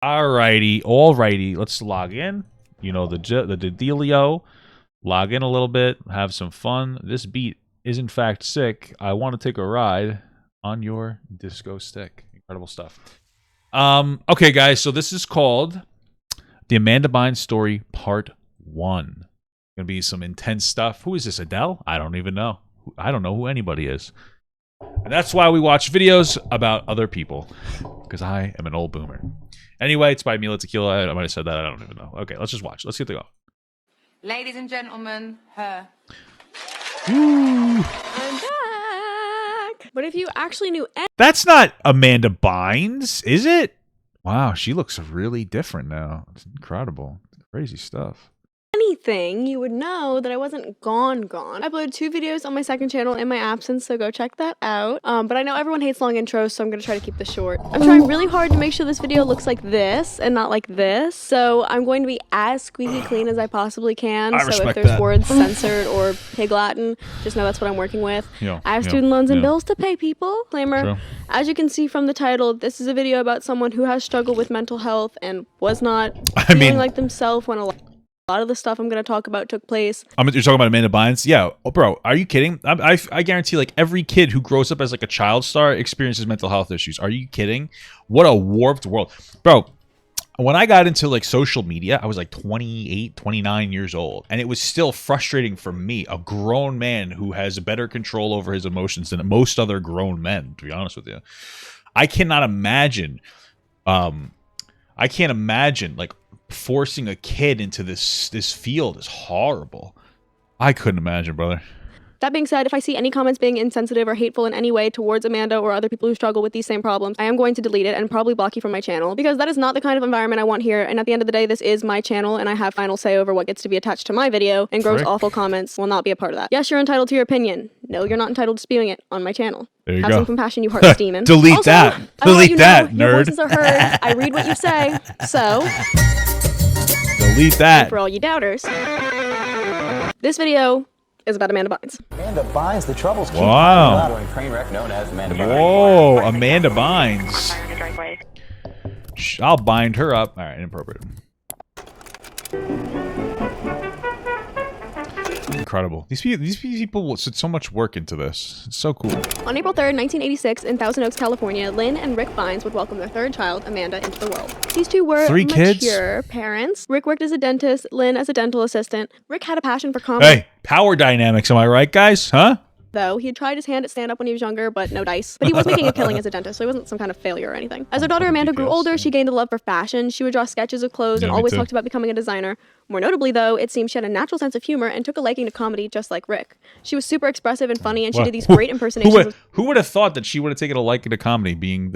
Alrighty. Let's log in. You know the dealio. Log in a little bit, have some fun. This beat is in fact sick. I want to take a ride on your disco stick. Incredible stuff. Okay, guys. So this is called the Amanda Bynes Story Part 1. Gonna be some intense stuff. Who is this? Adele? I don't even know. I don't know who anybody is. And that's why we watch videos about other people, because I am an old boomer. Anyway, it's by Mila Tequila. I might have said that. I don't even know. Okay, let's just watch. Let's get to go. Ladies and gentlemen, her. Ooh. I'm back. But if you actually knew That's not Amanda Bynes, is it? Wow, she looks really different now. It's incredible. Crazy stuff. anything, you would know that I wasn't gone. I uploaded 2 videos on my second channel in my absence, so go check that out. But I know everyone hates long intros, so I'm gonna try to keep this short. I'm trying really hard to make sure this video looks like this and not like this, so I'm going to be as squeaky clean as I possibly can. So if there's words censored or pig Latin, just know that's what I'm working with. I have student loans and bills to pay, people. Disclaimer. As you can see from the title, this is a video about someone who has struggled with mental health and was not feeling like themselves when a lot of the stuff I'm going to talk about took place. You're talking about Amanda Bynes? Yeah. Oh, bro, are you kidding? I guarantee like every kid who grows up as like a child star experiences mental health issues. Are you kidding? What a warped world. Bro, when I got into like social media, I was like 28, 29 years old. And it was still frustrating for me, a grown man who has better control over his emotions than most other grown men, to be honest with you. I cannot imagine, like forcing a kid into this field is horrible. I couldn't imagine, brother. That being said, if I see any comments being insensitive or hateful in any way towards Amanda or other people who struggle with these same problems, I am going to delete it and probably block you from my channel, because that is not the kind of environment I want here. And at the end of the day, this is my channel and I have final say over what gets to be attached to my video, and gross awful comments will not be a part of that. Yes, you're entitled to your opinion. No, you're not entitled to spewing it on my channel. There you have go. some compassion, you heartless demon. Delete also, that. Delete that, nerd. Your voices are heard. I read what you say. So delete that. and for all you doubters, this video is about Amanda Bynes. Amanda Bynes, the troubles keep wow. train wreck known as Amanda Bynes. Whoa, Amanda Bynes. I'll bind her up. All right, inappropriate. Incredible. These people put so much work into this. It's so cool. On April 3rd, 1986, in Thousand Oaks, California, Lynn and Rick Bynes would welcome their 3rd child, Amanda, into the world. These two were mature parents. Rick worked as a dentist, Lynn as a dental assistant. Rick had a passion for comedy. Hey, power dynamics, am I right, guys? Huh? Though he had tried his hand at stand-up when he was younger, but no dice. But he was making a killing as a dentist, so he wasn't some kind of failure or anything. As her daughter Amanda grew older, she gained a love for fashion. She would draw sketches of clothes and always talked about becoming a designer. More notably, though, it seems she had a natural sense of humor and took a liking to comedy just like Rick. She was super expressive and funny, and she did these great impersonations. Who would have thought that she would have taken a liking to comedy, being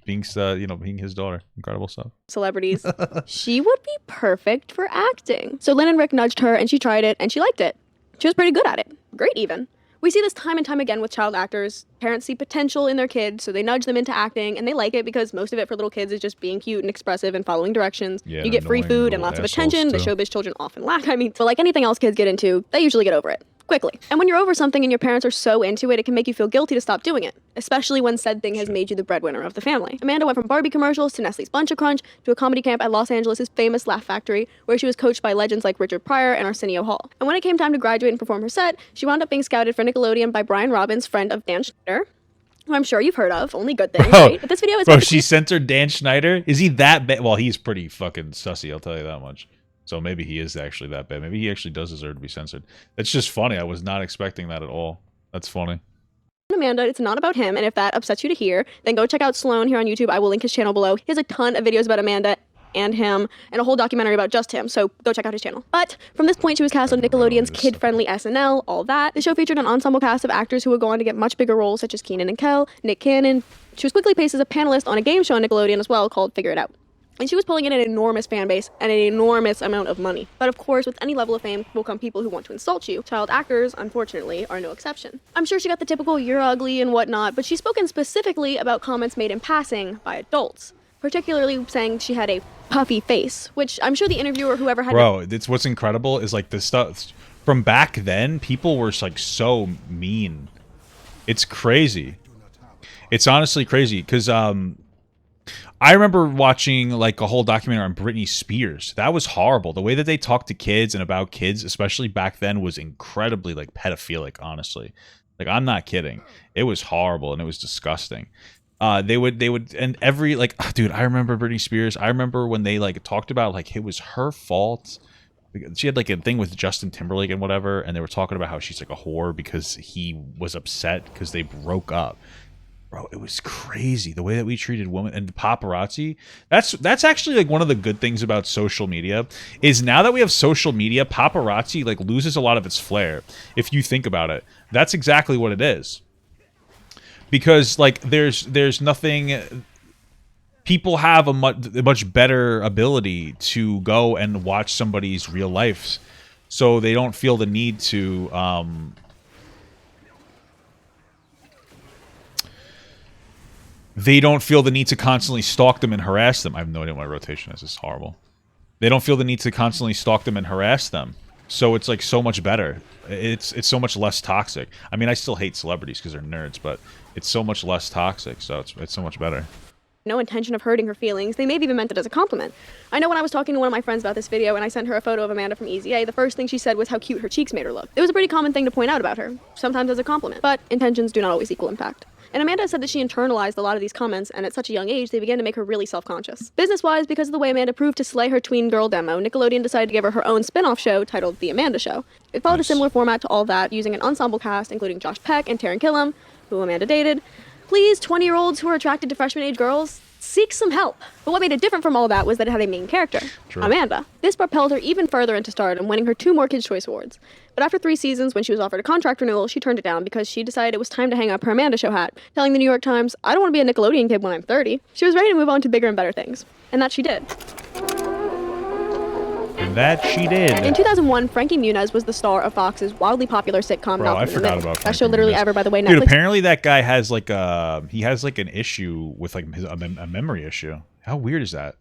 his daughter? Incredible stuff. Celebrities. She would be perfect for acting. So Lynn and Rick nudged her, and she tried it, and she liked it. She was pretty good at it. Great, even. We see this time and time again with child actors. Parents see potential in their kids, so they nudge them into acting, and they like it because most of it for little kids is just being cute and expressive and following directions. Yeah, you get free food and lots of attention. The showbiz children often lack. But like anything else kids get into, they usually get over it quickly. And when you're over something and your parents are so into it, it can make you feel guilty to stop doing it, especially when said thing has made you the breadwinner of the family. Amanda went from Barbie commercials to Nestle's Bunch of Crunch to a comedy camp at Los Angeles' famous Laugh Factory, where she was coached by legends like Richard Pryor and Arsenio Hall. And when it came time to graduate and perform her set, she wound up being scouted for Nickelodeon by Brian Robbins, friend of Dan Schneider, who I'm sure you've heard of. Only good things, right? But this video is she censored Dan Schneider? Is he that bad? Well, he's pretty fucking sussy, I'll tell you that much. So maybe he is actually that bad. Maybe he actually does deserve to be censored. It's just funny. I was not expecting that at all. That's funny. Amanda, it's not about him, and if that upsets you to hear, then go check out Sloan here on YouTube. I will link his channel below. He has a ton of videos about Amanda and him, and a whole documentary about just him, so go check out his channel. But from this point, she was cast on Nickelodeon's kid-friendly SNL, all that. The show featured an ensemble cast of actors who would go on to get much bigger roles, such as Keenan and Kel, Nick Cannon. She was quickly placed as a panelist on a game show on Nickelodeon as well called Figure It Out. And she was pulling in an enormous fan base and an enormous amount of money. But of course, with any level of fame will come people who want to insult you. Child actors, unfortunately, are no exception. I'm sure she got the typical "you're ugly" and whatnot, but she's spoken specifically about comments made in passing by adults, particularly saying she had a puffy face, which I'm sure the interviewer, whoever had it's what's incredible is like this stuff from back then, people were like so mean. It's crazy. It's honestly crazy because I remember watching like a whole documentary on Britney Spears. That was horrible. The way that they talked to kids and about kids, especially back then, was incredibly like pedophilic, honestly. Like, I'm not kidding. It was horrible and it was disgusting. They would, and every like, dude, I remember Britney Spears. I remember when they like talked about like it was her fault. She had like a thing with Justin Timberlake and whatever, and they were talking about how she's like a whore because he was upset because they broke up. Bro, it was crazy the way that we treated women and the paparazzi. That's actually like one of the good things about social media is now that we have social media, paparazzi like loses a lot of its flair. If you think about it, that's exactly what it is. Because like there's nothing. People have a much better ability to go and watch somebody's real lives, so they don't feel the need to. They don't feel the need to constantly stalk them and harass them. I have no idea what my rotation is. It's horrible. They don't feel the need to constantly stalk them and harass them. So it's like so much better. It's so much less toxic. I mean, I still hate celebrities because they're nerds, but it's so much less toxic. So it's so much better. No intention of hurting her feelings. They may have even meant it as a compliment. I know when I was talking to one of my friends about this video and I sent her a photo of Amanda from Easy A, the first thing she said was how cute her cheeks made her look. It was a pretty common thing to point out about her, sometimes as a compliment. But intentions do not always equal impact. And Amanda said that she internalized a lot of these comments, and at such a young age, they began to make her really self-conscious. Business-wise, because of the way Amanda proved to slay her tween girl demo, Nickelodeon decided to give her her own spin-off show titled The Amanda Show. It followed a similar format to all that, using an ensemble cast including Josh Peck and Taran Killam, who Amanda dated. Please, 20-year-olds who are attracted to freshman-age girls, seek some help. But what made it different from all that was that it had a main character, Amanda. This propelled her even further into stardom, winning her 2 more Kids' Choice Awards. But after 3 seasons, when she was offered a contract renewal, she turned it down because she decided it was time to hang up her Amanda Show hat, telling the New York Times, "I don't want to be a Nickelodeon kid when I'm 30. She was ready to move on to bigger and better things. And that she did. That she did. In 2001, Frankie Muniz was the star of Fox's wildly popular sitcom Bro, I Malcolm in the forgot Middle. about That show Frankie literally Muniz. ever, by the way, Dude, Netflix. apparently that guy has like he has like an issue with like a memory issue. How weird is that?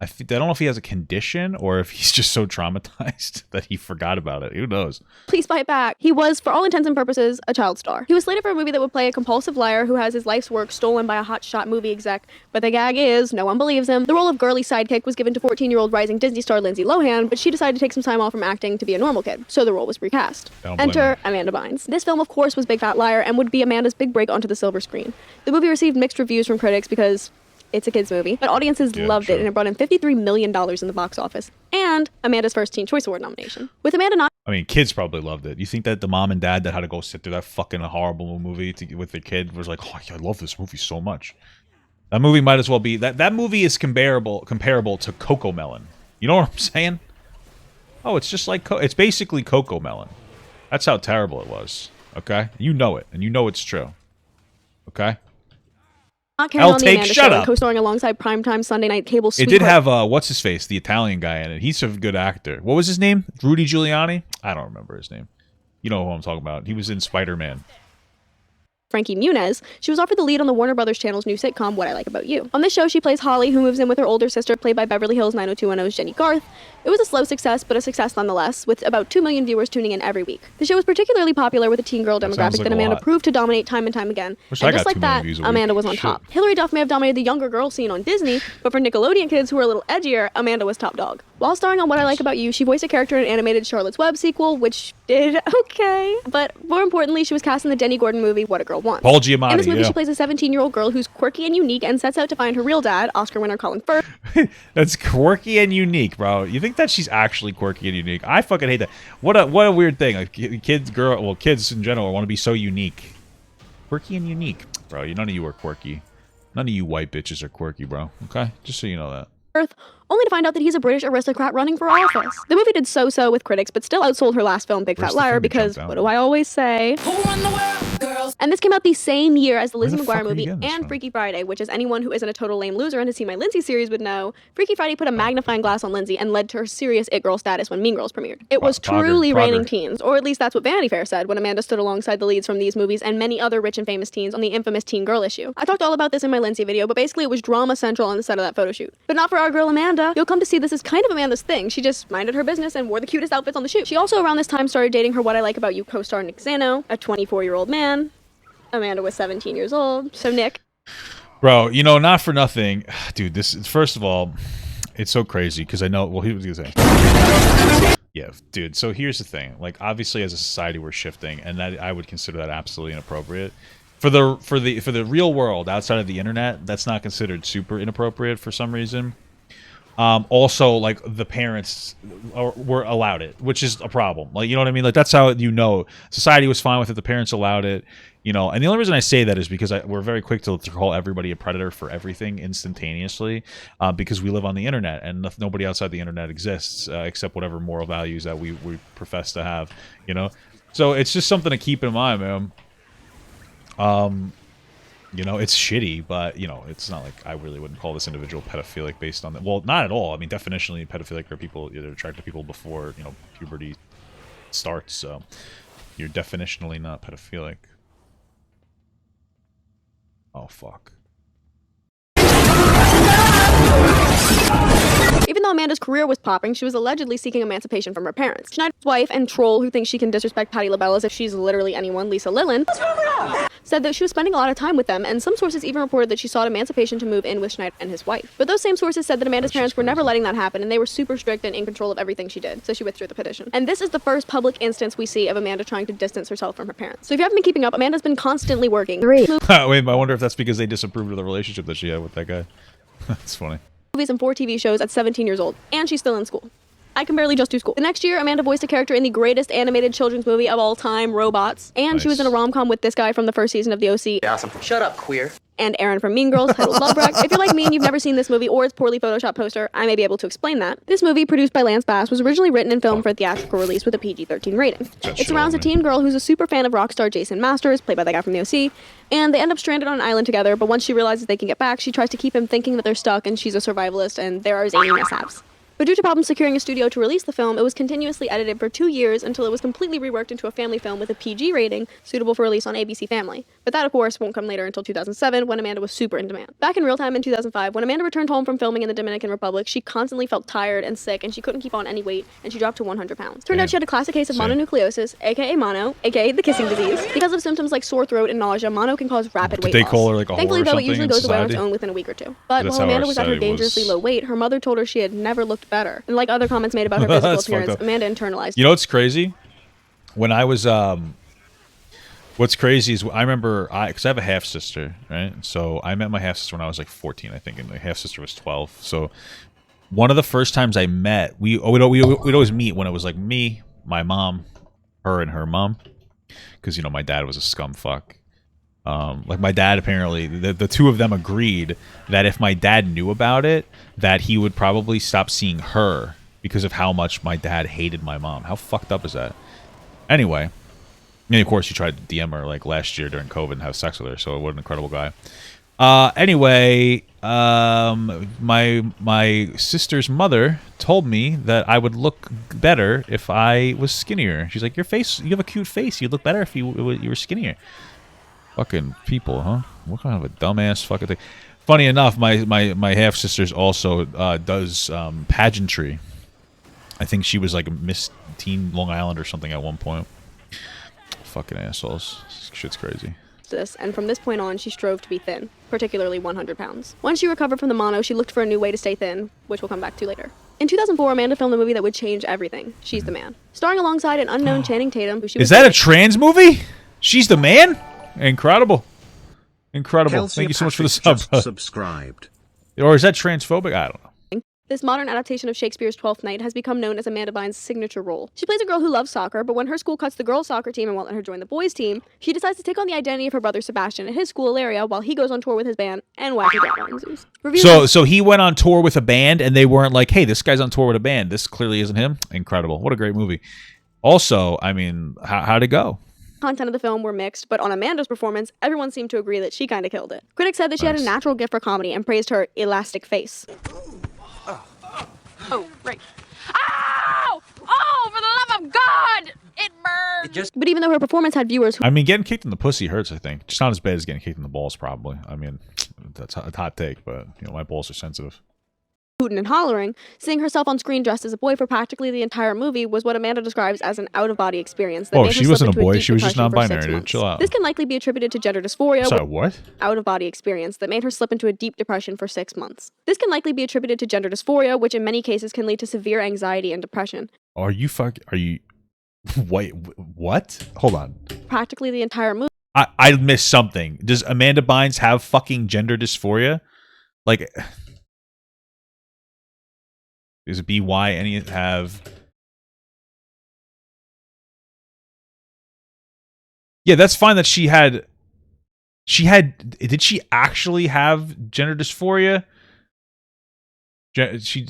I don't know if he has a condition or if he's just so traumatized that he forgot about it. Who knows? Please fight back. He was, for all intents and purposes, a child star. He was slated for a movie that would play a compulsive liar who has his life's work stolen by a hotshot movie exec, but the gag is, no one believes him. The role of girly sidekick was given to 14-year-old rising Disney star Lindsay Lohan, but she decided to take some time off from acting to be a normal kid, so the role was recast. Enter Amanda Bynes. This film, of course, was Big Fat Liar and would be Amanda's big break onto the silver screen. The movie received mixed reviews from critics because it's a kids movie, but audiences loved it, and it brought in $53 million in the box office, and Amanda's first Teen Choice Award nomination. With Amanda not... I mean, kids probably loved it. You think that the mom and dad that had to go sit through that fucking horrible movie with their kid was like, oh, I love this movie so much. That movie might as well be... That movie is comparable to Coco Melon. You know what I'm saying? Oh, it's just like... It's basically Coco Melon. That's how terrible it was. Okay? You know it, and you know it's true. Okay? Not carrying on the Amanda shut Show, up. co-starring alongside primetime Sunday night cable It sweetheart. did have what's his face, the Italian guy in it. He's a good actor. What was his name? Rudy Giuliani? I don't remember his name. You know who I'm talking about. He was in Spider-Man. Frankie Muniz, she was offered the lead on the Warner Brothers channel's new sitcom, What I Like About You. On this show, she plays Holly, who moves in with her older sister, played by Beverly Hills 90210's Jenny Garth. It was a slow success, but a success nonetheless, with about 2 million viewers tuning in every week. The show was particularly popular with the teen girl demographic sounds like that a Amanda lot. proved to dominate time and time again. Wish And I just got like 2 million that, views a week. Amanda was on Shit. top. Hilary Duff may have dominated the younger girl scene on Disney, but for Nickelodeon kids who were a little edgier, Amanda was top dog. While starring on What I Like About You, she voiced a character in an animated Charlotte's Web sequel, which did okay. But more importantly, she was cast in the Denny Gordon movie, What a Girl Wants. Paul Giamatti, In this movie, yeah. she plays a 17-year-old girl who's quirky and unique and sets out to find her real dad, Oscar winner Colin Firth. That's quirky and unique, bro. You think that she's actually quirky and unique? I fucking hate that. What a weird thing. Like kids in general want to be so unique. Quirky and unique, bro. None of you are quirky. None of you white bitches are quirky, bro. Okay, just so you know that. Only to find out that he's a British aristocrat running for office. The movie did so-so with critics, but still outsold her last film, Big Where's Fat the Liar, thing that because, jumped out? what do I always say? Who run the world, girls? And this came out the same year as the Lizzie Where the fuck McGuire are you movie getting this and from? Freaky Friday, which, as anyone who isn't a total lame loser and has seen my Lindsay series would know, Freaky Friday put a magnifying glass on Lindsay and led to her serious it girl status when Mean Girls premiered. It was truly raining teens, or at least that's what Vanity Fair said when Amanda stood alongside the leads from these movies and many other rich and famous teens on the infamous Teen Girl issue. I talked all about this in my Lindsay video, but basically it was drama central on the set of that photo shoot. But not for our girl Amanda. You'll come to see this is kind of Amanda's thing. She just minded her business and wore the cutest outfits on the shoot. She also around this time started dating her What I Like About You co-star Nick Zano, a 24-year-old man. Amanda was 17 years old, so Nick. Bro, you know, not for nothing, dude. This first of all, it's so crazy because I know. Well, he was gonna say, yeah, dude. So here's the thing. Like, obviously, as a society, we're shifting, and that I would consider that absolutely inappropriate. For the real world outside of the internet, that's not considered super inappropriate for some reason. Also, like, the parents were allowed it, which is a problem. Like, you know what I mean? Like, that's how, you know, society was fine with it. The parents allowed it, you know. And the only reason I say that is because we're very quick to call everybody a predator for everything instantaneously, because we live on the internet and nobody outside the internet exists except whatever moral values that we profess to have, you know. So it's just something to keep in mind, man. You know, it's shitty, but, you know, it's not like I really wouldn't call this individual pedophilic based on that. Well, not at all. I mean, definitionally, pedophilic are people that attract to people before, you know, puberty starts. So you're definitionally not pedophilic. Oh, fuck. Even though Amanda's career was popping, she was allegedly seeking emancipation from her parents. Schneider's wife and troll who thinks she can disrespect Patti LaBelle as if she's literally anyone, Lisa Lilland, said that she was spending a lot of time with them, and some sources even reported that she sought emancipation to move in with Schneider and his wife. But those same sources said that Amanda's parents were never letting that happen, and they were super strict and in control of everything she did, so she withdrew the petition. And this is the first public instance we see of Amanda trying to distance herself from her parents. So if you haven't been keeping up, Amanda's been constantly working. Wait, I wonder if that's because they disapproved of the relationship that she had with that guy. That's funny. Movies and 4 TV shows at 17 years old, and she's still in school. I can barely just do school. The next year, Amanda voiced a character in the greatest animated children's movie of all time, Robots, and she was in a rom-com with this guy from the first season of The OC. Awesome. Shut up, queer. And Aaron from Mean Girls, titled Love Wreck. If you're like me and you've never seen this movie or its poorly photoshopped poster, I may be able to explain that. This movie, produced by Lance Bass, was originally written and filmed for a theatrical release with a PG-13 rating. It surrounds a teen girl who's a super fan of rock star Jason Masters, played by that guy from The OC, and they end up stranded on an island together, but once she realizes they can get back, she tries to keep him thinking that they're stuck and she's a survivalist and there are zany mishaps. But due to problems securing a studio to release the film, it was continuously edited for 2 years until it was completely reworked into a family film with a PG rating suitable for release on ABC Family. But that, of course, won't come later until 2007, when Amanda was super in demand. Back in real time in 2005, when Amanda returned home from filming in the Dominican Republic, she constantly felt tired and sick, and she couldn't keep on any weight, and she dropped to 100 pounds. Turned out she had a classic case of mononucleosis, aka mono, aka the kissing disease. Because of symptoms like sore throat and nausea, mono can cause rapid weight loss. They call her like a Thankfully, whore or though, it something usually in goes away on society? its own within a week or two. But That's while how our Amanda was at her society dangerously was. low weight, her mother told her she had never looked better. And like other comments made about her physical That's fucked appearance, up. Amanda internalized. You know what's crazy? When I was what's crazy is I remember because I have a half sister, right? So I met my half sister when I was like 14, I think, and my half sister was 12. So one of the first times I met, we'd always meet when it was like me, my mom, her, and her mom, because, you know, my dad was a scum fuck. Like, my dad, apparently, the two of them agreed that if my dad knew about it, that he would probably stop seeing her because of how much my dad hated my mom. How fucked up is that? Anyway, and of course, he tried to DM her like last year during COVID and have sex with her. So what an incredible guy. Anyway, my sister's mother told me that I would look better if I was skinnier. She's like, "Your face, you have a cute face. You'd look better if you were skinnier." Fucking people, huh? What kind of a dumbass fucking thing? Funny enough, my half sister's also does pageantry. I think she was like a Miss Teen Long Island or something at one point. Fucking assholes. This shit's crazy. And from this point on, she strove to be thin, particularly 100 pounds. Once she recovered from the mono, she looked for a new way to stay thin, which we'll come back to later. In 2004, Amanda filmed a movie that would change everything, She's the Man. Starring alongside an unknown Channing Tatum, who she was... Is that a trans movie? She's the Man? Incredible. Incredible. Thank you so much for the sub. Subscribed. Or is that transphobic? I don't know. This modern adaptation of Shakespeare's Twelfth Night has become known as Amanda Bynes' signature role. She plays a girl who loves soccer, but when her school cuts the girls' soccer team and won't let her join the boys' team, she decides to take on the identity of her brother Sebastian at his school, Ilaria, while he goes on tour with his band and wacky drama ensues. So he went on tour with a band, and they weren't like, "Hey, this guy's on tour with a band. This clearly isn't him." Incredible! What a great movie. Also, I mean, how'd it go? Content of the film were mixed, but on Amanda's performance, everyone seemed to agree that she kind of killed it. Critics said that she had a natural gift for comedy and praised her elastic face. Oh, right. Ow! Oh, for the love of God! It burned! But even though her performance had viewers who... I mean, getting kicked in the pussy hurts, I think. Just not as bad as getting kicked in the balls, probably. I mean, that's a hot take, but, you know, my balls are sensitive. hooting and hollering, seeing herself on screen dressed as a boy for practically the entire movie was what Amanda describes as an out-of-body experience that made her she slip wasn't a into boy. deep She was just depression for 6 non-binary, dude. months. Chill out. This can likely be attributed to gender dysphoria. Sorry, what? Out-of-body experience that made her slip into a deep depression for 6 months. This can likely be attributed to gender dysphoria, which in many cases can lead to severe anxiety and depression. Are you? Wait, what? Hold on. Practically the entire movie. I missed something. Does Amanda Bynes have fucking gender dysphoria? Like, does it BY any have? Yeah, that's fine that she had. Did she actually have gender dysphoria? She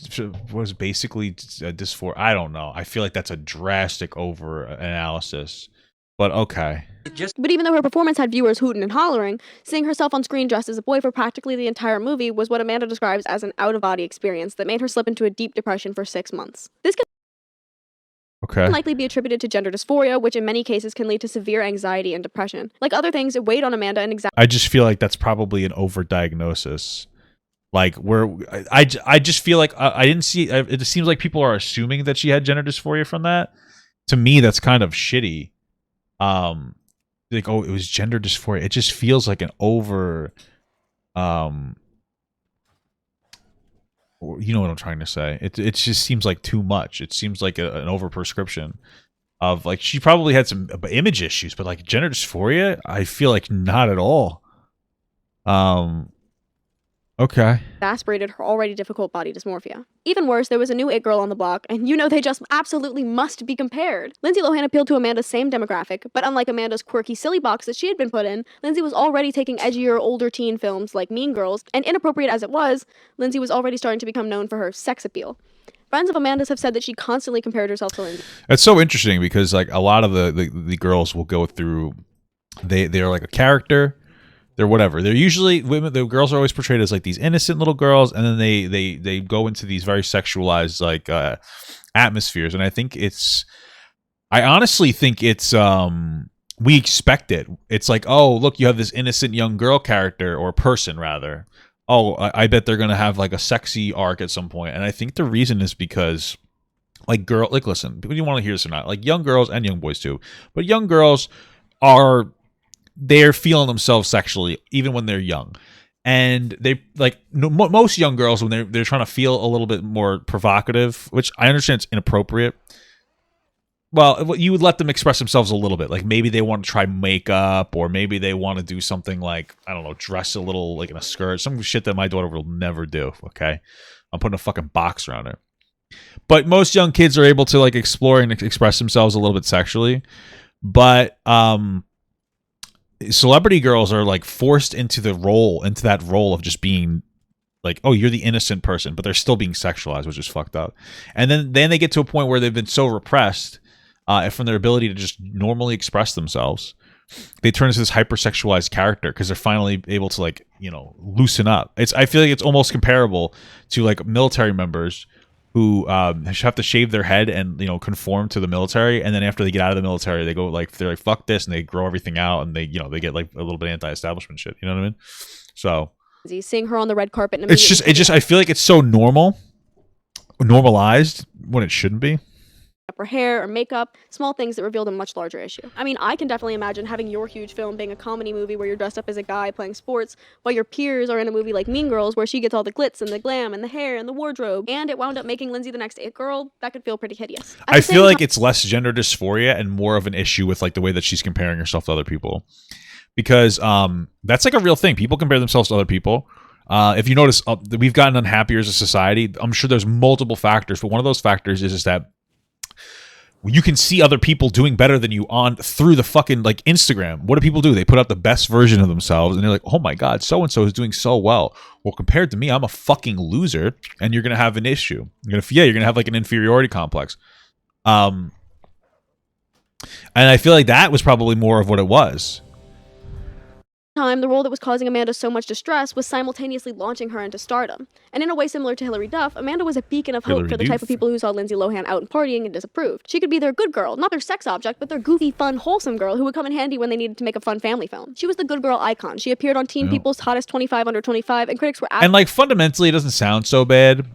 was basically dysphoria. I don't know. I feel like that's a drastic over analysis, but okay. But even though her performance had viewers hooting and hollering, seeing herself on screen dressed as a boy for practically the entire movie was what Amanda describes as an out-of-body experience that made her slip into a deep depression for 6 months. This can likely be attributed to gender dysphoria, which in many cases can lead to severe anxiety and depression. Like other things, it weighed on Amanda and I just feel like that's probably an overdiagnosis. Like where I just feel like I didn't see. It seems like people are assuming that she had gender dysphoria from that. To me, that's kind of shitty. Like, oh, it was gender dysphoria. It just feels like an over. You know what I'm trying to say. It just seems like too much. It seems like an over prescription of like she probably had some image issues, but like gender dysphoria, I feel like not at all. Okay. Exasperated her already difficult body dysmorphia. Even worse, there was a new it girl on the block, and you know they just absolutely must be compared. Lindsay Lohan appealed to Amanda's same demographic, but unlike Amanda's quirky silly box that she had been put in, Lindsay was already taking edgier, older teen films like Mean Girls, and inappropriate as it was, Lindsay was already starting to become known for her sex appeal. Friends of Amanda's have said that she constantly compared herself to Lindsay. It's so interesting because like a lot of the girls will go through, they're like a character. They're whatever. They're usually women. The girls are always portrayed as like these innocent little girls, and then they go into these very sexualized like atmospheres. And I think I honestly think it's we expect it. It's like, oh, look, you have this innocent young girl character or person rather. Oh, I bet they're gonna have like a sexy arc at some point. And I think the reason is because listen, people, you want to hear this or not? Like young girls and young boys too, but young girls they're feeling themselves sexually even when they're young, and they like most young girls when they're trying to feel a little bit more provocative, which I understand it's inappropriate. Well, you would let them express themselves a little bit, like maybe they want to try makeup, or maybe they want to do something like, I don't know, dress a little like in a skirt, some shit that my daughter will never do. Okay, I'm putting a fucking box around her. But most young kids are able to like explore and express themselves a little bit sexually, but celebrity girls are like forced into that role of just being like, oh, you're the innocent person, but they're still being sexualized, which is fucked up. And then they get to a point where they've been so repressed from their ability to just normally express themselves, they turn into this hypersexualized character because they're finally able to like, you know, loosen up. I feel like it's almost comparable to like military members who have to shave their head and, you know, conform to the military, and then after they get out of the military, they go like, they're like, fuck this, and they grow everything out, and they, you know, they get like a little bit anti-establishment shit. You know what I mean? So seeing her on the red carpet, and it's just I feel like it's so normalized when it shouldn't be. Her hair or makeup, small things that revealed a much larger issue. I mean, I can definitely imagine having your huge film being a comedy movie where you're dressed up as a guy playing sports, while your peers are in a movie like Mean Girls where she gets all the glitz and the glam and the hair and the wardrobe, and it wound up making Lindsay the next it girl. That could feel pretty hideous. I feel like it's less gender dysphoria and more of an issue with like the way that she's comparing herself to other people, because that's like a real thing. People compare themselves to other people. If you notice, we've gotten unhappier as a society. I'm sure there's multiple factors, but one of those factors is that you can see other people doing better than you through the fucking like Instagram. What do people do? They put out the best version of themselves, and they're like, oh my god, so-and-so is doing so well. Well, compared to me, I'm a fucking loser, and you're going to have an issue. You're going to have like an inferiority complex. And I feel like that was probably more of what it was. Time, the role that was causing Amanda so much distress was simultaneously launching her into stardom. And in a way similar to Hilary Duff, Amanda was a beacon of hope for the type of people who saw Lindsay Lohan out and partying and disapproved. She could be their good girl, not their sex object, but their goofy, fun, wholesome girl who would come in handy when they needed to make a fun family film. She was the good girl icon. She appeared on Teen People's Hottest 25 Under 25, and critics were and like fundamentally, it doesn't sound so bad.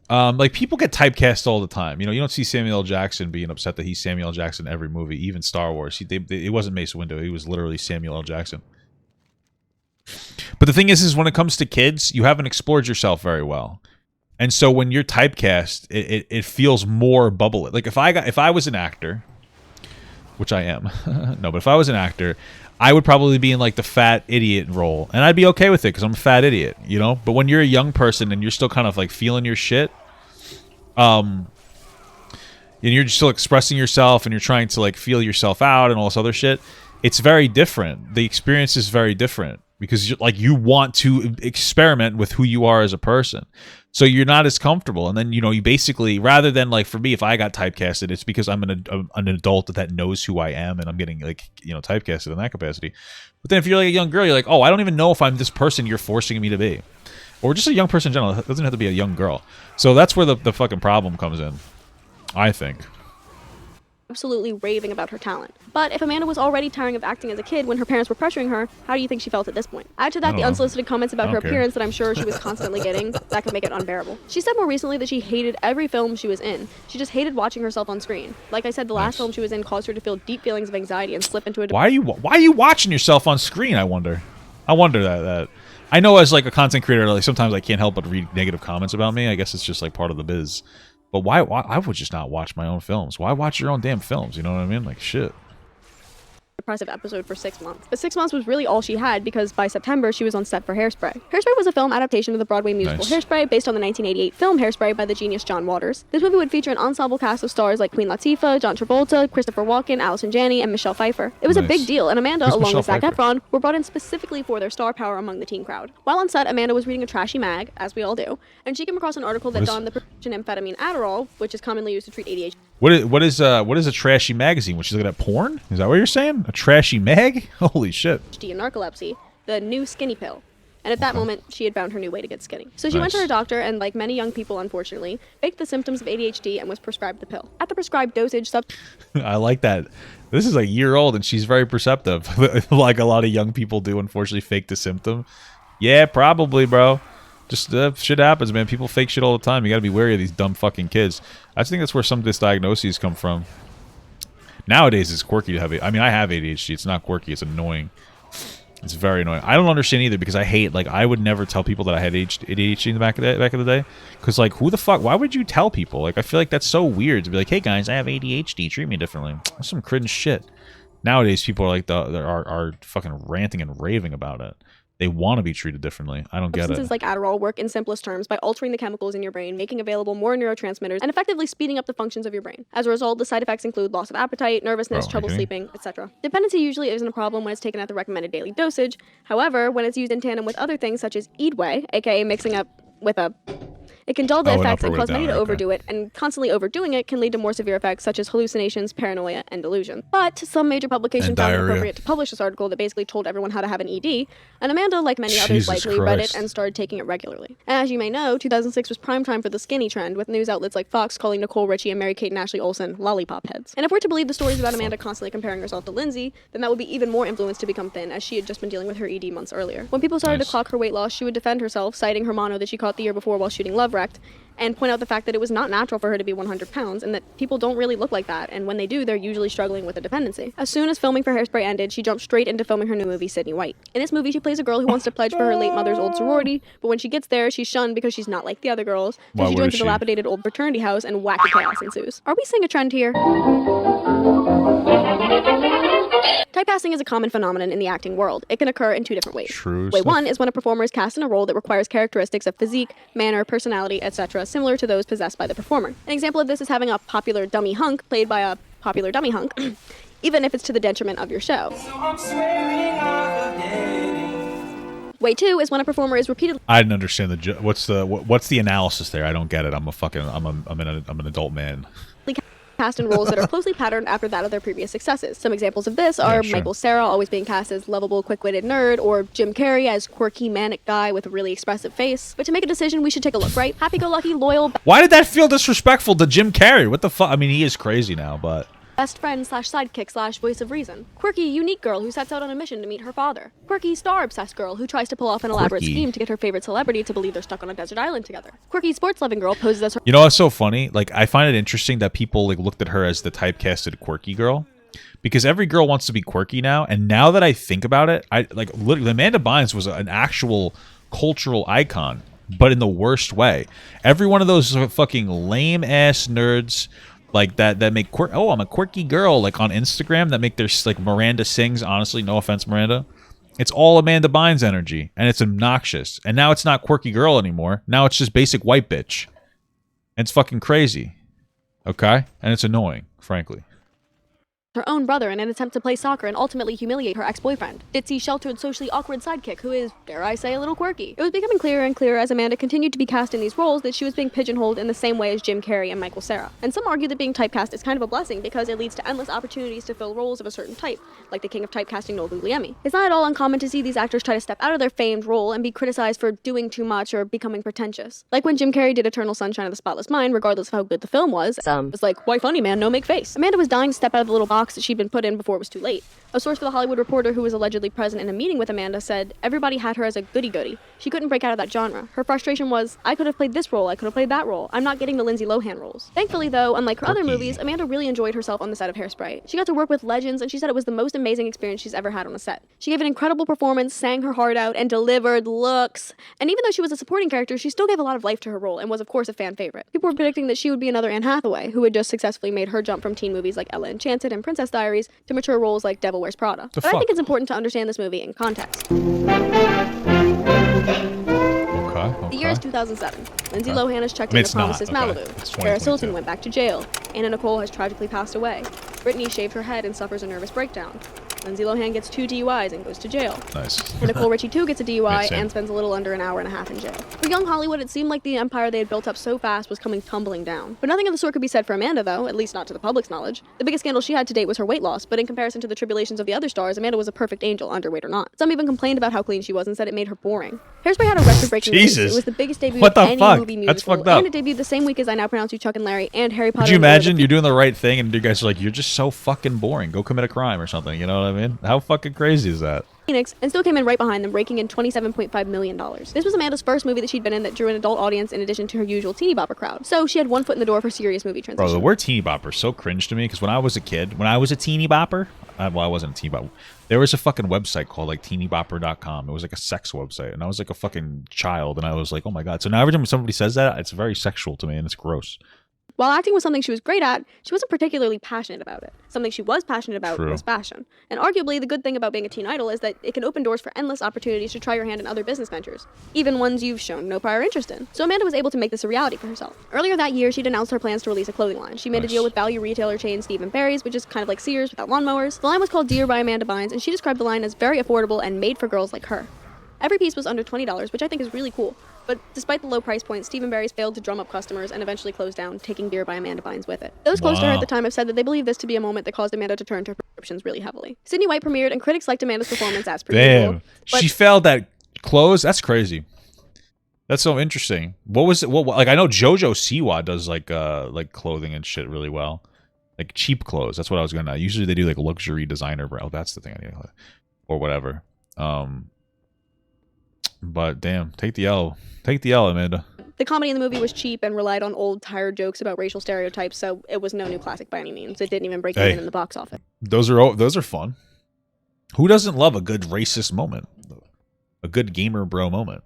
Like people get typecast all the time. You know, you don't see Samuel L. Jackson being upset that he's Samuel L. Jackson in every movie, even Star Wars. It wasn't Mace Windu. He was literally Samuel L. Jackson. But the thing is when it comes to kids, you haven't explored yourself very well. And so when you're typecast, it feels more bubbly. Like if I was an actor, which I am, no, but if I was an actor, I would probably be in like the fat idiot role, and I'd be okay with it because I'm a fat idiot, you know. But when you're a young person and you're still kind of like feeling your shit, and you're still expressing yourself and you're trying to like feel yourself out and all this other shit, it's very different. The experience is very different because you want to experiment with who you are as a person. So you're not as comfortable, and then you basically, rather than like for me, if I got typecasted, it's because I'm an adult that knows who I am, and I'm getting typecasted in that capacity. But then if you're like a young girl, you're like, oh, I don't even know if I'm this person you're forcing me to be, or just a young person in general. It doesn't have to be a young girl. So that's where the fucking problem comes in, I think. Absolutely raving about her talent. But if Amanda was already tiring of acting as a kid when her parents were pressuring her, how do you think she felt at this point? Add to that the unsolicited comments about her appearance that I'm sure she was constantly getting. That could make it unbearable. She said more recently that she hated every film she was in. She just hated watching herself on screen. Like I said, the last film she was in caused her to feel deep feelings of anxiety and slip into a... Why are you watching yourself on screen, I wonder? I wonder that. I know as like a content creator, like sometimes I can't help but read negative comments about me. I guess it's just like part of the biz. But why I would just not watch my own films. Why watch your own damn films? You know what I mean? Like, shit. Depressive episode for 6 months. But 6 months was really all she had because by September she was on set for Hairspray. Hairspray was a film adaptation of the Broadway musical Hairspray based on the 1988 film Hairspray by the genius John Waters. This movie would feature an ensemble cast of stars like Queen Latifah, John Travolta, Christopher Walken, Allison Janney, and Michelle Pfeiffer. It was a big deal, and Amanda, along with Zac Efron, were brought in specifically for their star power among the teen crowd. While on set, Amanda was reading a trashy mag, as we all do, and she came across an article that donned the prescription amphetamine Adderall, which is commonly used to treat ADHD. What is a trashy magazine? When she's looking at porn? Is that what you're saying? A trashy mag? Holy shit. And narcolepsy, the new skinny pill. And at that moment, she had found her new way to get skinny. So she went to her doctor and, like many young people, unfortunately, faked the symptoms of ADHD and was prescribed the pill. At the prescribed dosage, I like that. This is like a year old and she's very perceptive. Like a lot of young people do, unfortunately, fake the symptom. Yeah, probably, bro. Just shit happens, man. People fake shit all the time. You gotta be wary of these dumb fucking kids. I just think that's where some misdiagnoses come from. Nowadays, it's quirky to have it. I mean, I have ADHD. It's not quirky. It's annoying. It's very annoying. I don't understand either because I hate, like, I would never tell people that I had ADHD in the back of the day. Because, like, who the fuck? Why would you tell people? Like, I feel like that's so weird to be like, hey, guys, I have ADHD. Treat me differently. That's some cringe shit. Nowadays, people are like, are fucking ranting and raving about it. They want to be treated differently. I don't get it. Substances like Adderall work in simplest terms by altering the chemicals in your brain, making available more neurotransmitters, and effectively speeding up the functions of your brain. As a result, the side effects include loss of appetite, nervousness, trouble sleeping, etc. Dependency usually isn't a problem when it's taken at the recommended daily dosage. However, when it's used in tandem with other things such as Eadway, aka mixing up with a... It can dull the effects and cause many to overdo it, and constantly overdoing it can lead to more severe effects such as hallucinations, paranoia, and delusion. But some major publication found it appropriate to publish this article that basically told everyone how to have an ED, and Amanda, like many others, likely read it and started taking it regularly. And as you may know, 2006 was prime time for the skinny trend, with news outlets like Fox calling Nicole Richie and Mary-Kate and Ashley Olsen lollipop heads. And if we're to believe the stories about Amanda constantly comparing herself to Lindsay, then that would be even more influence to become thin, as she had just been dealing with her ED months earlier. When people started to clock her weight loss, she would defend herself, citing her mono that she caught the year before while shooting Love Wrecked, and point out the fact that it was not natural for her to be 100 pounds, and that people don't really look like that, and when they do, they're usually struggling with a dependency. As soon as filming for Hairspray ended, she jumped straight into filming her new movie, Sydney White. In this movie, she plays a girl who wants to pledge for her late mother's old sorority, but when she gets there, she's shunned because she's not like the other girls, so she joins a dilapidated old fraternity house, and wacky chaos ensues. Are we seeing a trend here? Typecasting is a common phenomenon in the acting world. It can occur in two different ways. Way one is when a performer is cast in a role that requires characteristics of physique, manner, personality, etc., similar to those possessed by the performer. An example of this is having a popular dummy hunk played by a popular dummy hunk, even if it's to the detriment of your show. Way two is when a performer is repeatedly... I didn't understand what's the analysis there. I don't get it. I'm an adult man. Cast in roles that are closely patterned after that of their previous successes. Some examples of this are Michael Cera always being cast as lovable, quick-witted nerd, or Jim Carrey as quirky, manic guy with a really expressive face. But to make a decision, we should take a look, right? Happy-go-lucky, loyal... Why did that feel disrespectful to Jim Carrey? What the fuck? I mean, he is crazy now, but... best friend slash sidekick slash voice of reason. Quirky, unique girl who sets out on a mission to meet her father. Quirky, star-obsessed girl who tries to pull off an elaborate scheme to get her favorite celebrity to believe they're stuck on a desert island together. Quirky, sports-loving girl poses as her... You know what's so funny? Like, I find it interesting that people like looked at her as the typecasted quirky girl. Because every girl wants to be quirky now. And now that I think about it, I like literally Amanda Bynes was an actual cultural icon, but in the worst way. Every one of those fucking lame-ass nerds... like that make I'm a quirky girl like on Instagram that make their like Miranda sings, honestly, no offense Miranda, it's all Amanda Bynes energy and it's obnoxious. And now it's not quirky girl anymore, now it's just basic white bitch, and it's fucking crazy, okay? And it's annoying, frankly. her own brother in an attempt to play soccer and ultimately humiliate her ex-boyfriend. Ditzy, sheltered, socially awkward sidekick who is, dare I say, a little quirky. It was becoming clearer and clearer as Amanda continued to be cast in these roles that she was being pigeonholed in the same way as Jim Carrey and Michael Cera. And some argue that being typecast is kind of a blessing because it leads to endless opportunities to fill roles of a certain type, like the king of typecasting Noel Guglielmi. It's not at all uncommon to see these actors try to step out of their famed role and be criticized for doing too much or becoming pretentious. Like when Jim Carrey did Eternal Sunshine of the Spotless Mind, regardless of how good the film was, it was like, why funny man, no make face. Amanda was dying to step out of the little box that she'd been put in before it was too late. A source for The Hollywood Reporter who was allegedly present in a meeting with Amanda said everybody had her as a goody-goody. She couldn't break out of that genre. Her frustration was, I could have played this role, I could have played that role. I'm not getting the Lindsay Lohan roles. Thankfully though, unlike her other movies, Amanda really enjoyed herself on the set of Hairspray. She got to work with legends and she said it was the most amazing experience she's ever had on a set. She gave an incredible performance, sang her heart out, and delivered looks. And even though she was a supporting character, she still gave a lot of life to her role and was of course a fan favorite. People were predicting that she would be another Anne Hathaway, who had just successfully made her jump from teen movies like Ella Enchanted and Princess Diaries to mature roles like Devil Wears Prada. But I think it's important to understand this movie in context. Okay. The year is 2007. Lindsay Lohan has checked in the Promises Malibu. Paris Hilton went back to jail. Anna Nicole has tragically passed away. Brittany shaved her head and suffers a nervous breakdown. Lindsay Lohan gets 2 DUIs and goes to jail. Nice. And Nicole Richie too gets a DUI and spends a little under an hour and a half in jail. For young Hollywood, it seemed like the empire they had built up so fast was coming tumbling down. But nothing of the sort could be said for Amanda, though, at least not to the public's knowledge. The biggest scandal she had to date was her weight loss, but in comparison to the tribulations of the other stars, Amanda was a perfect angel, underweight or not. Some even complained about how clean she was and said it made her boring. Hairspray had a record-breaking release. It was the biggest debut of any movie musical. That's fucked up. And it debuted the same week as I Now Pronounce You Chuck and Larry and Harry Potter. Could you imagine you're doing the right thing and you guys are like, you're just so fucking boring. Go commit a crime or something. You know what I mean? How fucking crazy is that? Phoenix, and still came in right behind them, raking in $27.5 million. This was Amanda's first movie that she'd been in that drew an adult audience in addition to her usual teeny bopper crowd. So she had one foot in the door for serious movie transition. Bro, the word teeny bopper is so cringe to me because when I was a kid, when I was a teeny bopper, well, I wasn't a teeny bopper. There was a fucking website called like teenybopper.com. It was like a sex website, and I was like a fucking child, and I was like, oh my god. So now every time somebody says that, it's very sexual to me, and it's gross. While acting was something she was great at, she wasn't particularly passionate about it. Something she was passionate about was fashion. And arguably, the good thing about being a teen idol is that it can open doors for endless opportunities to try your hand in other business ventures, even ones you've shown no prior interest in. So Amanda was able to make this a reality for herself. Earlier that year, she'd announced her plans to release a clothing line. She made a deal with value retailer chain Steve & Barry's, which is kind of like Sears without lawnmowers. The line was called Dear by Amanda Bynes, and she described the line as very affordable and made for girls like her. Every piece was under $20, which I think is really cool. But despite the low price point, Steve & Barry's failed to drum up customers and eventually closed down, taking Dear by Amanda Bynes with it. Those close to her at the time have said that they believe this to be a moment that caused Amanda to turn to her prescriptions really heavily. Sydney White premiered, and critics liked Amanda's performance as per usual. She failed at clothes? That's crazy. That's so interesting. What was it? What, like, I know JoJo Siwa does like clothing and shit really well. Like cheap clothes. That's what I was gonna. Usually they do like luxury designer brand. Oh, that's the thing I need. Or whatever. But damn, take the L. Take the L, Amanda. The comedy in the movie was cheap and relied on old, tired jokes about racial stereotypes, so it was no new classic by any means. It didn't even break even in the box office. Those are fun. Who doesn't love a good racist moment? A good gamer bro moment.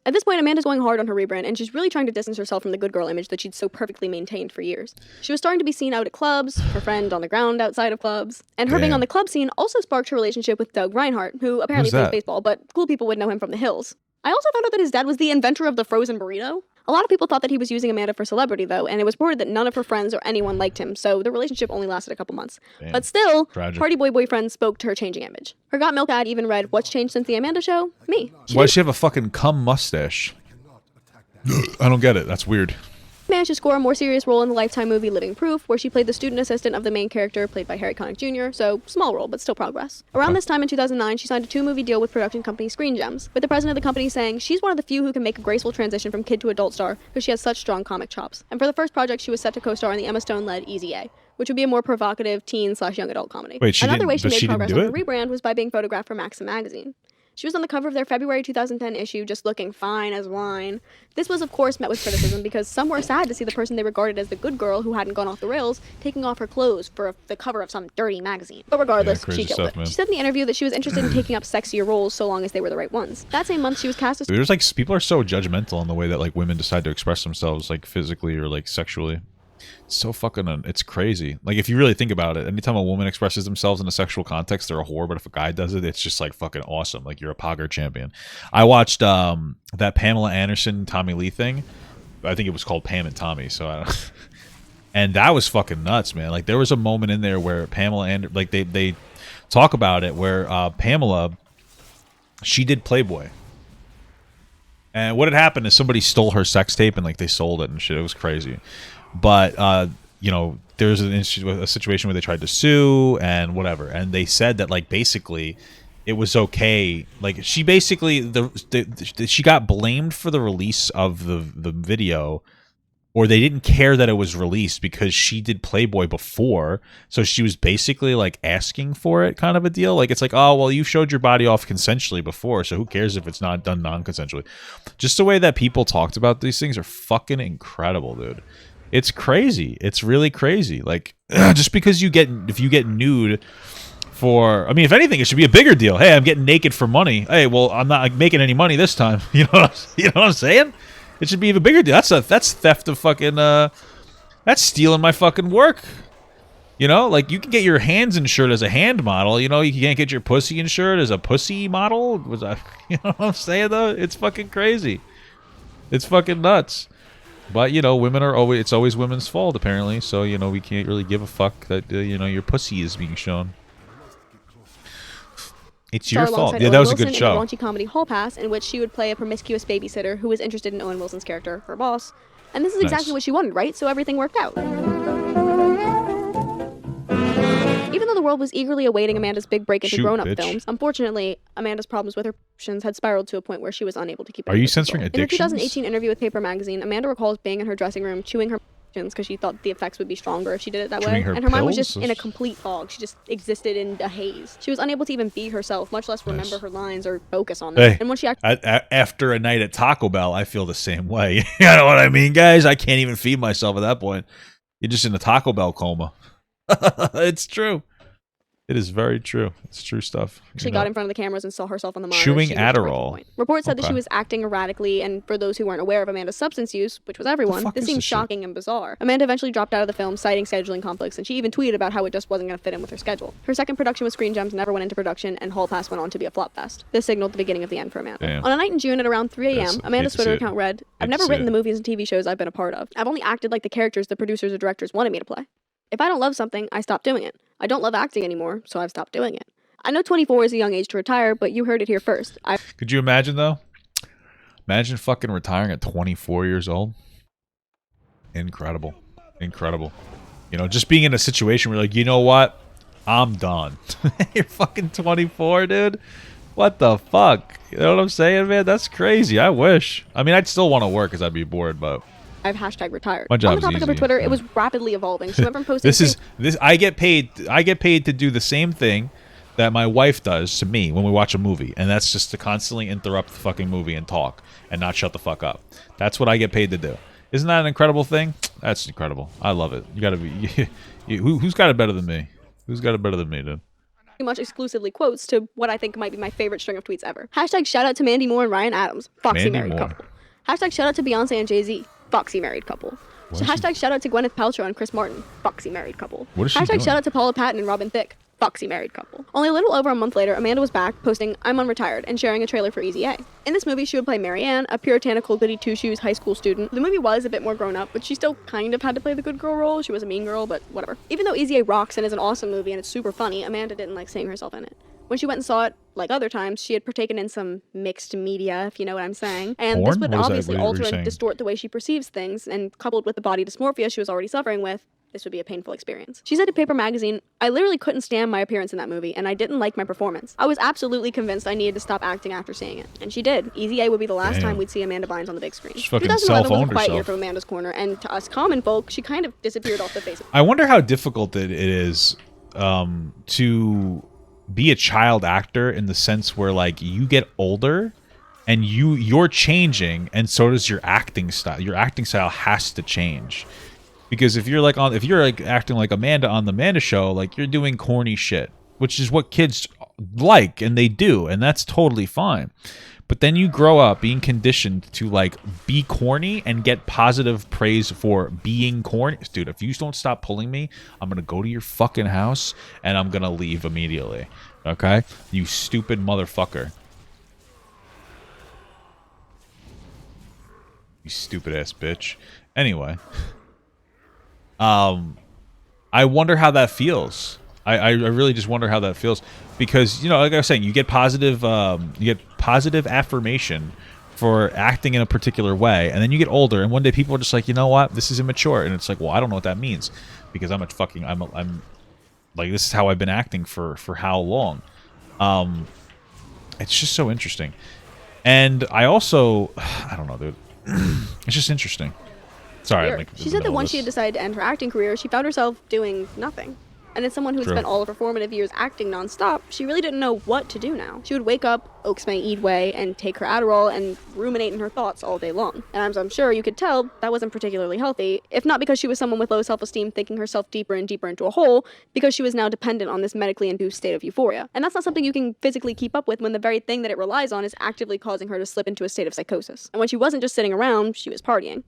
At this point, Amanda's going hard on her rebrand, and she's really trying to distance herself from the good girl image that she'd so perfectly maintained for years. She was starting to be seen out at clubs, her friend on the ground outside of clubs, and her being on the club scene also sparked her relationship with Doug Reinhardt, who apparently plays baseball, but cool people would know him from the hills. I also found out that his dad was the inventor of the frozen burrito. A lot of people thought that he was using Amanda for celebrity, though, and it was reported that none of her friends or anyone liked him, so the relationship only lasted a couple months. Damn. But still, Party Boy boyfriend spoke to her changing image. Her Got Milk ad even read, "What's changed since the Amanda show? Me." Why does she have a fucking cum mustache? I don't get it. That's weird. Managed to score a more serious role in the Lifetime movie Living Proof, where she played the student assistant of the main character, played by Harry Connick Jr., so small role, but still progress. Around this time in 2009, she signed a 2-movie deal with production company Screen Gems, with the president of the company saying she's one of the few who can make a graceful transition from kid to adult star because she has such strong comic chops. And for the first project, she was set to co-star in the Emma Stone-led Easy A. which would be a more provocative teen/young adult comedy. Wait, Another way she but made she didn't progress do on it? her rebrand was by being photographed for Maxim magazine. She was on the cover of their February 2010 issue, just looking fine as wine. This was, of course, met with criticism because some were sad to see the person they regarded as the good girl who hadn't gone off the rails taking off her clothes for the cover of some dirty magazine. But regardless, crazy she killed stuff, it. man. She said in the interview that she was interested in taking up sexier roles so long as they were the right ones. That same month, she was cast as... There's like people are so judgmental in the way that like women decide to express themselves like physically or like sexually. It's so fucking it's crazy. Like if you really think about it, anytime a woman expresses themselves in a sexual context, they're a whore. But if a guy does it, it's just like fucking awesome. Like you're a Pogger champion. I watched that Pamela Anderson Tommy Lee thing. I think it was called Pam and Tommy. So I don't. And that was fucking nuts, man. Like there was a moment in there where Pamela and like they talk about it where Pamela, she did Playboy. And what had happened is somebody stole her sex tape and like they sold it and shit. It was crazy. But you know, there's a situation where they tried to sue and whatever, and they said that like basically it was okay. Like she basically she got blamed for the release of the video, or they didn't care that it was released because she did Playboy before, so she was basically like asking for it, kind of a deal. Like it's like, oh well, you showed your body off consensually before, so who cares if it's not done non-consensually? Just the way that people talked about these things are fucking incredible, dude. It's crazy. It's really crazy. Like, just because if you get nude for, I mean, if anything, it should be a bigger deal. Hey, I'm getting naked for money. Hey, well, I'm not making any money this time. You know what I'm saying? It should be even bigger deal. That's theft of fucking, that's stealing my fucking work. You know, like you can get your hands insured as a hand model. You know, you can't get your pussy insured as a pussy model. You know what I'm saying though? It's fucking crazy. It's fucking nuts. But, you know, women are always, it's always women's fault, apparently. So, you know, we can't really give a fuck that, you know, your pussy is being shown. It's your fault. Yeah, that was a good show. In a raunchy comedy Hall Pass, in which she would play a promiscuous babysitter who was interested in Owen Wilson's character, her boss. And this is exactly what she wanted, right? So everything worked out. Even though the world was eagerly awaiting Amanda's big break into grown-up films, unfortunately, Amanda's problems with her emotions had spiraled to a point where she was unable to keep it. Are you censoring addictions? In her 2018 interview with Paper Magazine, Amanda recalls being in her dressing room, chewing her emotions because she thought the effects would be stronger if she did it that way. And her mind was just in a complete fog. She just existed in a haze. She was unable to even be herself, much less remember her lines or focus on them. Hey, and when she after a night at Taco Bell, I feel the same way. You know what I mean, guys? I can't even feed myself at that point. You're just in a Taco Bell coma. It's true. It is very true. It's true stuff. She got in front of the cameras and saw herself on the monitor. Chewing Adderall. Reports said that she was acting erratically, and for those who weren't aware of Amanda's substance use, which was everyone, this seemed shocking and bizarre. Amanda eventually dropped out of the film, citing scheduling conflicts, and she even tweeted about how it just wasn't going to fit in with her schedule. Her second production with Screen Gems never went into production, and Hall Pass went on to be a flop fest. This signaled the beginning of the end for Amanda. Damn. On a night in June at around 3 a.m., Amanda's Twitter account read, "I've never written the movies and TV shows I've been a part of. I've only acted like the characters the producers or directors wanted me to play. If I don't love something, I stop doing it. I don't love acting anymore, so I've stopped doing it. I know 24 is a young age to retire, but you heard it here first." Could you imagine, though? Imagine fucking retiring at 24 years old. Incredible. Incredible. You know, just being in a situation where you're like, you know what? I'm done. You're fucking 24, dude. What the fuck? You know what I'm saying, man? That's crazy. I wish. I mean, I'd still want to work because I'd be bored, but... I've hashtag retired. My job's on the topic of her Twitter, it was rapidly evolving. She went from posting... I get paid to do the same thing that my wife does to me when we watch a movie, and that's just to constantly interrupt the fucking movie and talk and not shut the fuck up. That's what I get paid to do. Isn't that an incredible thing? That's incredible. I love it. You gotta be... who's got it better than me? Who's got it better than me, dude? Pretty much exclusively quotes to what I think might be my favorite string of tweets ever. Hashtag shout out to Mandy Moore and Ryan Adams. Foxy married couple. Hashtag shout out to Beyonce and Jay-Z. Foxy married couple. Hashtag shout out to Gwyneth Paltrow and Chris Martin. Foxy married couple. What is she doing? Hashtag shout out to Paula Patton and Robin Thicke. Foxy married couple. Only a little over a month later, Amanda was back, posting "I'm unretired" and sharing a trailer for Easy A. In this movie, she would play Mary Ann, a puritanical goody two-shoes high school student. The movie was a bit more grown up, but she still kind of had to play the good girl role. She was a mean girl, but whatever. Even though Easy A rocks and is an awesome movie and it's super funny, Amanda didn't like seeing herself in it. When she went and saw it, like other times, she had partaken in some mixed media, if you know what I'm saying. And this would obviously alter and distort the way she perceives things, and coupled with the body dysmorphia she was already suffering with, this would be a painful experience. She said to Paper Magazine, "I literally couldn't stand my appearance in that movie, and I didn't like my performance. I was absolutely convinced I needed to stop acting after seeing it." And she did. Easy A would be the last time we'd see Amanda Bynes on the big screen. She fucking 2011 was a self-owned quiet year herself. from Amanda's corner, and to us common folk, she kind of disappeared off the face of I wonder how difficult it is to be a child actor, in the sense where, like, you get older and you're changing, and so does your acting style. Your acting style has to change. Because if you're acting like Amanda on the Amanda Show, like, you're doing corny shit, which is what kids like, and they do, and that's totally fine. But then you grow up being conditioned to, like, be corny and get positive praise for being corny. Dude, if you don't stop pulling me, I'm gonna go to your fucking house and I'm gonna leave immediately. Okay? You stupid motherfucker. You stupid ass bitch. Anyway. I wonder how that feels. I really just wonder how that feels, because, you know, like I was saying, you get positive affirmation for acting in a particular way, and then you get older, and one day people are just like, you know what, this is immature, and it's like, well, I don't know what that means, because I'm like, this is how I've been acting for how long. It's just so interesting, and I also, I don't know, dude. It's just interesting. Sorry, I'm, like, She said that once she had decided to end her acting career, she found herself doing nothing. And as someone who had spent all of her formative years acting nonstop, she really didn't know what to do now. She would wake up, Oaksmay Eid way, and take her Adderall and ruminate in her thoughts all day long. And as I'm sure you could tell, that wasn't particularly healthy, if not because she was someone with low self-esteem thinking herself deeper and deeper into a hole, because she was now dependent on this medically induced state of euphoria. And that's not something you can physically keep up with when the very thing that it relies on is actively causing her to slip into a state of psychosis. And when she wasn't just sitting around, she was partying.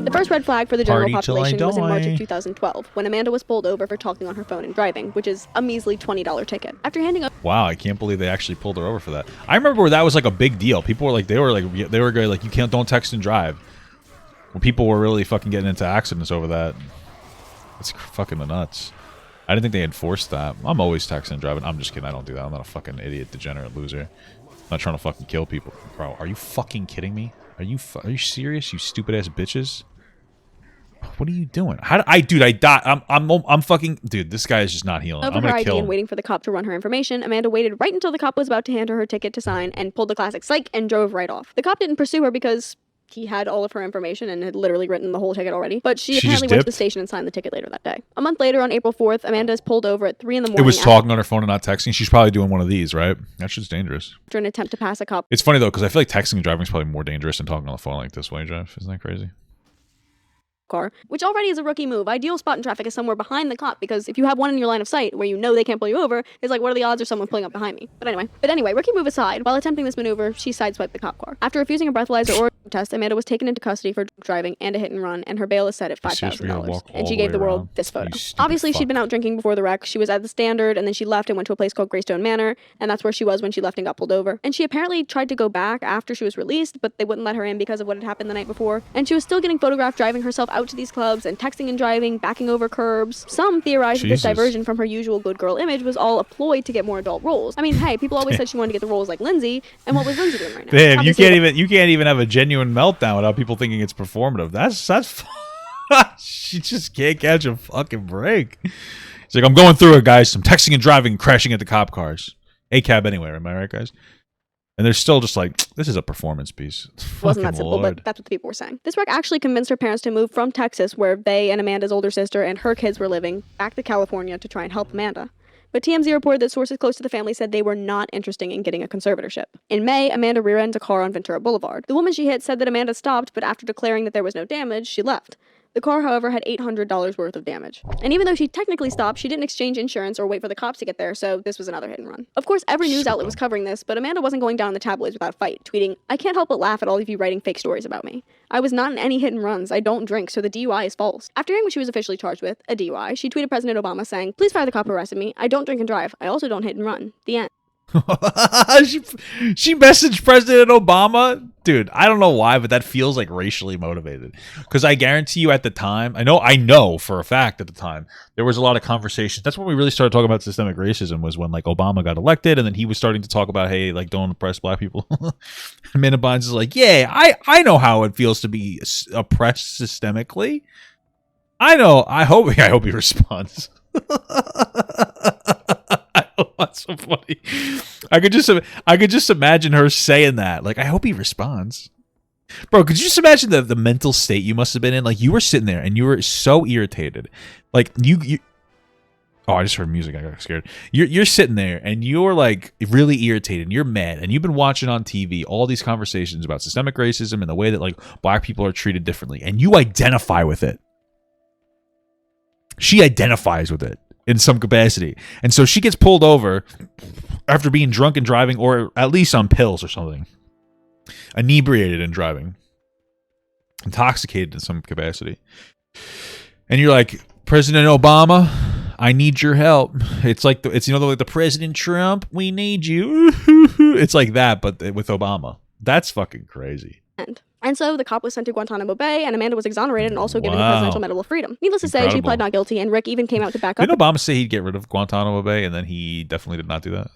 The first red flag for the general population was in March of 2012, when Amanda was pulled over for talking on her phone and driving, which is a measly $20 ticket. After handing over— Wow, I can't believe they actually pulled her over for that. I remember where that was like a big deal. People were like, they were going like, don't text and drive. Well, people were really fucking getting into accidents over that. It's fucking nuts. I didn't think they enforced that. I'm always texting and driving. I'm just kidding. I don't do that. I'm not a fucking idiot, degenerate loser. I'm not trying to fucking kill people. Bro, are you fucking kidding me? Are you serious, you stupid ass bitches? What are you doing? Dude, I died. I'm fucking, dude, this guy is just not healing. Over I'm her gonna ID kill him. and waiting for the cop to run her information, Amanda waited right until the cop was about to hand her ticket to sign and pulled the classic psych and drove right off. The cop didn't pursue her because he had all of her information and had literally written the whole ticket already, but she apparently went to the station and signed the ticket later that day. A month later, on April 4th, Amanda is pulled over at 3 in the morning. It was talking on her phone and not texting. She's probably doing one of these, right? That shit's dangerous. After an attempt to pass a cop. It's funny, though, because I feel like texting and driving is probably more dangerous than talking on the phone like this while you drive. Isn't that crazy? Car, which already is a rookie move. Ideal spot in traffic is somewhere behind the cop, because if you have one in your line of sight where you know they can't pull you over, it's like, what are the odds of someone pulling up behind me? But anyway, rookie move aside, while attempting this maneuver, she sideswiped the cop car. After refusing a breathalyzer or a test, Amanda was taken into custody for drunk driving and a hit and run, and her bail is set at $5,000. And she gave the world this photo. Obviously, she'd been out drinking before the wreck. She was at the Standard, and then she left and went to a place called Greystone Manor, and that's where she was when she left and got pulled over. And she apparently tried to go back after she was released, but they wouldn't let her in because of what had happened the night before. And she was still getting photographed driving herself out to these clubs and texting and driving, backing over curbs. Some theorized that this diversion from her usual good girl image was all a ploy to get more adult roles. I mean, hey, people always said she wanted to get the roles like Lindsay, and what was Lindsay doing right now? Damn, you can't even have a genuine meltdown without people thinking it's performative. That's she just can't catch a fucking break. It's like, I'm going through it, guys. I'm texting and driving and crashing into cop cars. A cab anyway, am I right, guys? And they're still just like, this is a performance piece. Wasn't that simple, but that's what the people were saying. This wreck actually convinced her parents to move from Texas, where they and Amanda's older sister and her kids were living, back to California to try and help Amanda. But TMZ reported that sources close to the family said they were not interested in getting a conservatorship. In May, Amanda rear-ended a car on Ventura Boulevard. The woman she hit said that Amanda stopped, but after declaring that there was no damage, she left. The car, however, had $800 worth of damage. And even though she technically stopped, she didn't exchange insurance or wait for the cops to get there, so this was another hit and run. Of course, every news outlet was covering this, but Amanda wasn't going down in the tabloids without a fight, tweeting, "I can't help but laugh at all of you writing fake stories about me. I was not in any hit and runs. I don't drink, so the DUI is false." After hearing what she was officially charged with, a DUI, she tweeted President Obama saying, "Please fire the cop who arrested me. I don't drink and drive. I also don't hit and run. The end." she messaged President Obama. Dude, I don't know why, but that feels like racially motivated. Because I guarantee you at the time, I know for a fact at the time, there was a lot of conversations. That's when we really started talking about systemic racism, was when like Obama got elected, and then he was starting to talk about, hey, like, don't oppress black people. Amanda Bynes is like, yeah, I know how it feels to be oppressed systemically. I know. I hope he responds. That's so funny. I could just imagine her saying that. Like, I hope he responds. Bro, could you just imagine the mental state you must have been in? Like, you were sitting there and you were so irritated. Like, you oh, I just heard music. I got scared. You're sitting there and you're like really irritated and you're mad, and you've been watching on TV all these conversations about systemic racism and the way that like black people are treated differently, and you identify with it. She identifies with it in some capacity. And so she gets pulled over after being drunk and driving, or at least on pills or something. Inebriated and driving. Intoxicated in some capacity. And you're like, President Obama, I need your help. It's like like the President Trump, we need you. It's like that, but with Obama. That's fucking crazy. And so the cop was sent to Guantanamo Bay, and Amanda was exonerated and also given the presidential medal of freedom. Needless to say, she pled not guilty, and Rick even came out to back up. Didn't Obama say he'd get rid of Guantanamo Bay, and then he definitely did not do that?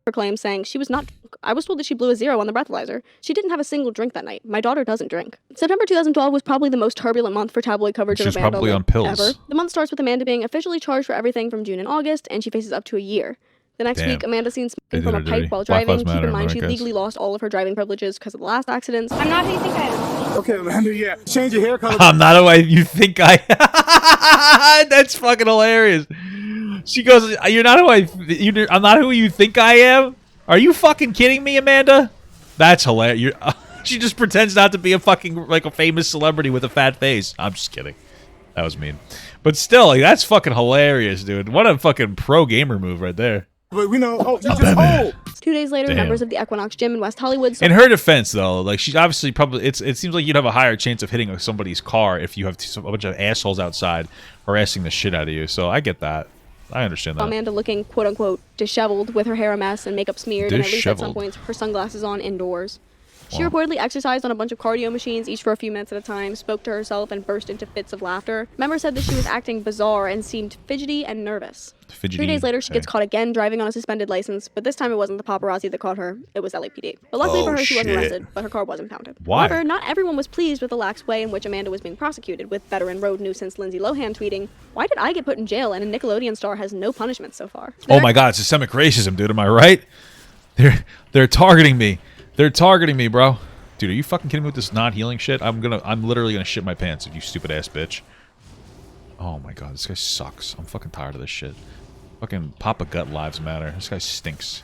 Her claim, saying she was not. I was told that she blew a 0 on the breathalyzer. She didn't have a single drink that night. My daughter doesn't drink. September 2012 was probably the most turbulent month for tabloid coverage of Amanda. Probably on pills. Ever. The month starts with Amanda being officially charged for everything from June and August, and she faces up to a year. The next week, Amanda's seen smoking from a pipe while driving. Keep in mind, she legally lost all of her driving privileges because of the last accidents. I'm not who you think I am. Okay, Amanda, yeah. Change your hair color. I'm not who you think I am. That's fucking hilarious. She goes, "You're not who I'm not who you think I am." Are you fucking kidding me, Amanda? That's hilarious. She just pretends not to be a fucking like a famous celebrity with a fat face. I'm just kidding. That was mean. But still, like, that's fucking hilarious, dude. What a fucking pro gamer move right there. But we know. Oh, just 2 days later, members of the Equinox Gym in West Hollywood. In her defense, though, like, she's obviously probably it seems like you'd have a higher chance of hitting somebody's car if you have a bunch of assholes outside harassing the shit out of you. So I get that. I understand that. Amanda looking quote unquote disheveled with her hair a mess and makeup smeared, and at least at some points her sunglasses on indoors. She reportedly exercised on a bunch of cardio machines, each for a few minutes at a time, spoke to herself, and burst into fits of laughter. Members said that she was acting bizarre and seemed fidgety and nervous. 3 days later, she gets caught again driving on a suspended license, but this time it wasn't the paparazzi that caught her, it was LAPD. But luckily for her, she wasn't arrested, but her car was impounded. Why? However, not everyone was pleased with the lax way in which Amanda was being prosecuted, with veteran road nuisance Lindsay Lohan tweeting, "Why did I get put in jail and a Nickelodeon star has no punishment so far?" Oh my god, it's systemic racism, dude. Am I right? They're targeting me. They're targeting me, bro. Dude, are you fucking kidding me with this non-healing shit? I'm literally gonna shit my pants if you stupid ass bitch. Oh my god, this guy sucks. I'm fucking tired of this shit. Fucking Papa Gut lives matter. This guy stinks.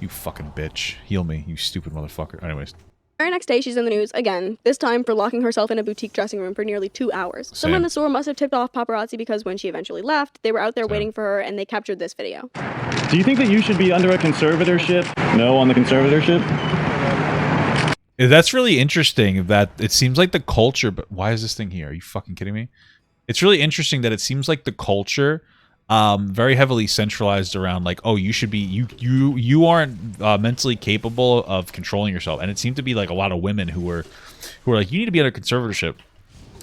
You fucking bitch. Heal me, you stupid motherfucker. Anyways. The very next day, she's in the news again, this time for locking herself in a boutique dressing room for nearly 2 hours. Someone in the store must have tipped off paparazzi because when she eventually left, they were out there waiting for her and they captured this video. Do you think that you should be under a conservatorship? No on the conservatorship? That's really interesting that it seems like the culture, but why is this thing here? Are you fucking kidding me? It's really interesting that it seems like the culture very heavily centralized around like, oh, you should be you aren't mentally capable of controlling yourself, and it seemed to be like a lot of women who were like, you need to be under conservatorship,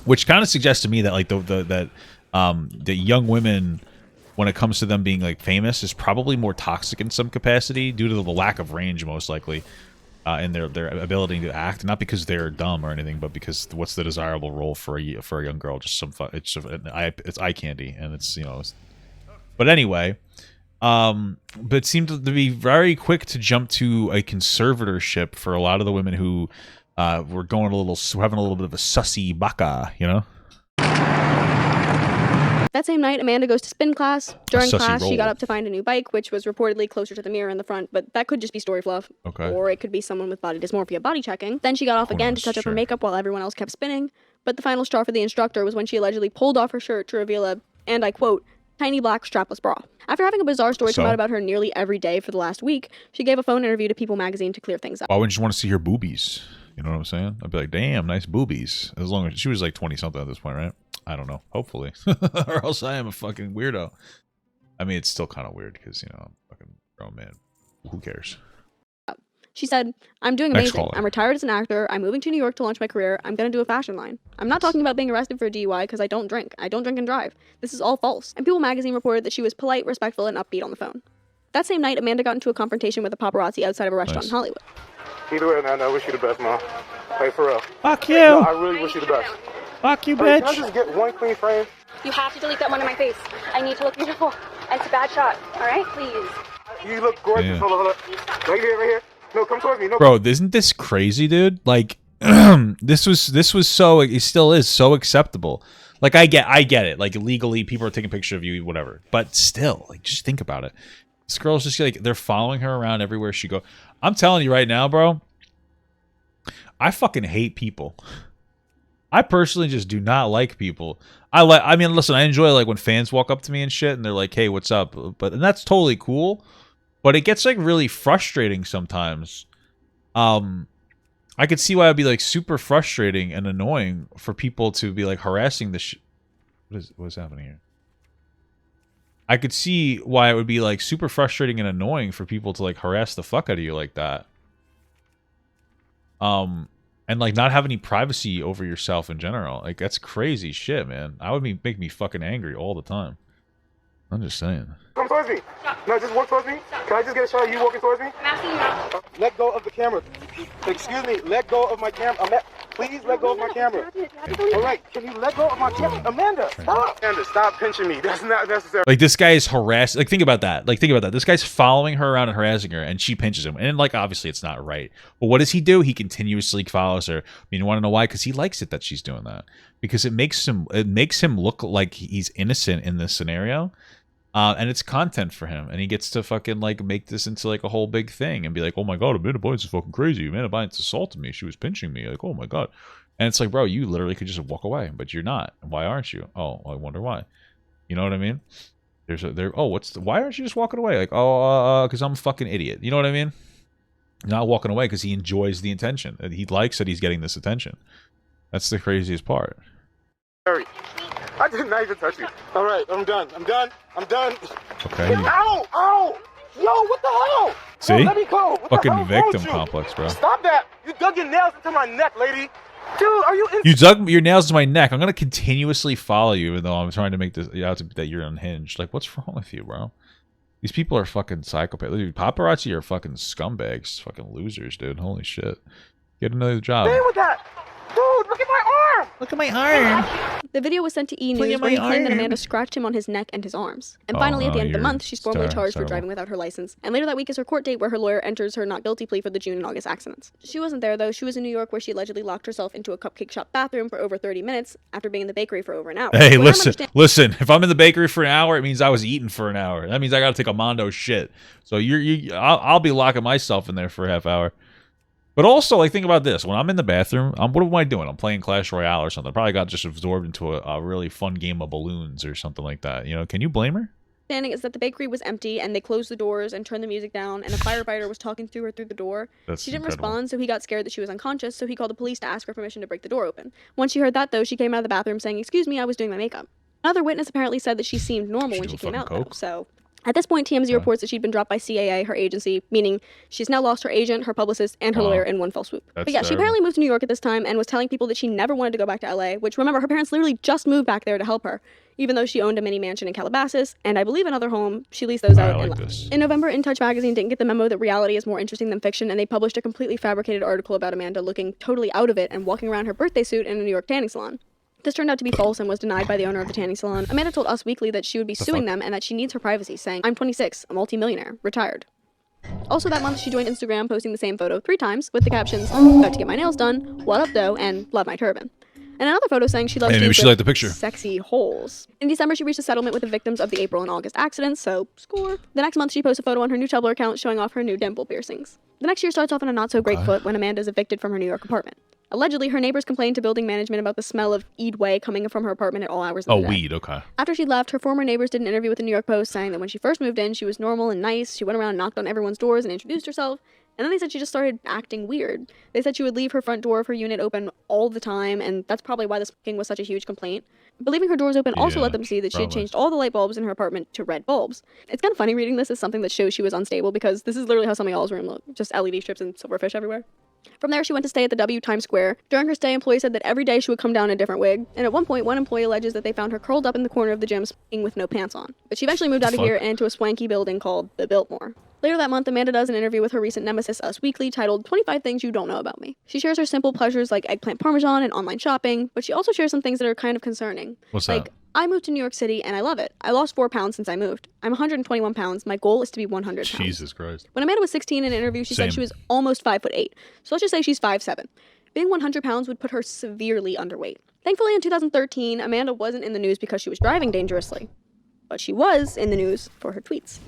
which kind of suggests to me that like the young women, when it comes to them being like famous, is probably more toxic in some capacity due to the lack of range, most likely. In their ability to act, not because they're dumb or anything, but because what's the desirable role for a young girl? Just some fun. It's eye candy, and it's But anyway, but it seemed to be very quick to jump to a conservatorship for a lot of the women who were having a little bit of a sussy baka, you know. That same night, Amanda goes to spin class. During class, she got up to find a new bike, which was reportedly closer to the mirror in the front, but that could just be story fluff. Okay. Or it could be someone with body dysmorphia body checking. Then she got off again to touch up her makeup while everyone else kept spinning. But the final straw for the instructor was when she allegedly pulled off her shirt to reveal a, and I quote, tiny black strapless bra. After having a bizarre story come out about her nearly every day for the last week, she gave a phone interview to People magazine to clear things up. Why wouldn't you want to see her boobies? You know what I'm saying? I'd be like, damn, nice boobies. As long as she was like 20-something at this point, right? I don't know. Hopefully. Or else I am a fucking weirdo. I mean, it's still kind of weird because, I'm a fucking grown man. Who cares? She said, I'm doing Next amazing. caller. I'm retired as an actor. I'm moving to New York to launch my career. I'm going to do a fashion line. I'm not talking about being arrested for a DUI because I don't drink. I don't drink and drive. This is all false. And People magazine reported that she was polite, respectful, and upbeat on the phone. That same night, Amanda got into a confrontation with a paparazzi outside of a restaurant in Hollywood. Either way, Amanda, I wish you the best, Mom. Hey, for real. Fuck you. No, I really wish you the best. Fuck you, Hey, can I bitch. just get one clean frame? You have to delete that one in my face. I need to look beautiful. And it's a bad shot. All right, please. You look gorgeous. Yeah. Hold on. Right here. No, come towards me. No. Bro, isn't this crazy, dude? Like, this was so, it still is so acceptable. Like, I get it. Like, legally, people are taking a picture of you, whatever. But still, like, just think about it. This girl's just like, they're following her around everywhere she goes. I'm telling you right now, bro, I fucking hate people. I personally just do not like people. I mean, listen, I enjoy like when fans walk up to me and shit and they're like, "Hey, what's up?" And that's totally cool. But it gets like really frustrating sometimes. I could see why it'd be like super frustrating and annoying for people to be like harassing the what's happening here? I could see why it would be like super frustrating and annoying for people to like harass the fuck out of you like that. And like not have any privacy over yourself in general. Like that's crazy shit, man. I would make me fucking angry all the time. I'm just saying. Come towards me. No, just walk towards me. Can I just get a shot of you walking towards me? I'm asking you now. Let go of the camera. Excuse me. Let go of my camera. Please let go of my camera. All right. Can you let go of my camera? Amanda, stop. Amanda, stop pinching me. That's not necessary. Like this guy is harassed. Like think about that. This guy's following her around and harassing her, and she pinches him. And like obviously it's not right. But what does he do? He continuously follows her. I mean, you want to know why? Because he likes it that she's doing that. Because it makes him look like he's innocent in this scenario. And it's content for him, and he gets to fucking like make this into like a whole big thing and be like, "Oh my god, Amanda Bynes is fucking crazy. Amanda Bynes assaulted me. She was pinching me. Like, oh my god." And it's like, bro, you literally could just walk away, but you're not. Why aren't you? Oh, I wonder why. You know what I mean? Why aren't you just walking away? Like, because I'm a fucking idiot. You know what I mean? Not walking away because he enjoys the attention. He likes that he's getting this attention. That's the craziest part. Sorry. I did not even touch you. All right, I'm done. Okay. Ow! Ow! Yo, what the hell? See? Yo, let me go. What the Fucking hell is wrong victim with you? complex, bro. Stop that! You dug your nails into my neck, lady. Dude, are you? You dug your nails to my neck. I'm gonna continuously follow you, even though I'm trying to make this out to be that you're unhinged. Like, what's wrong with you, bro? These people are fucking psychopaths. Dude, paparazzi are fucking scumbags, fucking losers, dude. Holy shit. Get another job. Stay with that. Dude, look at my arm. Look at my arm. The video was sent to E! Look News at where he my claimed that arm. Amanda scratched him on his neck and his arms. And Oh, finally, at the no, end of the you're month, she's formally charged for terrible. driving without her license. And later that week is her court date where her lawyer enters her not guilty plea for the June and August accidents. She wasn't there, though. She was in New York where she allegedly locked herself into a cupcake shop bathroom for over 30 minutes after being in the bakery for over an hour. Hey, What I don't listen. If I'm in the bakery for an hour, it means I was eating for an hour. That means I gotta take a Mondo shit. So I'll be locking myself in there for a half hour. But also, like, think about this. When I'm in the bathroom, what am I doing? I'm playing Clash Royale or something. I probably got just absorbed into a really fun game of balloons or something like that. You know, can you blame her? understanding is that the bakery was empty and they closed the doors and turned the music down, and a firefighter was talking to her through the door. That's She didn't incredible. respond, so he got scared that she was unconscious, so he called the police to ask for permission to break the door open. Once she heard that, though, she came out of the bathroom saying, "Excuse me, I was doing my makeup." Another witness apparently said that she seemed normal She when do she came fucking out, though, coke? so... At this point, TMZ reports that she'd been dropped by CAA, her agency, meaning she's now lost her agent, her publicist, and her Wow. lawyer in one fell swoop. That's But yeah, she terrible. apparently moved to New York at this time and was telling people that she never wanted to go back to LA, which, remember, her parents literally just moved back there to help her, even though she owned a mini mansion in Calabasas, and I believe another home. She leased those out I and like left. this. In November, In Touch magazine didn't get the memo that reality is more interesting than fiction, and they published a completely fabricated article about Amanda looking totally out of it and walking around her birthday suit in a New York tanning salon. This turned out to be false and was denied by the owner of the tanning salon. Amanda told Us Weekly that she would be suing them and that she needs her privacy, saying, "I'm 26, a multimillionaire, retired." Also that month, she joined Instagram, posting the same photo 3 times with the captions, "About to get my nails done, what up though, and love my turban." And another photo saying she loves Hey, maybe dudes she with liked the picture. sexy holes. In December, she reached a settlement with the victims of the April and August accidents, so score. The next month, she posts a photo on her new Tumblr account showing off her new dimple piercings. The next year starts off on a not-so-great foot when Amanda is evicted from her New York apartment. Allegedly, her neighbors complained to building management about the smell of Eid Way coming from her apartment at all hours of Oh, the day. weed. Okay. After she left, her former neighbors did an interview with the New York Post saying that when she first moved in, she was normal and nice, she went around and knocked on everyone's doors and introduced herself, And then they said she just started acting weird. They said she would leave her front door of her unit open all the time, and that's probably why the smoking was such a huge complaint. But leaving her doors open also Yeah, let them see that she had probably. changed all the light bulbs in her apartment to red bulbs. It's kind of funny reading this as something that shows she was unstable, because this is literally how some of y'all's room looked. Just LED strips and silverfish everywhere. From there, she went to stay at the W Times Square. During her stay, employees said that every day she would come down in a different wig. And at one point, one employee alleges that they found her curled up in the corner of the gym smoking with no pants on. But she eventually moved out of here and into a swanky building called the Biltmore. Later that month, Amanda does an interview with her recent nemesis, Us Weekly, titled 25 Things You Don't Know About Me. She shares her simple pleasures like eggplant parmesan and online shopping, but she also shares some things that are kind of concerning. What's like, that? I moved to New York City and I love it. I lost 4 pounds since I moved. I'm 121 pounds. My goal is to be 100 pounds. Jesus Christ. When Amanda was 16 in an interview, she Same. said she was almost 5'8". So let's just say she's 5'7". Being 100 pounds would put her severely underweight. Thankfully, in 2013, Amanda wasn't in the news because she was driving dangerously. But she was in the news for her tweets.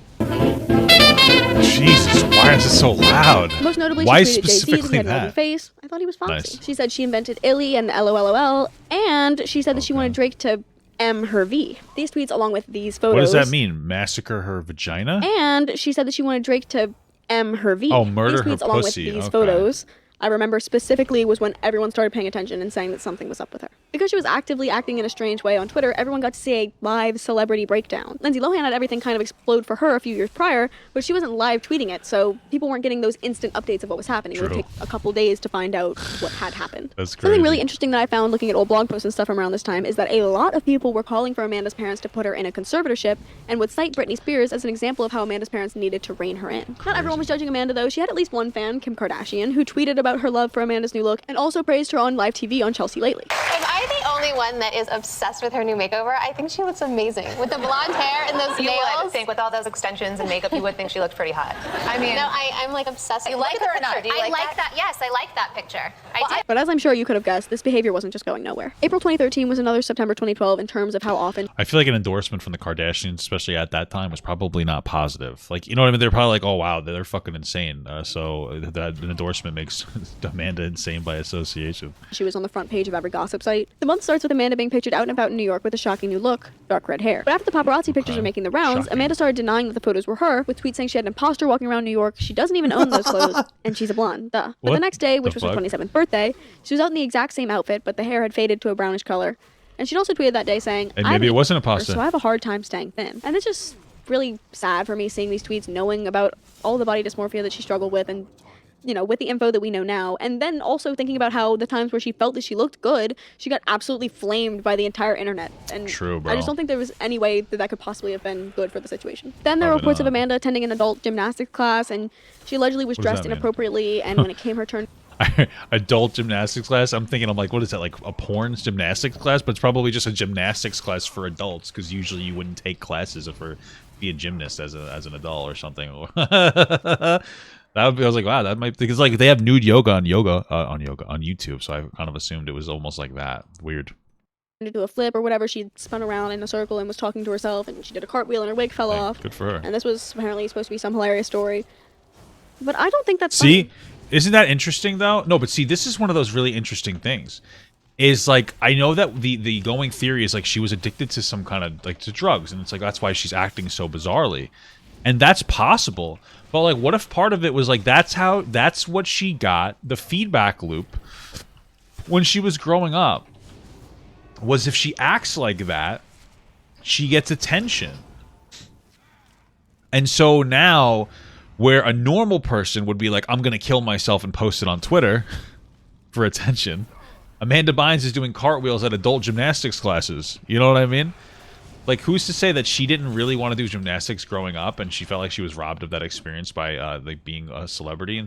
Jesus, why is it so loud? Most notably, Why she tweeted Jay-Z that he specifically had an ugly that? face. I thought he was foxy. Nice. She said she invented Illy and LOLOL, and she said that she wanted Drake to M her V. These tweets, along with these photos. What does that mean? Massacre her vagina? And she said that she wanted Drake to M her V. Oh, murder these tweets, her along pussy. with these Okay. photos, I remember specifically was when everyone started paying attention and saying that something was up with her. Because she was actively acting in a strange way on Twitter, everyone got to see a live celebrity breakdown. Lindsay Lohan had everything kind of explode for her a few years prior, but she wasn't live tweeting it, so people weren't getting those instant updates of what was happening. It would True. take a couple days to find out what had happened. That's Something really crazy. interesting that I found looking at old blog posts and stuff from around this time is that a lot of people were calling for Amanda's parents to put her in a conservatorship and would cite Britney Spears as an example of how Amanda's parents needed to rein her in. Not everyone was judging Amanda, though. She had at least one fan, Kim Kardashian, who tweeted about her love for Amanda's new look and also praised her on live TV on Chelsea Lately. Am I the only one that is obsessed with her new makeover? I think she looks amazing. With the blonde hair and those You nails. would think with all those extensions and makeup, you would think she looked pretty hot. I mean, No, I'm like obsessed. You like Look at her or the not? picture. Do you I like that? Yes, I like that picture. I did. But as I'm sure you could have guessed, this behavior wasn't just going nowhere. April 2013 was another September 2012 in terms of how often I feel like an endorsement from the Kardashians, especially at that time, was probably not positive. Like, you know what I mean? They're probably like, oh, wow, they're fucking insane. So that an endorsement makes Amanda insane by association. she was on the front page of every gossip site. The month starts with Amanda being pictured out and about in New York with a shocking new look, dark red hair. But after the paparazzi pictures Okay. are making the rounds, Shocking. Amanda started denying that the photos were her, with tweets saying she had an imposter walking around New York, she doesn't even own those clothes, and she's a blonde, duh. But What the next day, which the was her fuck? 27th birthday, she was out in the exact same outfit, but the hair had faded to a brownish color. And she'd also tweeted that day saying, And "I'm maybe it an wasn't imposter, imposter. so I have a hard time staying thin." And it's just really sad for me seeing these tweets, knowing about all the body dysmorphia that she struggled with, and you know, with the info that we know now, and then also thinking about how the times where she felt that she looked good, she got absolutely flamed by the entire internet. And True, I just bro. don't think there was any way that that could possibly have been good for the situation. Then there are Probably reports of not. Amanda attending an adult gymnastics class, and she allegedly was What does dressed that mean? inappropriately, and when it came her turn Adult gymnastics class. I'm like, what is that? Like a porn gymnastics class? But it's probably just a gymnastics class for adults, because usually you wouldn't take classes for be a gymnast as an adult or something. That would be, I was like, wow, that might, because like they have nude yoga on YouTube, so I kind of assumed it was almost like that. Weird. to do a flip or whatever, she spun around in a circle and was talking to herself, and she did a cartwheel and her wig fell Hey, off. good for her. And this was apparently supposed to be some hilarious story. But I don't think that's See, funny. isn't that interesting though? No, but see, this is one of those really interesting things. Is like, I know that the going theory is like she was addicted to some kind of like to drugs, and it's like that's why she's acting so bizarrely, and that's possible. But like, what if part of it was like that's what she got, the feedback loop when she was growing up, was if she acts like that, she gets attention. And so now, where a normal person would be like, I'm going to kill myself and post it on Twitter for attention, Amanda Bynes is doing cartwheels at adult gymnastics classes. You know what I mean? Like, who's to say that she didn't really want to do gymnastics growing up, and she felt like she was robbed of that experience by like being a celebrity,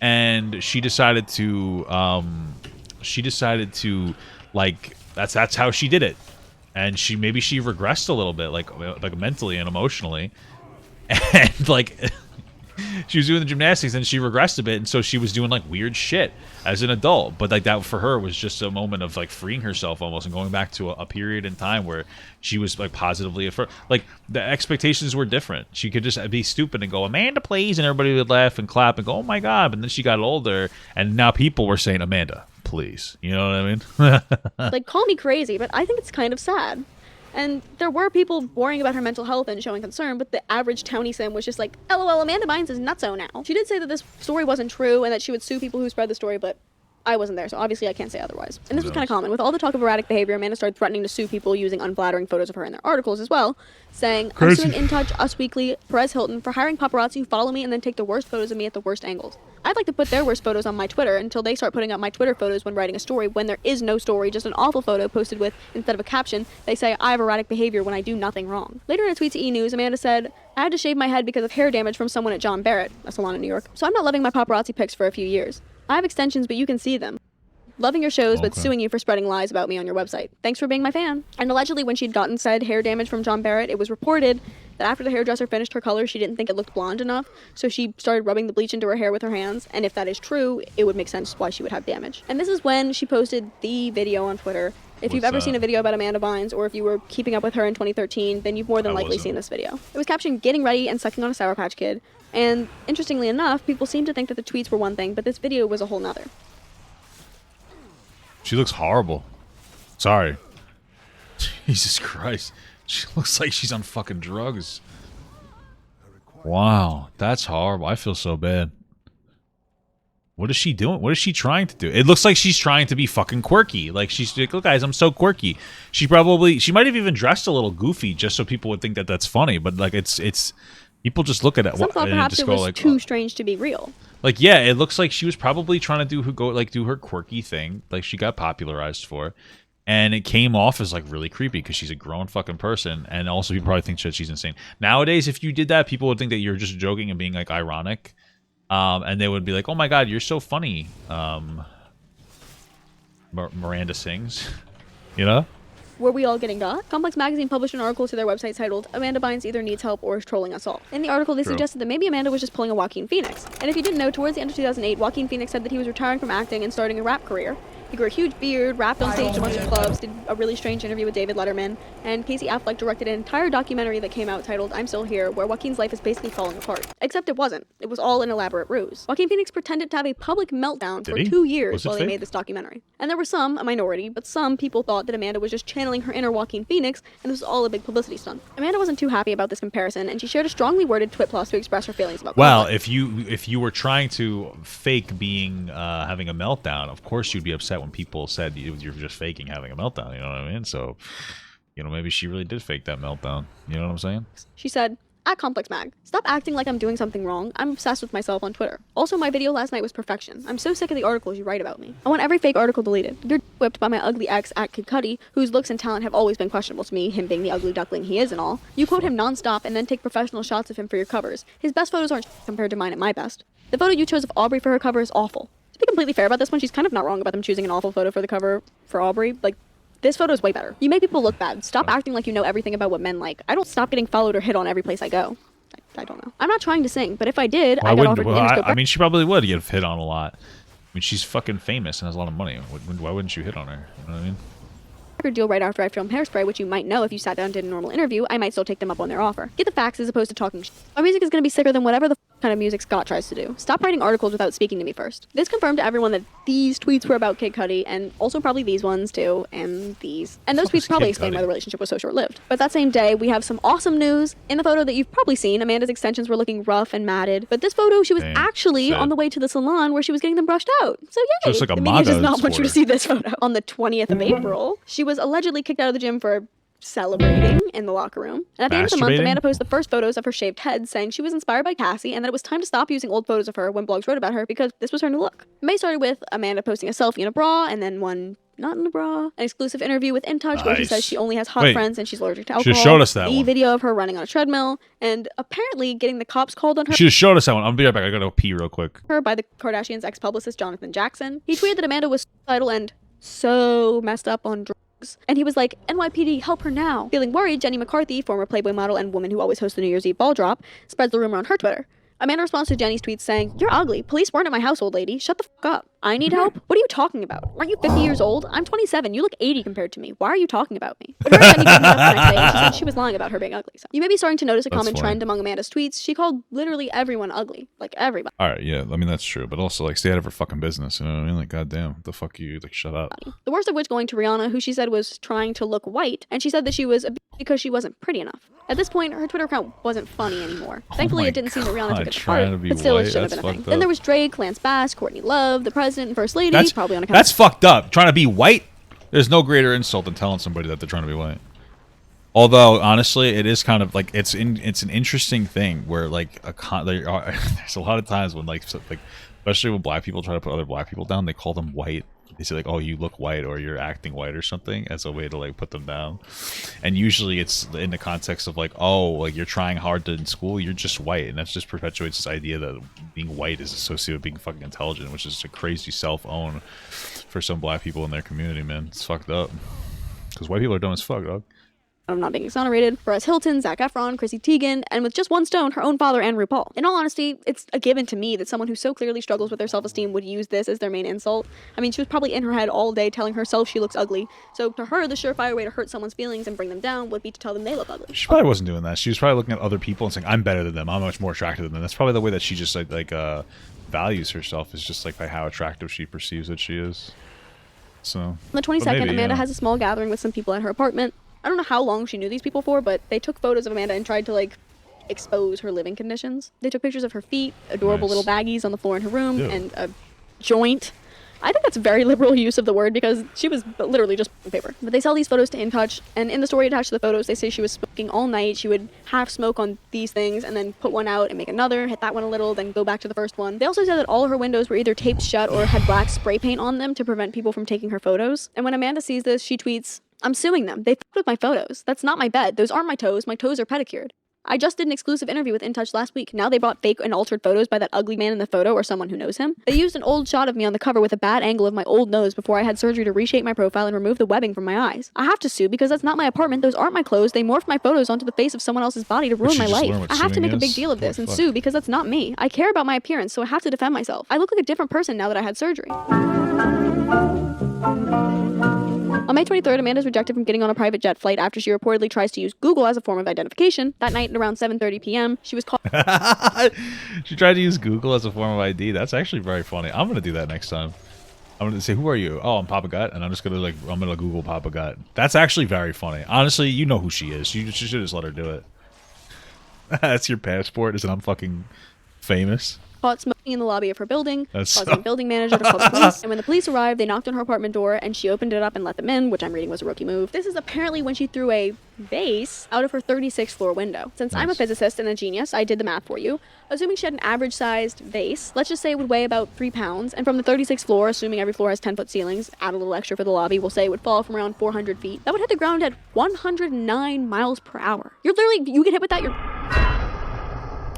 and she decided to like that's how she did it, and maybe she regressed a little bit, like mentally and emotionally, and like she was doing the gymnastics and she regressed a bit, and so she was doing like weird shit as an adult, but like that for her was just a moment of like freeing herself almost and going back to a period in time where she was like positively like the expectations were different. She could just be stupid and go, Amanda please, and everybody would laugh and clap and go, oh my god. But then she got older and now people were saying, Amanda please, you know what I mean? Like, call me crazy, but I think it's kind of sad. And there were people worrying about her mental health and showing concern, but the average townie sim was just like, LOL, Amanda Bynes is nutso now. She did say that this story wasn't true and that she would sue people who spread the story, but I wasn't there, so obviously I can't say otherwise. And this was kind of common. With all the talk of erratic behavior, Amanda started threatening to sue people using unflattering photos of her in their articles as well, saying, I'm suing In Touch, Us Weekly, Perez Hilton for hiring paparazzi who follow me and then take the worst photos of me at the worst angles. I'd like to put their worst photos on my Twitter until they start putting up my Twitter photos when writing a story when there is no story, just an awful photo posted with, instead of a caption, they say, I have erratic behavior when I do nothing wrong. Later in a tweet to E! News, Amanda said, I had to shave my head because of hair damage from someone at John Barrett, a salon in New York, so I'm not loving my paparazzi pics for a few years. I have extensions, but you can see them. Loving your shows, but suing you for spreading lies about me on your website. Thanks for being my fan. And allegedly, when she'd gotten said hair damage from John Barrett, it was reported that after the hairdresser finished her color, she didn't think it looked blonde enough, so she started rubbing the bleach into her hair with her hands, and if that is true, it would make sense why she would have damage. And this is when she posted the video on Twitter. If you've ever seen a video about Amanda Bynes, or if you were keeping up with her in 2013, then you've more than likely seen this video. It was captioned, getting ready and sucking on a Sour Patch Kid, and interestingly enough, people seem to think that the tweets were one thing, but this video was a whole nother. She looks horrible. Sorry. Jesus Christ. She looks like she's on fucking drugs. Wow. That's horrible. I feel so bad. What is she doing? What is she trying to do? It looks like she's trying to be fucking quirky. Like, she's like, look, guys, I'm so quirky. She might have even dressed a little goofy just so people would think that that's funny. But, like, it's people just look at it. Some thought perhaps it was like, too strange to be real. Like, yeah, it looks like she was probably trying to do her quirky thing, like she got popularized for, and it came off as like really creepy because she's a grown fucking person, and also people probably think that she's insane. Nowadays, if you did that, people would think that you're just joking and being like ironic, and they would be like, "Oh my god, you're so funny." Miranda sings, you know. Were we all getting got? Complex Magazine published an article to their website titled, Amanda Bynes either needs help or is trolling us all. In the article, they suggested that maybe Amanda was just pulling a Joaquin Phoenix. And if you didn't know, towards the end of 2008, Joaquin Phoenix said that he was retiring from acting and starting a rap career. He grew a huge beard, rapped on stage at a bunch of clubs, did a really strange interview with David Letterman, and Casey Affleck directed an entire documentary that came out titled I'm Still Here, where Joaquin's life is basically falling apart. Except it wasn't. It was all an elaborate ruse. Joaquin Phoenix pretended to have a public meltdown for 2 years while they made this documentary. And there were some, a minority, but some people thought that Amanda was just channeling her inner Joaquin Phoenix, and this was all a big publicity stunt. Amanda wasn't too happy about this comparison, and she shared a strongly worded Twit Plus to express her feelings about Well, conflict. if you were trying to fake being having a meltdown, of course you'd be upset when people said you're just faking having a meltdown. You know what I mean? So, you know, maybe she really did fake that meltdown. You know what I'm saying? She said, at Complex Mag, stop acting like I'm doing something wrong. I'm obsessed with myself on Twitter. Also, my video last night was perfection. I'm so sick of the articles you write about me. I want every fake article deleted. You're whipped by my ugly ex at Kid Cudi, whose looks and talent have always been questionable to me, him being the ugly duckling he is and all. You quote him nonstop and then take professional shots of him for your covers. His best photos aren't compared to mine at my best. The photo you chose of Aubrey for her cover is awful. To be completely fair about this one, she's kind of not wrong about them choosing an awful photo for the cover for Aubrey. Like, this photo is way better. You make people look bad. Stop acting like you know everything about what men like. I don't stop getting followed or hit on every place I go. I don't know. I'm not trying to sing, but if I did, I got offered an Interscope. I mean, she probably would get hit on a lot. I mean, she's fucking famous and has a lot of money. Why wouldn't you hit on her? You know what I mean? record deal right after I filmed Hairspray, which you might know if you sat down and did a normal interview, I might still take them up on their offer. Get the facts as opposed to talking shit. My music is going to be sicker than whatever the kind of music Scott tries to do. Stop writing articles without speaking to me first. This confirmed to everyone that these tweets were about Kid Cudi, and also probably these ones too, and these. And those tweets probably explain why the relationship was so short-lived. But that same day, we have some awesome news. In the photo that you've probably seen, Amanda's extensions were looking rough and matted. But this photo, she was actually on the way to the salon where she was getting them brushed out. So yay! Just like a the media does not want you supporter. to see this photo. On the 20th of April, she was allegedly kicked out of the gym for celebrating in the locker room. And at the end of the month, Amanda posted the first photos of her shaved head, saying she was inspired by Cassie and that it was time to stop using old photos of her when blogs wrote about her because this was her new look. May started with Amanda posting a selfie in a bra and then one not in a bra. An exclusive interview with In Touch where she says she only has hot friends and she's allergic to alcohol. She showed us that the one. video of her running on a treadmill and apparently getting the cops called on her. She just showed us that one. I'll be right back. I gotta go pee real quick. Her by the Kardashians' ex-publicist Jonathan Jackson. He tweeted that Amanda was suicidal and so messed up on drugs. And he was like, NYPD, help her now. Feeling worried, Jenny McCarthy, former Playboy model and woman who always hosts the New Year's Eve ball drop, spreads the rumor on her Twitter. Amanda responds to Jenny's tweets saying, "You're ugly. Police weren't at my house, old lady. Shut the fuck up. I need help? What are you talking about? Aren't you 50 years old? I'm 27. You look 80 compared to me. Why are you talking about me?" But her and Jenny picked me up the next day, and she said she was lying about her being ugly. So you may be starting to notice a common trend among Amanda's tweets. She called literally everyone ugly. Like, everybody. Alright, yeah, I mean, that's true. But also, like, stay out of her fucking business. You know what I mean? Like, goddamn, what the fuck you, like, shut up. The worst of which going to Rihanna, who she said was trying to look white, and she said that she was a bitch because she wasn't pretty enough. At this point, her Twitter account wasn't funny anymore. Thankfully, it didn't seem that Rihanna took it to heart, but still, it should have been a thing. Then there was Drake, Lance Bass, Courtney Love, the president and first lady, probably on account. That's fucked up. Trying to be white? There's no greater insult than telling somebody that they're trying to be white. Although, honestly, it is kind of like it's an interesting thing where like there's a lot of times when like especially when black people try to put other black people down, they call them white. They say like, "Oh, you look white," or "You're acting white," or something as a way to like put them down. And usually it's in the context of like, "Oh, like you're trying hard in school, you're just white," and that just perpetuates this idea that being white is associated with being fucking intelligent, which is a crazy self-own for some black people in their community, man. It's fucked up because white people are dumb as fuck, dog. Of not being exonerated, Perez Hilton, Zac Efron, Chrissy Teigen, and with just one stone, her own father and RuPaul. In all honesty, it's a given to me that someone who so clearly struggles with their self-esteem would use this as their main insult. I mean, she was probably in her head all day telling herself she looks ugly, so to her, the surefire way to hurt someone's feelings and bring them down would be to tell them they look ugly. She probably wasn't doing that. She was probably looking at other people and saying, "I'm better than them. I'm much more attractive than them." That's probably the way that she just values herself, is just like by how attractive she perceives that she is. So on the 22nd, Amanda has a small gathering with some people at her apartment. I don't know how long she knew these people for, but they took photos of Amanda and tried to, like, expose her living conditions. They took pictures of her feet, adorable little baggies on the floor in her room, and a joint. I think that's very liberal use of the word because she was literally just paper. But they sell these photos to InTouch, and in the story attached to the photos, they say she was smoking all night. She would half smoke on these things and then put one out and make another, hit that one a little, then go back to the first one. They also said that all her windows were either taped shut or had black spray paint on them to prevent people from taking her photos. And when Amanda sees this, she tweets, "I'm suing them. They fucked with my photos. That's not my bed. Those aren't my toes. My toes are pedicured. I just did an exclusive interview with InTouch last week. Now they brought fake and altered photos by that ugly man in the photo or someone who knows him. They used an old shot of me on the cover with a bad angle of my old nose before I had surgery to reshape my profile and remove the webbing from my eyes. I have to sue because that's not my apartment. Those aren't my clothes. They morphed my photos onto the face of someone else's body to ruin my life. I have to make a big deal of this and sue because that's not me. I care about my appearance, so I have to defend myself. I look like a different person now that I had surgery." On May 23rd, Amanda is rejected from getting on a private jet flight after she reportedly tries to use Google as a form of identification. That night at around 7:30 p.m., she was called... She tried to use Google as a form of ID. That's actually very funny. I'm going to do that next time. I'm going to say, "Who are you?" "Oh, I'm Papa Gut," and I'm just going to I'm going to Google Papa Gut. That's actually very funny. Honestly, you know who she is. You should just let her do it. That's your passport, is that I'm fucking famous. Caught smoking in the lobby of her building, causing the building manager to call the police. And when the police arrived, they knocked on her apartment door, and she opened it up and let them in, which I'm reading was a rookie move. This is apparently when she threw a vase out of her 36th floor window. Since I'm a physicist and a genius, I did the math for you. Assuming she had an average-sized vase, let's just say it would weigh about 3 pounds, and from the 36th floor, assuming every floor has 10-foot ceilings, add a little extra for the lobby, we'll say it would fall from around 400 feet. That would hit the ground at 109 miles per hour. You get hit with that, you're...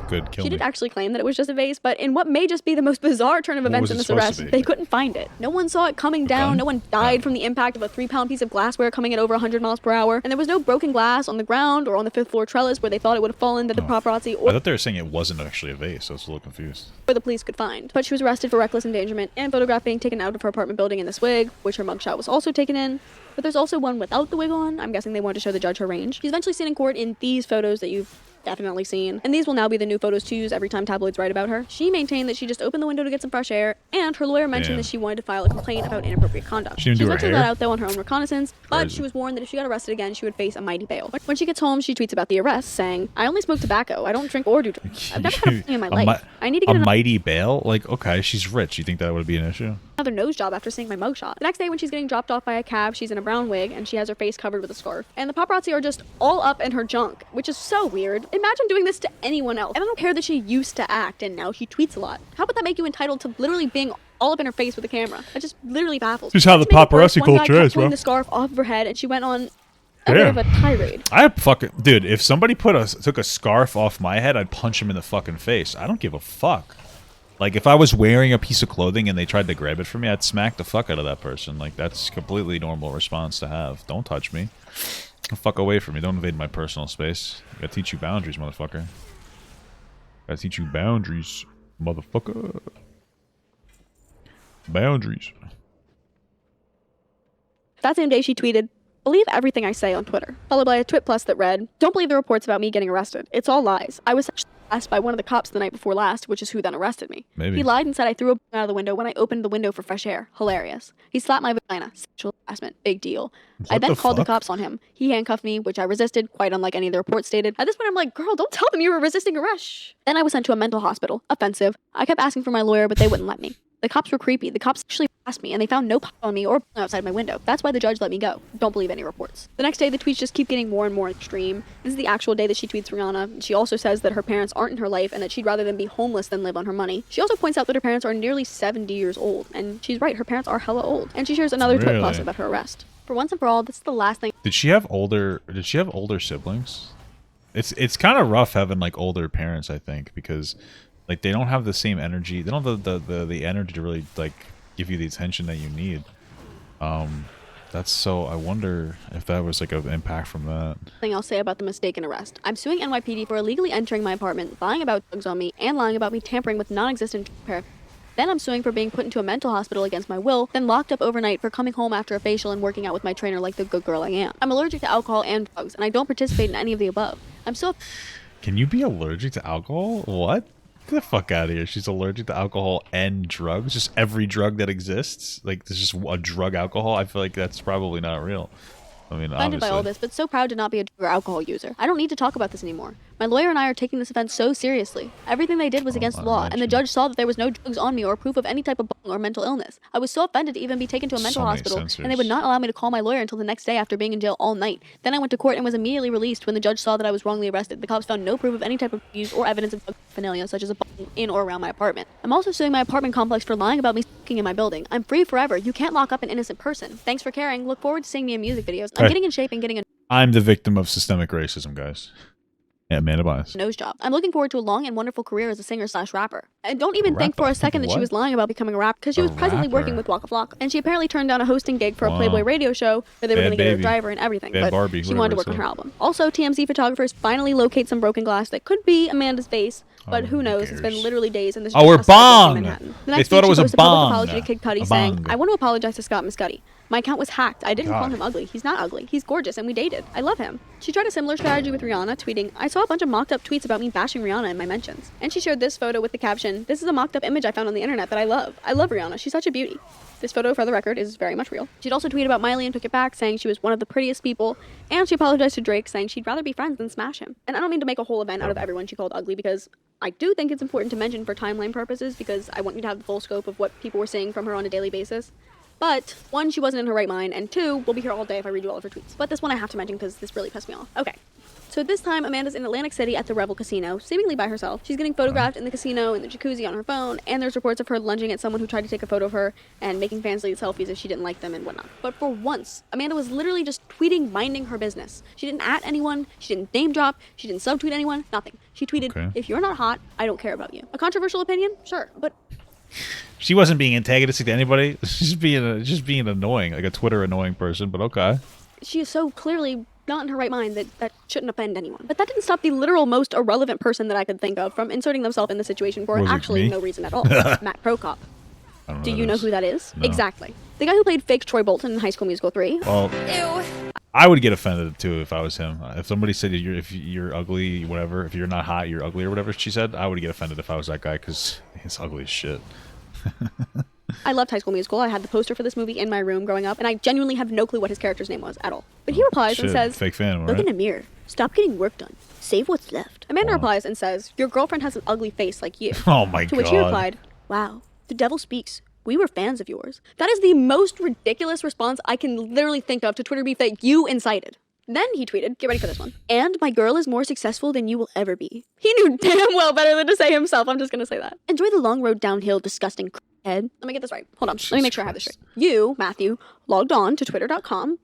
Good, kill She me. did actually claim that it was just a vase, but in what may just be the most bizarre turn of events in this arrest, they couldn't find it. No one saw it coming down, no one died from the impact of a 3-pound piece of glassware coming at over 100 miles per hour, and there was no broken glass on the ground or on the 5th floor trellis where they thought it would have fallen to the paparazzi, or I thought they were saying it wasn't actually a vase, so I was a little confused. Or the police could find. But she was arrested for reckless endangerment and photograph being taken out of her apartment building in this wig, which her mugshot was also taken in. But there's also one without the wig on. I'm guessing they wanted to show the judge her range. She's eventually seen in court in these photos that you've definitely seen, and these will now be the new photos to use every time tabloids write about her. She maintained that she just opened the window to get some fresh air, and her lawyer mentioned that she wanted to file a complaint about inappropriate conduct. She didn't do her eventually hair? let out though on her own reconnaissance, but she was warned that if she got arrested again, she would face a mighty bail. When she gets home, she tweets about the arrest, saying, "I only smoke tobacco. I don't drink or do drugs. I've never had a thing in my life. I need to get a mighty bail." Like, okay, she's rich. You think that would be an issue? Another nose job after seeing my mugshot. The next day when she's getting dropped off by a cab, she's in a brown wig and she has her face covered with a scarf. And the paparazzi are just all up in her junk, which is so weird. Imagine doing this to anyone else. And I don't care that she used to act and now she tweets a lot. How about that make you entitled to literally being all up in her face with a camera? That just literally baffles me. Just how the paparazzi culture is, bro. The scarf off of her head and she went on a bit of a tirade. Dude, if somebody took a scarf off my head, I'd punch him in the fucking face. I don't give a fuck. Like, if I was wearing a piece of clothing and they tried to grab it from me, I'd smack the fuck out of that person. Like, that's a completely normal response to have. Don't touch me. The fuck away from me. Don't invade my personal space. I gotta teach you boundaries, motherfucker. Gotta teach you boundaries, motherfucker. Boundaries. That same day, she tweeted, "Believe everything I say on Twitter," followed by a twit plus that read, "Don't believe the reports about me getting arrested. It's all lies. I was asked by one of the cops the night before last, which is who then arrested me. Maybe. He lied and said I threw a out of the window when I opened the window for fresh air. Hilarious. He slapped my vagina. Sexual harassment. Big deal. I then called the cops on him. He handcuffed me, which I resisted, quite unlike any of the reports stated. At this point, I'm like, girl, don't tell them you were resisting arrest." Then I was sent to a mental hospital. Offensive. I kept asking for my lawyer, but they wouldn't let me. The cops were creepy. The cops actually asked me, and they found no pot on me or outside my window. That's why the judge let me go. Don't believe any reports. The next day, the tweets just keep getting more and more extreme. This is the actual day that she tweets Rihanna. She also says that her parents aren't in her life and that she'd rather than be homeless than live on her money. She also points out that her parents are nearly 70 years old, and she's right, her parents are hella old. And she shares another tweet plus about her arrest. For once and for all, this is the last thing. Did she have older siblings? It's kind of rough having like older parents, I think, because like they don't have the same energy. They don't have the energy to really like give you the attention that you need. That's so, I wonder if that was like an impact from that. Thing I'll say about the mistaken arrest. I'm suing NYPD for illegally entering my apartment, lying about drugs on me, and lying about me tampering with non-existent paraphernalia. Then I'm suing for being put into a mental hospital against my will, then locked up overnight for coming home after a facial and working out with my trainer like the good girl I am. I'm allergic to alcohol and drugs, and I don't participate in any of the above. I'm so... Can you be allergic to alcohol? What? Get the fuck out of here. She's allergic to alcohol and drugs? Just every drug that exists? Like, there's just a drug alcohol? I feel like that's probably not real. I mean, offended by all this, but so proud to not be a drug or alcohol user. I don't need to talk about this anymore. My lawyer and I are taking this offense so seriously. Everything they did was against the law, and the judge saw that there was no drugs on me or proof of any type of bong or mental illness. I was so offended to even be taken to a mental hospital, and they would not allow me to call my lawyer until the next day after being in jail all night. Then I went to court and was immediately released when the judge saw that I was wrongly arrested. The cops found no proof of any type of use or evidence of drug paraphernalia, such as a bong in or around my apartment. I'm also suing my apartment complex for lying about me smoking in my building. I'm free forever. You can't lock up an innocent person. Thanks for caring. Look forward to seeing me in music videos. I'm getting in shape and getting a I'm the victim of systemic racism, guys. Yeah, Amanda Bynes. nose job. I'm looking forward to a long and wonderful career as a singer/rapper. And don't even think for a second that she was lying about becoming a rapper, because she was presently working with Waka Flocka. And she apparently turned down a hosting gig for a Playboy radio show where they were going to get her a driver and everything. Bad but Barbie, she wanted to work on her album. Also, TMZ photographers finally locate some broken glass that could be Amanda's face, but who knows? It's been literally days in this. Oh, we're bong! The They next thought week, it was she a posted public bong. apology to Kid Cudi A saying, bong. "I want to apologize to Scott Muscudi. My account was hacked. I didn't call him ugly. He's not ugly. He's gorgeous, and we dated. I love him." She tried a similar strategy with Rihanna, tweeting, "I saw a bunch of mocked-up tweets about me bashing Rihanna in my mentions." And she shared this photo with the caption, "This is a mocked-up image I found on the internet that I love. I love Rihanna. She's such a beauty." This photo, for the record, is very much real. She'd also tweeted about Miley and took it back, saying she was one of the prettiest people, and she apologized to Drake, saying she'd rather be friends than smash him. And I don't mean to make a whole event out of everyone she called ugly, because I do think it's important to mention for timeline purposes, because I want you to have the full scope of what people were saying from her on a daily basis. But, one, she wasn't in her right mind, and two, we'll be here all day if I read you all of her tweets. But this one I have to mention because this really pissed me off. Okay. So this time, Amanda's in Atlantic City at the Revel Casino, seemingly by herself. She's getting photographed in the casino in the jacuzzi on her phone, and there's reports of her lunging at someone who tried to take a photo of her and making fans delete selfies if she didn't like them and whatnot. But for once, Amanda was literally just tweeting, minding her business. She didn't at anyone, she didn't name drop, she didn't subtweet anyone, nothing. She tweeted, "If you're not hot, I don't care about you." A controversial opinion? Sure, but She wasn't being antagonistic to anybody. She's just being annoying, like a Twitter annoying person, but okay. she is so clearly not in her right mind that shouldn't offend anyone. But that didn't stop the literal most irrelevant person that I could think of from inserting themselves in the situation for actually no reason at all. Matt Prokop. Do you know who that is? No. Exactly. The guy who played fake Troy Bolton in High School Musical 3. Well, I would get offended too if I was him. If somebody said if you're ugly, whatever, if you're not hot, you're ugly or whatever she said, I would get offended if I was that guy because he's ugly as shit. I loved High School Musical. I had the poster for this movie in my room growing up, and I genuinely have no clue what his character's name was at all. But he replies and says, "Fake fan, right? Look in a mirror. Stop getting work done. Save what's left." Amanda replies and says, "Your girlfriend has an ugly face like you." Oh my god. To which he replied, "Wow, the devil speaks. We were fans of yours." That is the most ridiculous response I can literally think of to Twitter beef that you incited. Then he tweeted, get ready for this one, "And my girl is more successful than you will ever be." He knew damn well better than to say himself. I'm just going to say that. "Enjoy the long road downhill, disgusting head." Let me get this right. Hold on. Let me make sure I have this right. You, Matthew, logged on to twitter.com,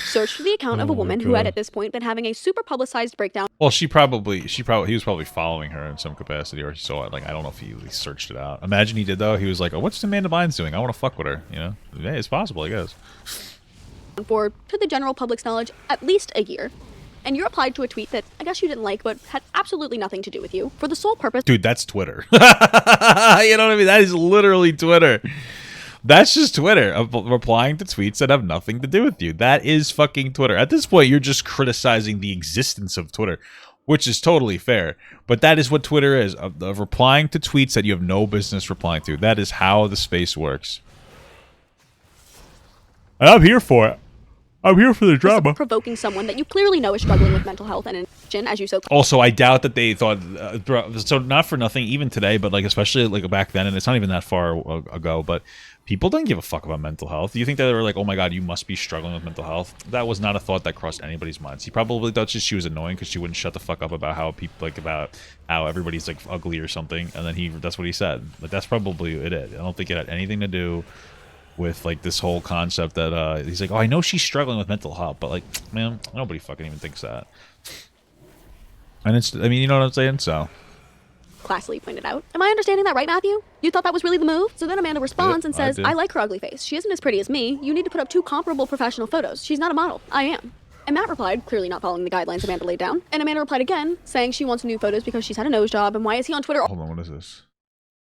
searched for the account of a woman who had at this point been having a super publicized breakdown. Well, he was probably following her in some capacity, or he saw it. Like, I don't know if he searched it out. Imagine he did though. He was like, "Oh, what's Amanda Bynes doing? I want to fuck with her." You know, yeah, it's possible, I guess. For, to the general public's knowledge, at least a year. and you replied to a tweet that I guess you didn't like, but had absolutely nothing to do with you, for the sole purpose. Dude, that's Twitter. You know what I mean? That is literally Twitter. That's just Twitter, replying to tweets that have nothing to do with you. That is fucking Twitter. At this point, you're just criticizing the existence of Twitter, which is totally fair. But that is what Twitter is, of replying to tweets that you have no business replying to. That is how the space works. And I'm here for it. I'm here for the drama. Provoking someone that you clearly know is struggling with mental health and addiction, as you so. Also, I doubt that they thought, so not for nothing, even today, but like especially like back then, and it's not even that far ago, but people didn't give a fuck about mental health. Do you think that they were like, oh my god, you must be struggling with mental health? That was not a thought that crossed anybody's minds. He probably thought she was annoying because she wouldn't shut the fuck up about how people like about how everybody's like ugly or something, and then that's what he said. Like that's probably it. I don't think it had anything to do with like this whole concept that he's like, oh, I know she's struggling with mental health, but like, man, nobody fucking even thinks that. And it's, I mean, you know what I'm saying? So Classily pointed out. Am I understanding that right, Matthew? You thought that was really the move? So then Amanda responds and says, I like her ugly face. She isn't as pretty as me. You need to put up 2 comparable professional photos. She's not a model. I am. And Matt replied, clearly not following the guidelines Amanda laid down. And Amanda replied again, saying she wants new photos because she's had a nose job, and why is he on Twitter? Hold on, what is this?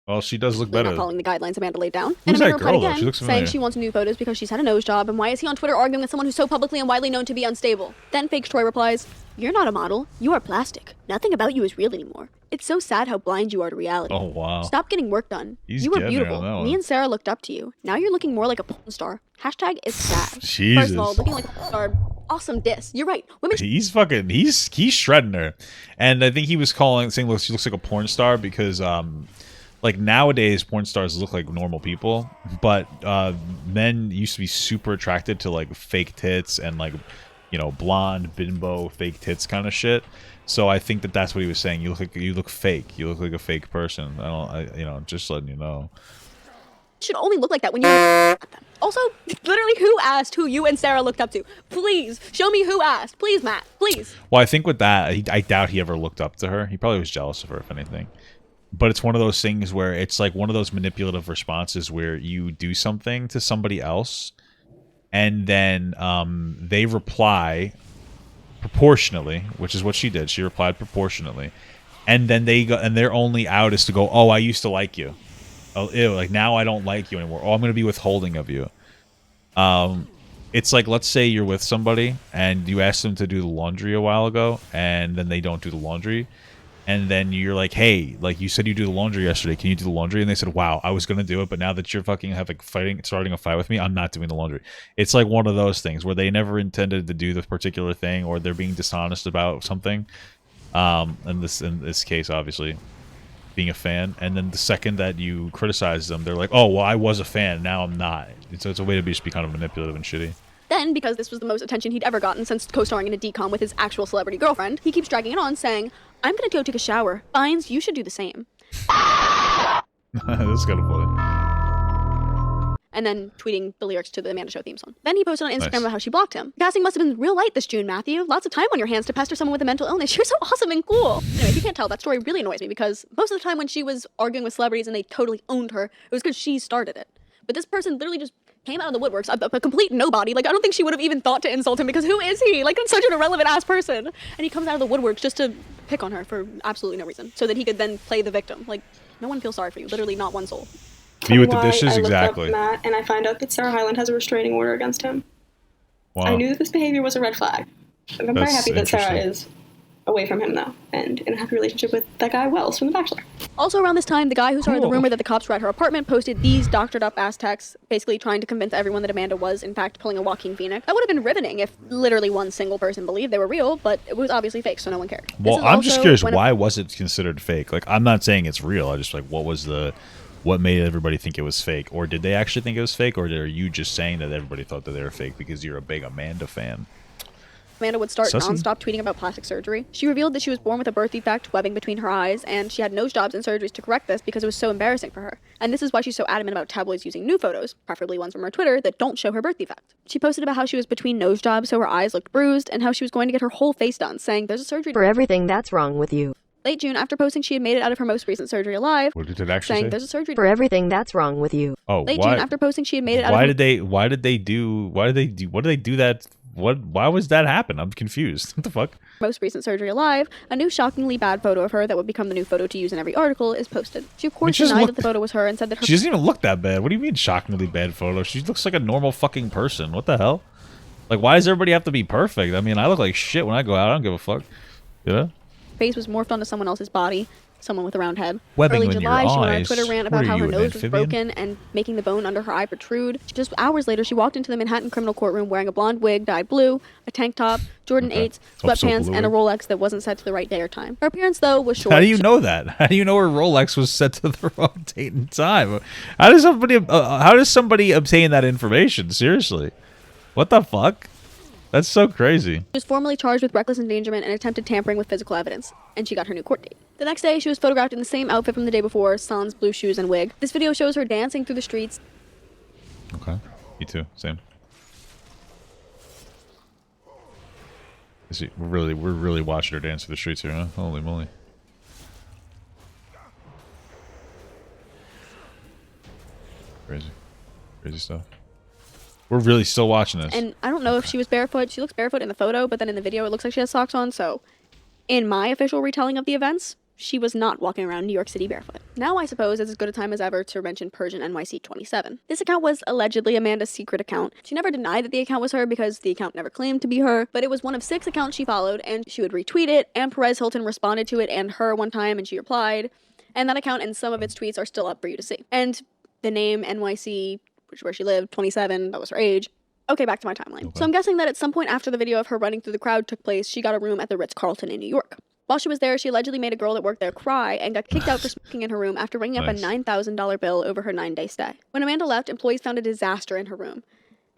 Well, she does look Not better. following the guidelines Amanda laid down. Who's And Amanda that girl, replied though? She again, looks familiar. saying she wants new photos because she's had a nose job, and why is he on Twitter arguing with someone who's so publicly and widely known to be unstable? Then Fake Troy replies, you're not a model. You are plastic. Nothing about you is real anymore. It's so sad how blind you are to reality. Oh, wow. Stop getting work done. He's You were getting her on that beautiful. one. Me and Sarah looked up to you. Now you're looking more like a porn star. Hashtag is sad. Jesus. First of all, looking like a porn star, awesome diss. You're right. Women He's fucking, he's shredding her. And I think he was saying, look, she looks like a porn star because, like nowadays porn stars look like normal people, but men used to be super attracted to like fake tits and like, you know, blonde bimbo fake tits kind of shit. So I think that that's what he was saying. You look fake. You look like a fake person. You know, just letting you know. should only look like that when you at them. Also, literally, who asked who you and Sarah looked up to? Please, show me who asked. Please, Matt. Please. Well, I think with that, I doubt he ever looked up to her. He probably was jealous of her, if anything. But it's one of those things where it's like one of those manipulative responses where you do something to somebody else, and then they reply proportionately, which is what she did. She replied proportionately, and then they go, and their only out is to go, "Oh, I used to like you. Oh, ew, like now I don't like you anymore. Oh, I'm going to be withholding of you." It's like, let's say you're with somebody and you asked them to do the laundry a while ago, and then they don't do the laundry. And then you're like, hey, like you said you do the laundry yesterday. Can you do the laundry? And they said, wow, I was going to do it. But now that you're fucking starting a fight with me, I'm not doing the laundry. It's like one of those things where they never intended to do the particular thing, or they're being dishonest about something. In this case, obviously, being a fan. And then the second that you criticize them, they're like, oh, well, I was a fan. Now I'm not. So it's a way to just be kind of manipulative and shitty. Then, because this was the most attention he'd ever gotten since co-starring in a decom with his actual celebrity girlfriend, he keeps dragging it on, saying, I'm gonna go take a shower. Bynes, you should do the same. That's kind of funny. And then tweeting the lyrics to the Amanda Show theme song. Then he posted on Instagram about how she blocked him. Casting must have been real light this June, Matthew. Lots of time on your hands to pester someone with a mental illness. You're so awesome and cool. Anyway, if you can't tell, that story really annoys me because most of the time when she was arguing with celebrities and they totally owned her, it was because she started it. But this person literally just came out of the woodworks, a complete nobody. Like, I don't think she would have even thought to insult him because who is he? Like, such an irrelevant ass person. And he comes out of the woodworks just to pick on her for absolutely no reason, so that he could then play the victim. Like, no one feels sorry for you. Literally, not one soul. You with the dishes, exactly. I looked up Matt, and I find out that Sarah Hyland has a restraining order against him. Wow. I knew that this behavior was a red flag. I'm very happy that Sarah is away from him, though, and in a happy relationship with that guy Wells from The Bachelor. Also around this time, the guy who started the rumor that the cops were at her apartment posted these doctored up ass texts, basically trying to convince everyone that Amanda was, in fact, pulling a Joaquin Phoenix. That would have been riveting if literally one single person believed they were real, but it was obviously fake, so no one cared. Well, I'm just curious, why was it considered fake? Like, I'm not saying it's real. I just, like, what made everybody think it was fake? Or did they actually think it was fake? Or are you just saying that everybody thought that they were fake because you're a big Amanda fan? Amanda would start nonstop tweeting about plastic surgery. She revealed that she was born with a birth defect, webbing between her eyes, and she had nose jobs and surgeries to correct this because it was so embarrassing for her. And this is why she's so adamant about tabloids using new photos, preferably ones from her Twitter, that don't show her birth defect. She posted about how she was between nose jobs so her eyes looked bruised, and how she was going to get her whole face done, saying there's a surgery for everything that's wrong with you. Late June, after posting she had made it out of her most recent surgery alive, what did it actually saying say? There's a surgery for everything that's wrong with you. Oh, Late June, after posting she had made it out why did they do that Why was that happen? I'm confused. What the fuck? Most recent surgery alive, a new shockingly bad photo of her that would become the new photo to use in every article is posted. She of course denied that the photo was her and said that her— She doesn't even look that bad. What do you mean shockingly bad photo? She looks like a normal fucking person. What the hell? Like, why does everybody have to be perfect? I mean, I look like shit when I go out. I don't give a fuck. Yeah. Face was morphed onto someone else's body. Someone with a round head. Webbing Early in July, your she went on a eyes. Twitter rant What about are how you, her an nose was amphibian? broken and making the bone under her eye protrude. Just hours later, she walked into the Manhattan criminal courtroom wearing a blonde wig dyed blue, a tank top, Jordan 8s, sweatpants, and a Rolex that wasn't set to the right day or time. Her appearance, though, was short. How do you know that? How do you know her Rolex was set to the wrong date and time? How does somebody obtain that information? Seriously, what the fuck? That's so crazy. She was formally charged with reckless endangerment and attempted tampering with physical evidence, and she got her new court date. The next day, she was photographed in the same outfit from the day before, sans blue shoes and wig. This video shows her dancing through the streets. Okay, me too. Same. See, we're really watching her dance through the streets here, huh? Holy moly! Crazy stuff. We're really still watching this. And I don't know if she was barefoot. She looks barefoot in the photo, but then in the video, it looks like she has socks on. So, in my official retelling of the events, she was not walking around New York City barefoot. Now, I suppose it's as good a time as ever to mention Persian NYC 27. This account was allegedly Amanda's secret account. She never denied that the account was her because the account never claimed to be her, but it was one of 6 accounts she followed, and she would retweet it, and Perez Hilton responded to it and her one time, and she replied. And that account and some of its tweets are still up for you to see. And the name NYC, which is where she lived, 27, that was her age. Okay, back to my timeline. Okay. So I'm guessing that at some point after the video of her running through the crowd took place, she got a room at the Ritz-Carlton in New York. While she was there, she allegedly made a girl that worked there cry and got kicked out for smoking in her room after ringing up a $9,000 bill over her 9-day stay. When Amanda left, employees found a disaster in her room.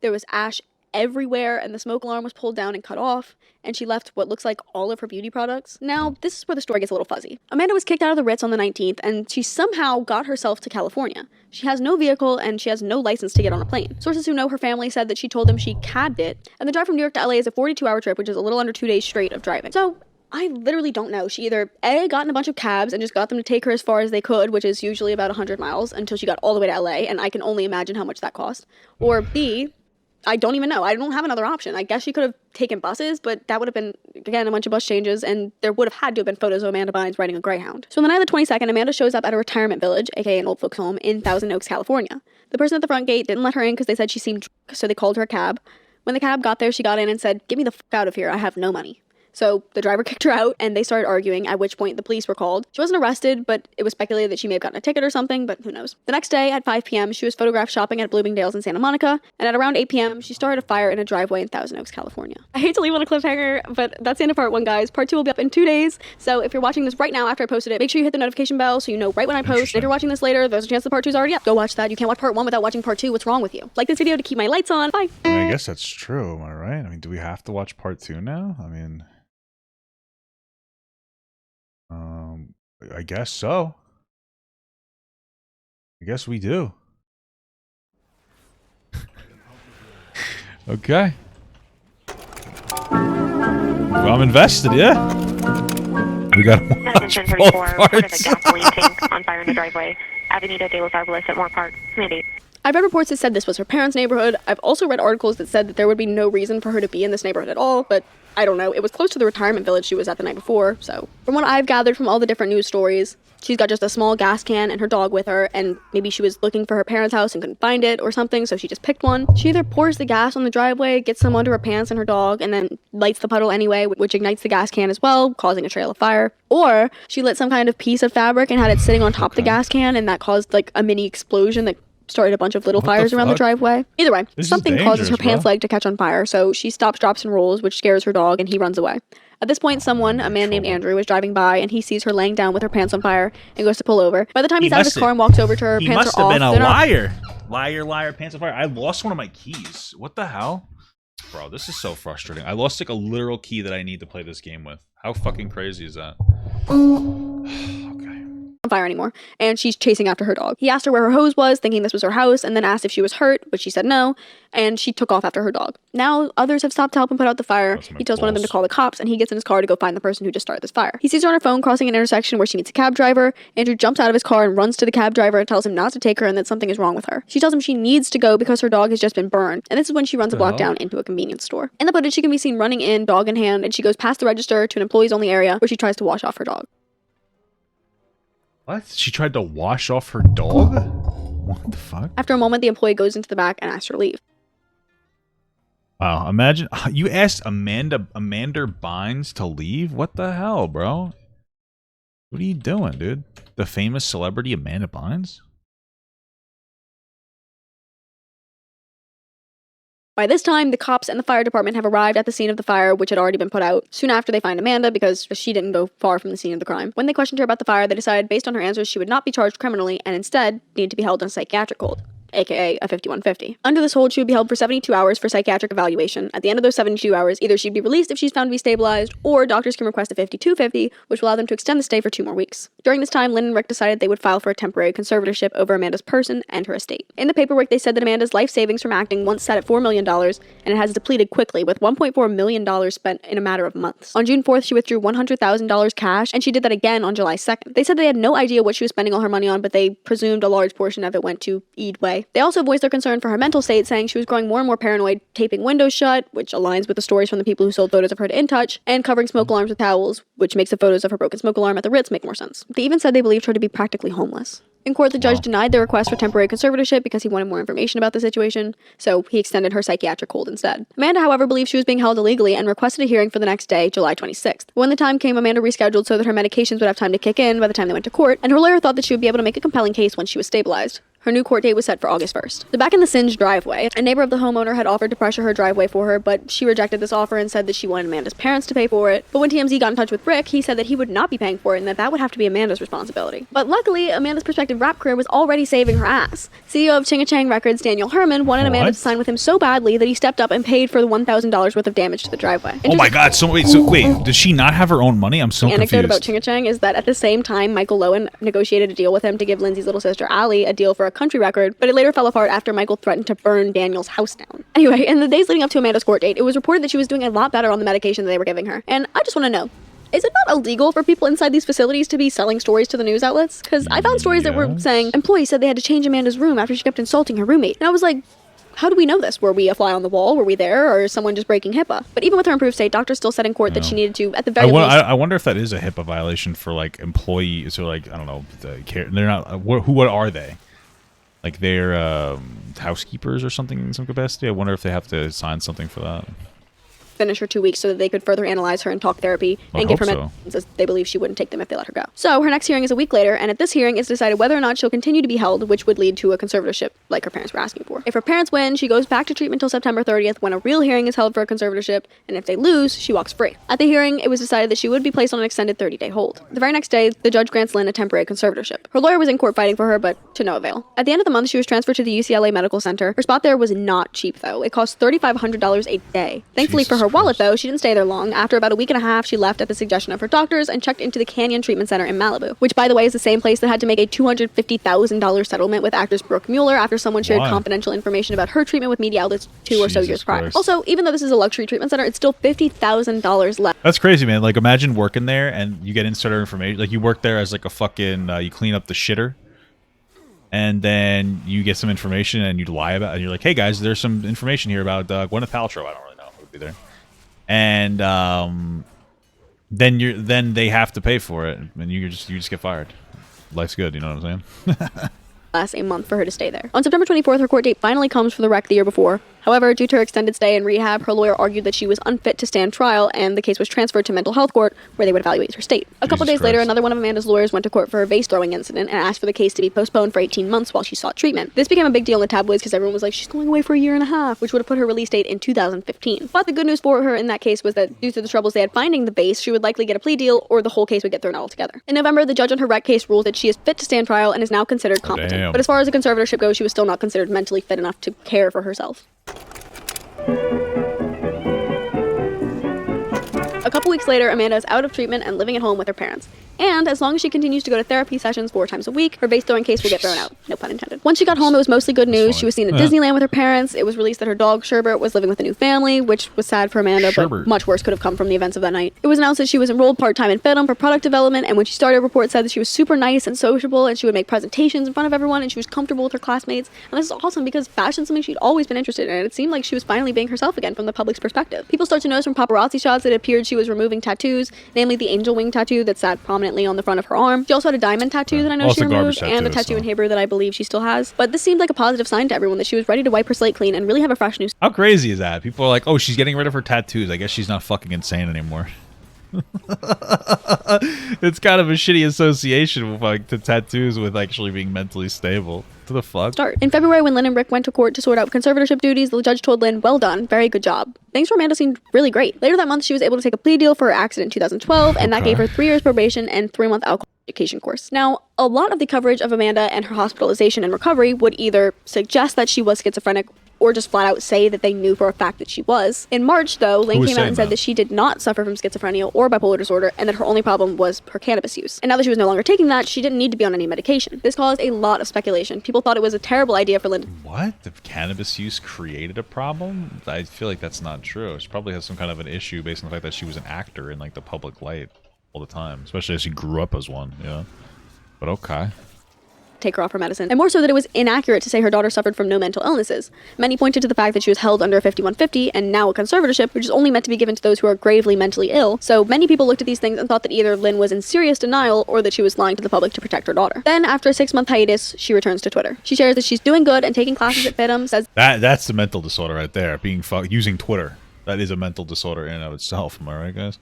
There was ash everywhere, and the smoke alarm was pulled down and cut off, and she left what looks like all of her beauty products. Now, this is where the story gets a little fuzzy. Amanda was kicked out of the Ritz on the 19th, and she somehow got herself to California. She has no vehicle, and she has no license to get on a plane. Sources who know her family said that she told them she cabbed it, and the drive from New York to LA is a 42-hour trip, which is a little under 2 days straight of driving. So, I literally don't know. She either A, got in a bunch of cabs and just got them to take her as far as they could, which is usually about 100 miles, until she got all the way to LA, and I can only imagine how much that cost. Or B, I don't even know. I don't have another option. I guess she could have taken buses, but that would have been, again, a bunch of bus changes, and there would have had to have been photos of Amanda Bynes riding a Greyhound. So on the night of the 22nd, Amanda shows up at a retirement village, aka an old folks home, in Thousand Oaks, California. The person at the front gate didn't let her in because they said she seemed drunk, so they called her a cab. When the cab got there, she got in and said, "Get me the fuck out of here. I have no money." So the driver kicked her out, and they started arguing, at which point the police were called. She wasn't arrested, but it was speculated that she may have gotten a ticket or something, but who knows. The next day, at 5 p.m., she was photographed shopping at Bloomingdale's in Santa Monica, and at around 8 p.m., she started a fire in a driveway in Thousand Oaks, California. I hate to leave on a cliffhanger, but that's the end of part 1, guys. Part 2 will be up in 2 days, so if you're watching this right now after I posted it, make sure you hit the notification bell so you know right when I post. If you're watching this later, there's a chance the part 2 is already up. Go watch that. You can't watch part 1 without watching part 2. What's wrong with you? Like this video to keep my lights on. Bye! I mean, I guess that's true, am I right? I mean, do we have to watch part 2 now? I mean... I guess so. I guess we do. Okay. Well, I'm invested, yeah. We got Message 1034, reported a gasoline tank on fire in the driveway. Avenida de los Arboles at Moore Park. Maybe. I've read reports that said this was her parents' neighborhood. I've also read articles that said that there would be no reason for her to be in this neighborhood at all, but I don't know. It was close to the retirement village she was at the night before, so. From what I've gathered from all the different news stories, she's got just a small gas can and her dog with her, and maybe she was looking for her parents' house and couldn't find it or something, so she just picked one. She either pours the gas on the driveway, gets some under her pants and her dog, and then lights the puddle anyway, which ignites the gas can as well, causing a trail of fire. Or she lit some kind of piece of fabric and had it sitting on top of the gas can, and that caused like a mini explosion that started a bunch of little fires around the driveway. Either way, something causes her pants leg to catch on fire, so she stops, drops, and rolls, which scares her dog, and he runs away. At this point, someone, a man named Andrew, was driving by, and he sees her laying down with her pants on fire and goes to pull over. By the time he's out of his car and walks over to her, pants are off. He must have been a liar. Liar, pants on fire. I lost one of my keys. What the hell? Bro, this is so frustrating. I lost like a literal key that I need to play this game with. How fucking crazy is that? Okay. On fire anymore, and she's chasing after her dog. He asked her where her hose was, thinking this was her house, and then asked if she was hurt, which she said no, and she took off after her dog. Now, others have stopped to help him put out the fire. He tells one of them to call the cops, and he gets in his car to go find the person who just started this fire. He sees her on her phone crossing an intersection where she meets a cab driver. Andrew jumps out of his car and runs to the cab driver and tells him not to take her and that something is wrong with her. She tells him she needs to go because her dog has just been burned, and this is when she runs a block down into a convenience store. In the footage, she can be seen running in, dog in hand, and she goes past the register to an employees-only area where she tries to wash off her dog. What? She tried to wash off her dog? What the fuck? After a moment, the employee goes into the back and asks her to leave. Wow, imagine you asked Amanda Bynes to leave? What the hell, bro? What are you doing, dude? The famous celebrity Amanda Bynes? By this time, the cops and the fire department have arrived at the scene of the fire, which had already been put out. Soon after, they find Amanda because she didn't go far from the scene of the crime. When they questioned her about the fire, they decided, based on her answers, she would not be charged criminally and instead need to be held on a psychiatric hold, aka a 5150. Under this hold, she would be held for 72 hours for psychiatric evaluation. At the end of those 72 hours, either she'd be released if she's found to be stabilized, or doctors can request a 5250, which will allow them to extend the stay for 2 more weeks. During this time, Lynn and Rick decided they would file for a temporary conservatorship over Amanda's person and her estate. In the paperwork, they said that Amanda's life savings from acting once set at $4 million, and it has depleted quickly, with $1.4 million spent in a matter of months. On June 4th, she withdrew $100,000 cash, and she did that again on July 2nd. They said they had no idea what she was spending all her money on, but they presumed a large portion of it went to Eid Way. They also voiced their concern for her mental state, saying she was growing more and more paranoid, taping windows shut, which aligns with the stories from the people who sold photos of her to In Touch, and covering smoke alarms with towels, which makes the photos of her broken smoke alarm at the Ritz make more sense. They even said they believed her to be practically homeless. In court, the judge denied their request for temporary conservatorship because he wanted more information about the situation, so he extended her psychiatric hold instead. Amanda, however, believed she was being held illegally and requested a hearing for the next day, July 26th. When the time came, Amanda rescheduled so that her medications would have time to kick in by the time they went to court, and her lawyer thought that she would be able to make a compelling case once she was stabilized. Her new court date was set for August 1st. So back in the singed driveway, a neighbor of the homeowner had offered to pressure her driveway for her, but she rejected this offer and said that she wanted Amanda's parents to pay for it. But when TMZ got in touch with Rick, he said that he would not be paying for it and that would have to be Amanda's responsibility. But luckily, Amanda's prospective rap career was already saving her ass. CEO of Ching-a-Chang Records, Daniel Herman, wanted Amanda to sign with him so badly that he stepped up and paid for the $1,000 worth of damage to the driveway. Oh my god, so wait, does she not have her own money? I'm so confused. The anecdote about Ching-a-Chang is that at the same time, Michael Lowen negotiated a deal with him to give Lindsay's little sister Allie a deal for a country record, but it later fell apart after Michael threatened to burn Daniel's house down. Anyway, in the days leading up to Amanda's court date, it was reported that she was doing a lot better on the medication that they were giving her. And I just want to know, is it not illegal for people inside these facilities to be selling stories to the news outlets? Because I found stories that were saying employees said they had to change Amanda's room after she kept insulting her roommate. And I was like, how do we know this? Were we a fly on the wall? Were we there? Or is someone just breaking HIPAA? But even with her improved state, doctors still said in court that she needed to, at the very least... I wonder if that is a HIPAA violation for, like, employees or, like, I don't know, they're not... What are they? Like, they're housekeepers or something in some capacity? I wonder if they have to sign something for that. Finish her 2 weeks so that they could further analyze her and talk therapy and give her medicines as they believe she wouldn't take them if they let her go. So her next hearing is a week later, and at this hearing it's decided whether or not she'll continue to be held, which would lead to a conservatorship like her parents were asking for. If her parents win, she goes back to treatment until September 30th when a real hearing is held for a conservatorship, and if they lose, she walks free. At the hearing, it was decided that she would be placed on an extended 30-day hold. The very next day, the judge grants Lynn a temporary conservatorship. Her lawyer was in court fighting for her, but to no avail. At the end of the month, she was transferred to the UCLA Medical Center. Her spot there was not cheap, though. It cost $3,500 a day. Thankfully for her wallet, though, she didn't stay there long. After about a week and a half, she left at the suggestion of her doctors and checked into the Canyon Treatment Center in Malibu, which, by the way, is the same place that had to make a $250,000 settlement with actress Brooke Mueller after someone shared confidential information about her treatment with media outlets 2 or so years prior. Also, even though this is a luxury treatment center, it's still $50,000 left. That's crazy, man. Like, imagine working there and you get insider information. Like, you work there as like a fucking, you clean up the shitter. And then you get some information and you lie about it. And you're like, hey guys, there's some information here about Gwyneth Paltrow. I don't really know who would be there. And then they have to pay for it, and you just get fired. Life's good, you know what I'm saying? A month for her to stay there. On September 24th, her court date finally comes for the wreck the year before. However, due to her extended stay in rehab, her lawyer argued that she was unfit to stand trial, and the case was transferred to mental health court, where they would evaluate her state. A couple days later, another one of Amanda's lawyers went to court for a vase throwing incident and asked for the case to be postponed for 18 months while she sought treatment. This became a big deal in the tabloids because everyone was like, she's going away for a year and a half, which would have put her release date in 2015. But the good news for her in that case was that due to the troubles they had finding the vase, she would likely get a plea deal, or the whole case would get thrown out altogether. In November, the judge on her wreck case ruled that she is fit to stand trial and is now considered competent. But as far as a conservatorship goes, she was still not considered mentally fit enough to care for herself. A couple weeks later, Amanda is out of treatment and living at home with her parents. And as long as she continues to go to therapy sessions 4 times a week, her vase throwing case will get thrown out. No pun intended. Once she got home, it was mostly good news. She was seen at Disneyland with her parents. It was released that her dog, Sherbert, was living with a new family, which was sad for Amanda, but much worse could have come from the events of that night. It was announced that she was enrolled part-time in FIDM for product development, and when she started, reports said that she was super nice and sociable, and she would make presentations in front of everyone, and she was comfortable with her classmates. And this is awesome because fashion is something she'd always been interested in, and it seemed like she was finally being herself again from the public's perspective. People start to notice from paparazzi shots that it appeared she was removing tattoos, namely the angel wing tattoo that sat prominently on the front of her arm. She also had a diamond tattoo that I know she removed, and a tattoo in Hebrew that I believe she still has. But this seemed like a positive sign to everyone that she was ready to wipe her slate clean and really have a fresh new. How crazy is that? People are like, oh, she's getting rid of her tattoos. I guess she's not fucking insane anymore. It's kind of a shitty association with like the tattoos with actually being mentally stable. To the fuck? Start. In February, when Lynn and Rick went to court to sort out conservatorship duties, the judge told Lynn, well done, very good job. Things for Amanda seemed really great. Later that month, she was able to take a plea deal for her accident in 2012, and that gave her 3 years probation and 3-month alcohol education course. Now, a lot of the coverage of Amanda and her hospitalization and recovery would either suggest that she was schizophrenic or just flat out say that they knew for a fact that she was. In March, though, Lynn came out and said that she did not suffer from schizophrenia or bipolar disorder, and that her only problem was her cannabis use. And now that she was no longer taking that, she didn't need to be on any medication. This caused a lot of speculation. People thought it was a terrible idea for Lynn. What? The cannabis use created a problem? I feel like that's not true. She probably has some kind of an issue based on the fact that she was an actor in like the public light all the time, especially as she grew up as one, yeah. But okay. Take her off her medicine, and more so that it was inaccurate to say her daughter suffered from no mental illnesses. Many pointed to the fact that she was held under a 5150 and now a conservatorship, which is only meant to be given to those who are gravely mentally ill. So many people looked at these things and thought that either Lynn was in serious denial or that she was lying to the public to protect her daughter. Then, after a 6-month hiatus, she returns to Twitter. She shares that she's doing good and taking classes at FIDM, says that's the mental disorder right there. Using Twitter. That is a mental disorder in and of itself. Am I right, guys?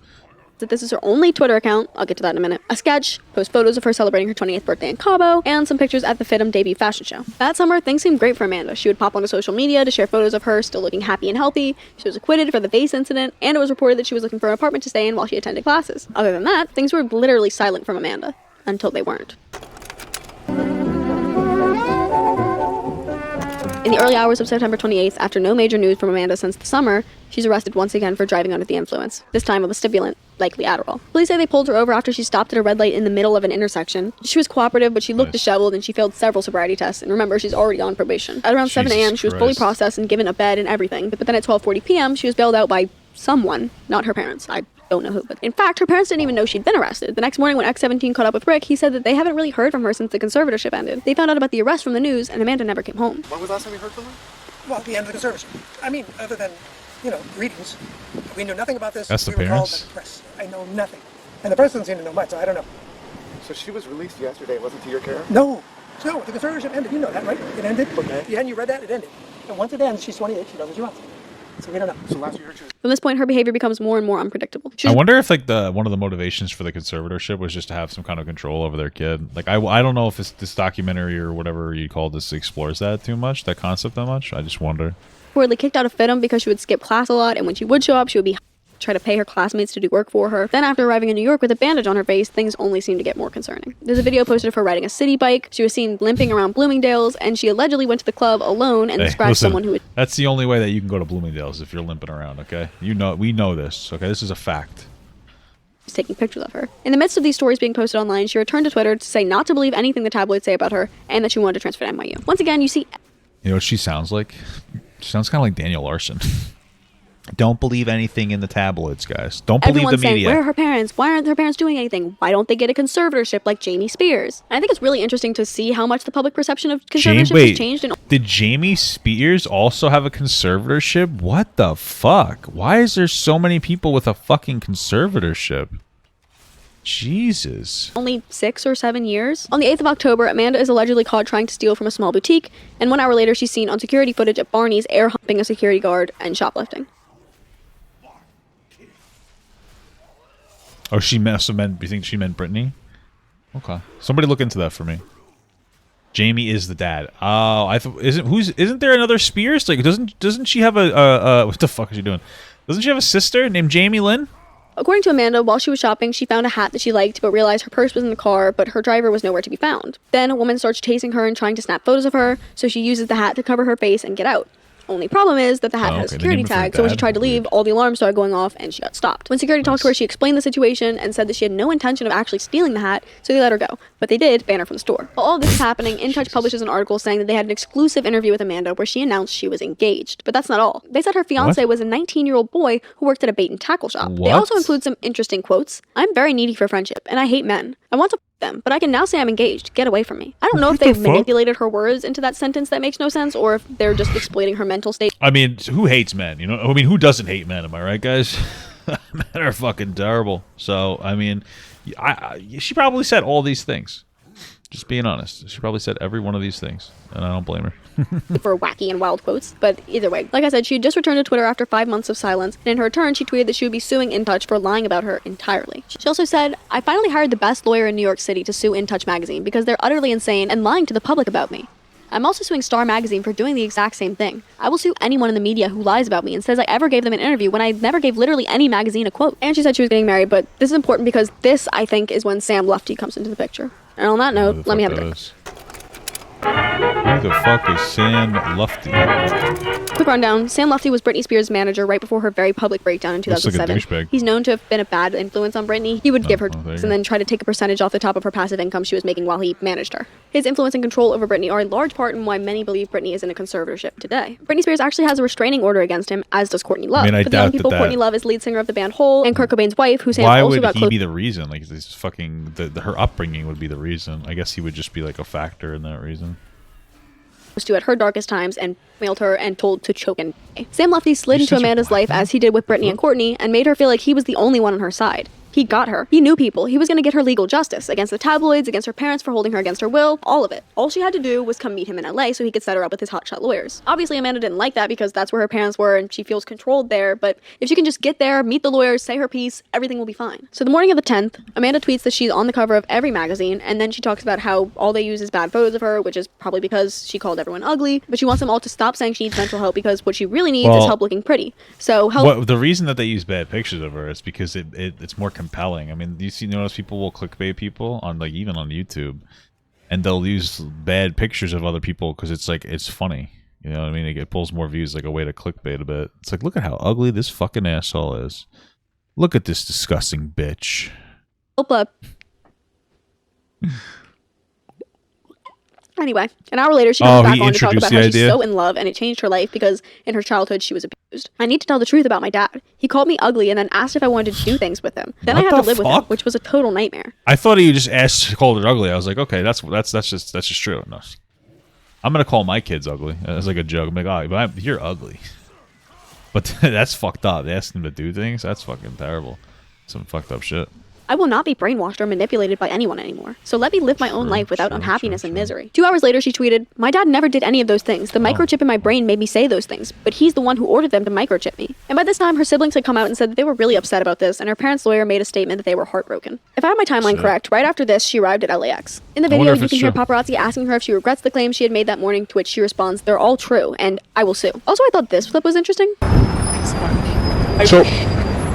that this is her only Twitter account, I'll get to that in a minute, a sketch, post photos of her celebrating her 28th birthday in Cabo, and some pictures at the FIDM debut fashion show. That summer, things seemed great for Amanda. She would pop onto social media to share photos of her still looking happy and healthy. She was acquitted for the vase incident, and it was reported that she was looking for an apartment to stay in while she attended classes. Other than that, things were literally silent from Amanda. Until they weren't. In the early hours of September 28th, after no major news from Amanda since the summer, she's arrested once again for driving under the influence, this time of a stimulant, likely Adderall. Police say they pulled her over after she stopped at a red light in the middle of an intersection. She was cooperative, but she looked disheveled, and she failed several sobriety tests, and remember, she's already on probation. At around 7 a.m., she was fully processed and given a bed and everything, but then at 12:40 p.m., she was bailed out by someone, not her parents. I don't know who, but in fact, her parents didn't even know she'd been arrested. The next morning when X-17 caught up with Rick, he said that they haven't really heard from her since the conservatorship ended. They found out about the arrest from the news, and Amanda never came home. When was the last time you heard from her? Well, at the end of the conservatorship. I mean, other than, greetings. We knew nothing about this. That's the we were called parents? by the press. I know nothing. And the press doesn't seem to know much, so I don't know. So she was released yesterday, wasn't to your care? No, the conservatorship ended. You know that, right? It ended. Okay. Yeah, and you read that? It ended. And once it ends, she's 28, she does what she wants. So we don't know. So last year she was... From this point, her behavior becomes more and more unpredictable. I wonder if one of the motivations for the conservatorship was just to have some kind of control over their kid. Like I don't know if this documentary or whatever you call this explores that too much, that concept that much. I just wonder. Reportedly kicked out of FIDM because she would skip class a lot, and when she would show up, she would be try to pay her classmates to do work for her. Then after arriving in New York with a bandage on her face, things only seemed to get more concerning. There's a video posted of her riding a city bike. She was seen limping around Bloomingdale's, and she allegedly went to the club alone and described someone who would... That's the only way that you can go to Bloomingdale's, if you're limping around, okay? We know this, okay? This is a fact. Taking pictures of her. In the midst of these stories being posted online, she returned to Twitter to say not to believe anything the tabloids say about her, and that she wanted to transfer to NYU. Once again, you see... You know what she sounds like? She sounds kind of like Daniel Larson. Don't believe anything in the tabloids, guys. Don't believe Everyone's the media. Saying, where are her parents? Why aren't her parents doing anything? Why don't they get a conservatorship like Jamie Spears? And I think it's really interesting to see how much the public perception of conservatorship has changed. Did Jamie Spears also have a conservatorship? What the fuck? Why is there so many people with a fucking conservatorship? Jesus. Only 6 or 7 years. On the 8th of October, Amanda is allegedly caught trying to steal from a small boutique, and 1 hour later she's seen on security footage at Barney's air humping a security guard and shoplifting. Oh, she must have meant... Do you think she meant Brittany? Okay. Somebody look into that for me. Jamie is the dad. Oh, isn't there another Spears? Like, doesn't she have a what the fuck is she doing? Doesn't she have a sister named Jamie Lynn? According to Amanda, while she was shopping, she found a hat that she liked, but realized her purse was in the car, but her driver was nowhere to be found. Then a woman starts chasing her and trying to snap photos of her, so she uses the hat to cover her face and get out. Only problem is that the hat Oh, had a okay. They security named it for tag, so when she dad? tried to leave, all the alarms started going off and she got stopped. When security talked to her, she explained the situation and said that she had no intention of actually stealing the hat, so they let her go. But they did ban her from the store. While all of this is happening, In Touch publishes an article saying that they had an exclusive interview with Amanda where she announced she was engaged. But that's not all. They said her fiance was a 19-year-old boy who worked at a bait and tackle shop. They also include some interesting quotes. "I'm very needy for friendship, and I hate men. I want to them, but I can now say I'm engaged. Get away from me." I don't know if they've manipulated her words into that sentence that makes no sense, or if they're just exploiting her mental state. I mean, who hates men? You know, I mean, who doesn't hate men? Am I right, guys? Men are fucking terrible. So, I mean, she probably said all these things. Just being honest, she probably said every one of these things, and I don't blame her. For wacky and wild quotes. But either way, like I said, she had just returned to Twitter after 5 months of silence, and in her return, she tweeted that she would be suing In Touch for lying about her entirely. She also said, "I finally hired the best lawyer in New York City to sue In Touch magazine because they're utterly insane and lying to the public about me. I'm also suing Star magazine for doing the exact same thing. I will sue anyone in the media who lies about me and says I ever gave them an interview when I never gave literally any magazine a quote." And she said she was getting married, but this is important because this, I think, is when Sam Lufty comes into the picture. And on that note, let me have a drink. Who the fuck is Sam Lufty? Quick rundown. Sam Lufty was Britney Spears' manager right before her very public breakdown in 2007. Looks like a douchebag. He's known to have been a bad influence on Britney. He would give her and then try to take a percentage off the top of her passive income she was making while he managed her. His influence and control over Britney are in large part in why many believe Britney is in a conservatorship today. Britney Spears actually has a restraining order against him, as does Courtney Love. I mean, I For the young doubt people, that. Courtney Love is lead singer of the band Hole, and Kurt Cobain's wife, who Sam Why also would got he close be the reason? Like, this fucking her upbringing would be the reason. I guess he would just be like a factor in that reason. to at her darkest times and mailed her and told to choke and die. Sam Lufty slid into Amanda's life as he did with Brittany and Courtney and made her feel like he was the only one on her side. He got her. He knew people. He was going to get her legal justice against the tabloids, against her parents for holding her against her will, all of it. All she had to do was come meet him in LA so he could set her up with his hotshot lawyers. Obviously, Amanda didn't like that because that's where her parents were and she feels controlled there, but if she can just get there, meet the lawyers, say her piece, everything will be fine. So the morning of the 10th, Amanda tweets that she's on the cover of every magazine, and then she talks about how all they use is bad photos of her, which is probably because she called everyone ugly, but she wants them all to stop saying she needs mental help because what she really needs is help looking pretty. So help. The reason that they use bad pictures of her is because it's more compelling. I mean, notice people will clickbait people on even on YouTube, and they'll use bad pictures of other people because it's funny. You know what I mean? It pulls more views, like a way to clickbait a bit. It's like, look at how ugly this fucking asshole is. Look at this disgusting bitch. Anyway, an hour later, she comes back on to talk about how she's idea? so in love and it changed her life because in her childhood she was abused. "I need to tell the truth about my dad. He called me ugly and then asked if I wanted to do things with him. Then I had to live with him, which was a total nightmare." I thought he just asked, called her ugly. I was like, okay, that's just true. No, I'm gonna call my kids ugly. That's like a joke. I'm like, oh, but you're ugly. But that's fucked up. They asked him to do things. That's fucking terrible. Some fucked up shit. "I will not be brainwashed or manipulated by anyone anymore. So let me live my own life without unhappiness and misery." 2 hours later, she tweeted, "My dad never did any of those things. The microchip in my brain made me say those things, but he's the one who ordered them to microchip me." And by this time, her siblings had come out and said that they were really upset about this, and her parents' lawyer made a statement that they were heartbroken. If I have my timeline correct, right after this, she arrived at LAX. In the video, you can hear paparazzi asking her if she regrets the claims she had made that morning, to which she responds, "They're all true, and I will sue." Also, I thought this clip was interesting. So,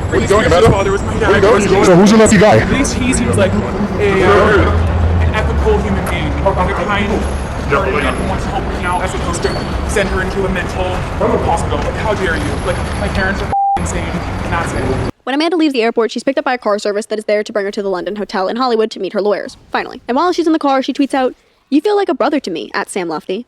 where are you going, Amanda? Where are you going? So who's your lucky guy? At least he seems like an ethical human being. The kind who wants to help her now as opposed to send her into a mental hospital. Like, how dare you? Like, my parents are insane, and that's it. When Amanda leaves the airport, she's picked up by a car service that is there to bring her to the London Hotel in Hollywood to meet her lawyers, finally. And while she's in the car, she tweets out, "You feel like a brother to me," at Sam Lufty.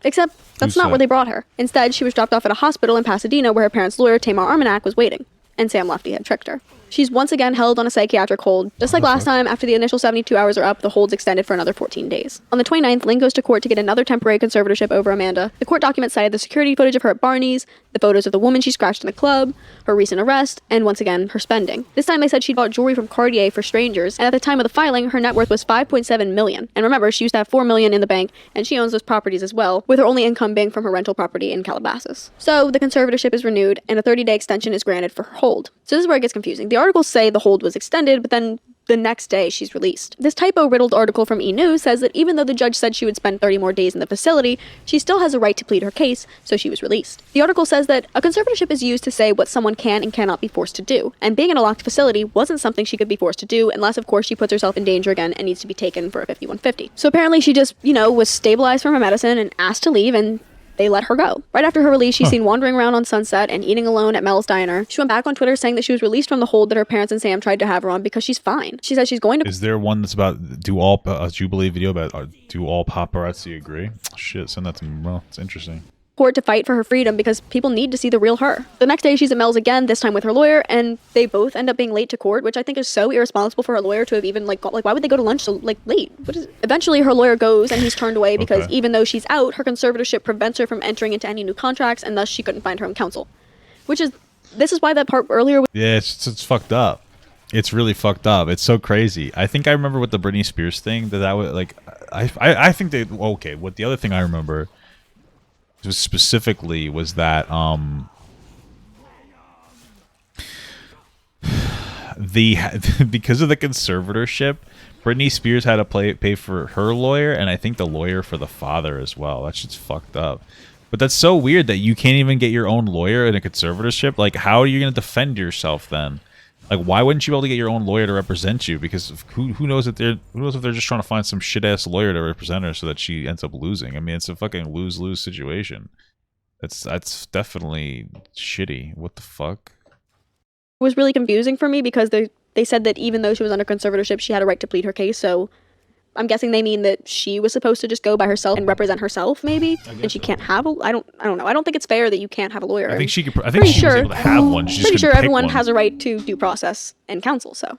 Except that's not where they brought her. Instead, she was dropped off at a hospital in Pasadena where her parents' lawyer, Tamar Armanak, was waiting. And Sam Lufty had tricked her. She's once again held on a psychiatric hold. Just like last time, after the initial 72 hours are up, the hold's extended for another 14 days. On the 29th, Lynn goes to court to get another temporary conservatorship over Amanda. The court documents cited the security footage of her at Barney's, the photos of the woman she scratched in the club, her recent arrest, and once again, her spending. This time they said she bought jewelry from Cartier for strangers, and at the time of the filing, her net worth was $5.7 million. And remember, she used to have $4 million in the bank, and she owns those properties as well, with her only income being from her rental property in Calabasas. So, the conservatorship is renewed, and a 30-day extension is granted for her hold. So this is where it gets confusing. The articles say the hold was extended, but then the next day she's released. This typo-riddled article from E! News says that even though the judge said she would spend 30 more days in the facility, she still has a right to plead her case, so she was released. The article says that a conservatorship is used to say what someone can and cannot be forced to do, and being in a locked facility wasn't something she could be forced to do unless, of course, she puts herself in danger again and needs to be taken for a 5150. So apparently she just, was stabilized from her medicine and asked to leave, and they let her go. Right after her release, she's seen wandering around on Sunset and eating alone at Mel's Diner. She went back on Twitter saying that she was released from the hold that her parents and Sam tried to have her on because she's fine. She says she's going to— Is there one that's about do all Jubilee video about do all paparazzi agree? Shit, send that to me. Well, it's interesting. Court to fight for her freedom because people need to see the real her. The next day she's at Mel's again, this time with her lawyer, and they both end up being late to court, which I think is so irresponsible for her lawyer to have even why would they go to lunch so late? What is it? Eventually her lawyer goes and he's turned away because even though she's out, her conservatorship prevents her from entering into any new contracts, and thus she couldn't find her own counsel. This is why that part earlier— yeah, it's fucked up. It's really fucked up. It's so crazy. I think I remember with the Britney Spears thing that was like I think they what the other thing I remember specifically was that because of the conservatorship, Britney Spears had to pay for her lawyer, and I think the lawyer for the father as well. That shit's fucked up. But that's so weird that you can't even get your own lawyer in a conservatorship. Like, how are you going to defend yourself then? Like, why wouldn't you be able to get your own lawyer to represent you? Because who knows if they're just trying to find some shit ass lawyer to represent her so that she ends up losing. I mean, it's a fucking lose-lose situation. That's definitely shitty. What the fuck? It was really confusing for me because they said that even though she was under conservatorship, she had a right to plead her case. So I'm guessing they mean that she was supposed to just go by herself and represent herself, maybe, and she can't have I don't know. I don't think it's fair that you can't have a lawyer. I think she could. I think she was able to have one. She's pretty sure everyone has a right to due process and counsel. So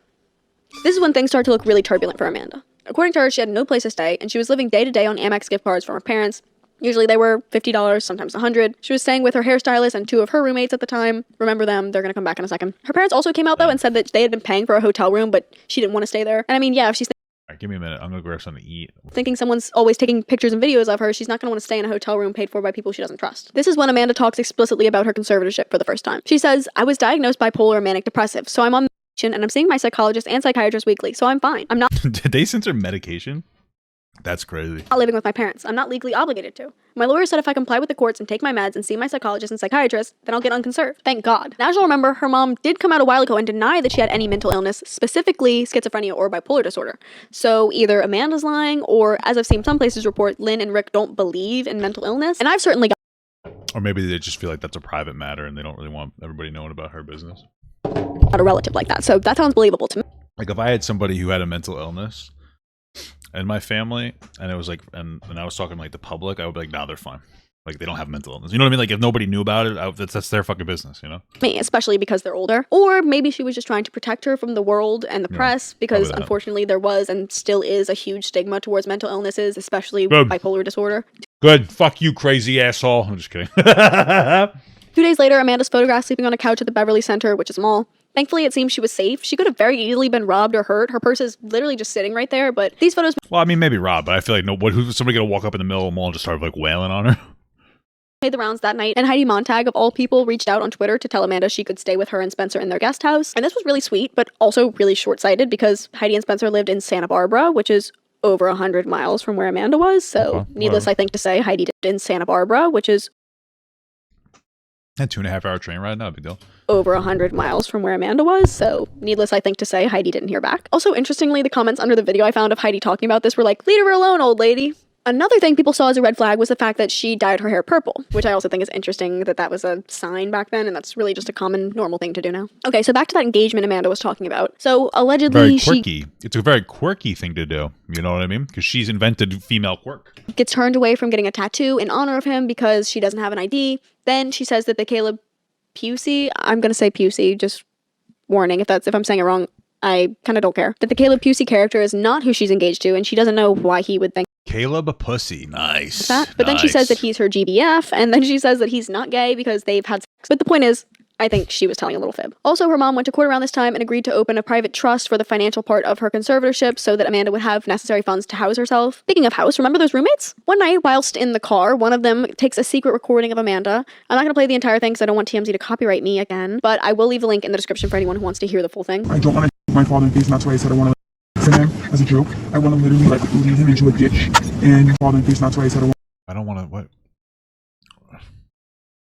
this is when things start to look really turbulent for Amanda. According to her, she had no place to stay, and she was living day to day on Amex gift cards from her parents. Usually they were $50, sometimes $100. She was staying with her hairstylist and 2 of her roommates at the time. Remember them, they're gonna come back in a second. Her parents also came out though and said that they had been paying for a hotel room, but she didn't want to stay there. And I mean, yeah, if she's All right, give me a minute. I'm gonna grab something to eat. thinking someone's always taking pictures and videos of her, she's not gonna want to stay in a hotel room paid for by people she doesn't trust. This is when Amanda talks explicitly about her conservatorship for the first time. She says, I was diagnosed bipolar or manic depressive, so I'm on medication and I'm seeing my psychologist and psychiatrist weekly, so I'm fine. I'm not— Did they censor medication? That's crazy. Not living with my parents. I'm not legally obligated to. My lawyer said if I comply with the courts and take my meds and see my psychologist and psychiatrist, then I'll get unconserved. Thank God. Now, as you'll remember, her mom did come out a while ago and deny that she had any mental illness, specifically schizophrenia or bipolar disorder. So either Amanda's lying, or as I've seen some places report, Lynn and Rick don't believe in mental illness. And I've certainly got— Or maybe they just feel like that's a private matter and they don't really want everybody knowing about her business. a relative like that. So that sounds believable to me. Like if I had somebody who had a mental illness in my family, and it was like, and I was talking like the public, I would be like, nah, they're fine. Like they don't have mental illness. You know what I mean? Like if nobody knew about it, that's their fucking business, you know? Me, especially because they're older. Or maybe she was just trying to protect her from the world and the press, because unfortunately there was and still is a huge stigma towards mental illnesses, especially bipolar disorder. Good. Fuck you, crazy asshole. I'm just kidding. 2 days later, Amanda's photographed sleeping on a couch at the Beverly Center, which is a mall. Thankfully, it seems she was safe. She could have very easily been robbed or hurt. Her purse is literally just sitting right there, but these photos— Well, I mean, maybe robbed, but I feel like who's somebody gonna walk up in the middle of the mall and just start like wailing on her? made the rounds that night, and Heidi Montag, of all people, reached out on Twitter to tell Amanda she could stay with her and Spencer in their guest house. And this was really sweet, but also really short-sighted, because Heidi and Spencer lived in Santa Barbara, which is over 100 miles from where Amanda was. So needless, I think, to say, Heidi lived in Santa Barbara, which is a 2.5 hour train ride, not a big deal. Over 100 miles from where Amanda was, so needless, I think, to say, Heidi didn't hear back. Also, interestingly, the comments under the video I found of Heidi talking about this were like, leave her alone, old lady. Another thing people saw as a red flag was the fact that she dyed her hair purple, which I also think is interesting that that was a sign back then, and that's really just a common, normal thing to do now. Okay, so back to that engagement Amanda was talking about. So, allegedly, very quirky. It's a very quirky thing to do, you know what I mean? Because she's invented female quirk. Gets turned away from getting a tattoo in honor of him because she doesn't have an ID. Then she says that the Caleb Pusey, I'm going to say Pusey, just warning, if I'm saying it wrong, I kind of don't care, that the Caleb Pusey character is not who she's engaged to, and she doesn't know why he would think Caleb a pussy. Nice. That. But then she says that he's her GBF, and then she says that he's not gay because they've had sex. But the point is, I think she was telling a little fib. Also, her mom went to court around this time and agreed to open a private trust for the financial part of her conservatorship so that Amanda would have necessary funds to house herself. Speaking of house, remember those roommates? One night, whilst in the car, one of them takes a secret recording of Amanda. I'm not going to play the entire thing because I don't want TMZ to copyright me again, but I will leave a link in the description for anyone who wants to hear the full thing. I don't want to my father in face, and that's why I said I want to for him as a joke. I want to literally like lead him into a ditch and my father in face, and that's why I said I don't want to what?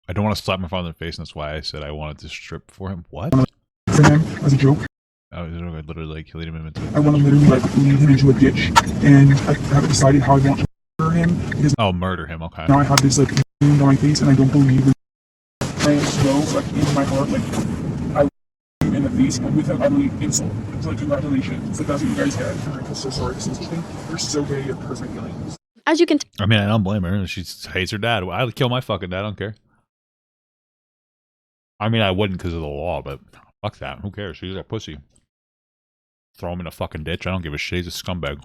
I don't want to slap my father in the face, and that's why I said I wanted to strip for him. What? For him as a joke. I was literally like lead him into. I want to literally like lead him into a ditch, and I haven't decided how I want to him because murder him. Okay. now I have this like wound on my face, and I don't believe it. I am so like in my heart, like I love you in the face and with an ugly insult. So like congratulations. It's like that's what you guys had. I'm so sorry to say something. You're so gay. It hurts my feelings. As you can I mean, I don't blame her. She hates her dad. I'd kill my fucking dad. I don't care. I mean, I wouldn't because of the law, but fuck that. Who cares? She's a pussy. Throw him in a fucking ditch. I don't give a shit. He's a scumbag.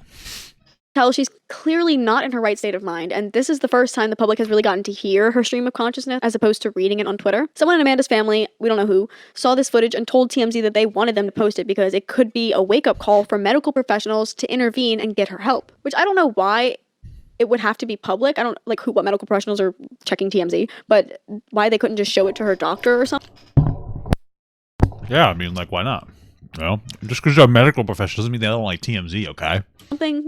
tell she's clearly not in her right state of mind, and this is the first time the public has really gotten to hear her stream of consciousness as opposed to reading it on Twitter. Someone in Amanda's family, we don't know who, saw this footage and told TMZ that they wanted them to post it because it could be a wake-up call for medical professionals to intervene and get her help, which I don't know why it would have to be public. I don't like what medical professionals are checking TMZ, but why they couldn't just show it to her doctor or something. Yeah, I mean, like, why not? You know, just because you're a medical professional doesn't mean they don't like TMZ, okay?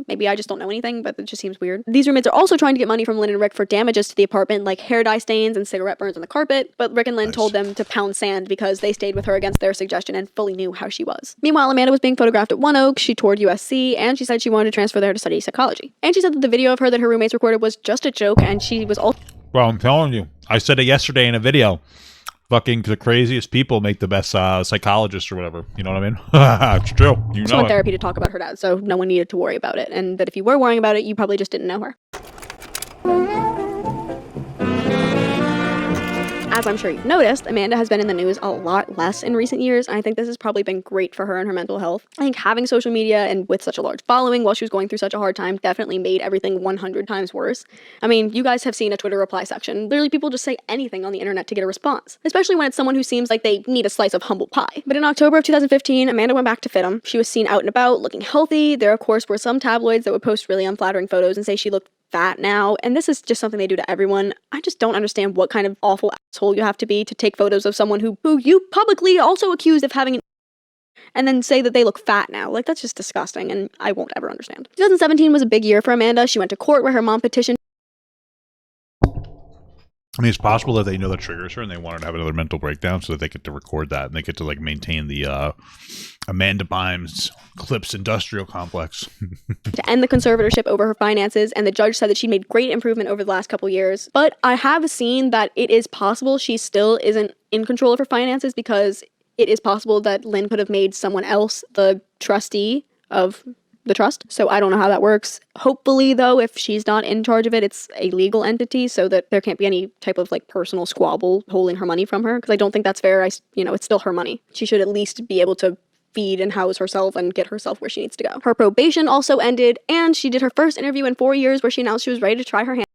Maybe I just don't know anything, but it just seems weird. These roommates are also trying to get money from Lynn and Rick for damages to the apartment, like hair dye stains and cigarette burns on the carpet, but Rick and Lynn told them to pound sand because they stayed with her against their suggestion and fully knew how she was. Meanwhile, Amanda was being photographed at One Oak, she toured USC, and she said she wanted to transfer there to study psychology. And she said that the video of her that her roommates recorded was just a joke, and she was also— Well, I'm telling you, I said it yesterday in a video. Fucking the craziest people make the best psychologists or whatever. You know what I mean? It's true. You know went it. therapy to talk about her dad, so no one needed to worry about it. And that if you were worrying about it, you probably just didn't know her. As I'm sure you've noticed, Amanda has been in the news a lot less in recent years, and I think this has probably been great for her and her mental health. I think having social media and with such a large following while she was going through such a hard time definitely made everything 100 times worse. I mean, you guys have seen a Twitter reply section. Literally, people just say anything on the internet to get a response, especially when it's someone who seems like they need a slice of humble pie. But in October of 2015, Amanda went back to FITM. She was seen out and about, looking healthy. There, of course, were some tabloids that would post really unflattering photos and say she looked fat now, and this is just something they do to everyone. I just don't understand what kind of awful asshole you have to be to take photos of someone who you publicly also accused of having and then say that they look fat now. Like, that's just disgusting, and I won't ever understand. 2017 was a big year for Amanda. She went to court where her mom petitioned. I mean, it's possible that they know that triggers her and they want her to have another mental breakdown so that they get to record that and they get to, like, maintain the Amanda Bynes Clips industrial complex. to end the conservatorship over her finances, and the judge said that she made great improvement over the last couple years. But I have seen that it is possible she still isn't in control of her finances because it is possible that Lynn could have made someone else the trustee of the trust. So I don't know how that works. Hopefully, though, if she's not in charge of it, it's a legal entity so that there can't be any type of like personal squabble holding her money from her, because I don't think that's fair. It's still her money. She should at least be able to feed and house herself and get herself where she needs to go. Her probation also ended, and she did her first interview in 4 years where she announced she was ready to try her hand.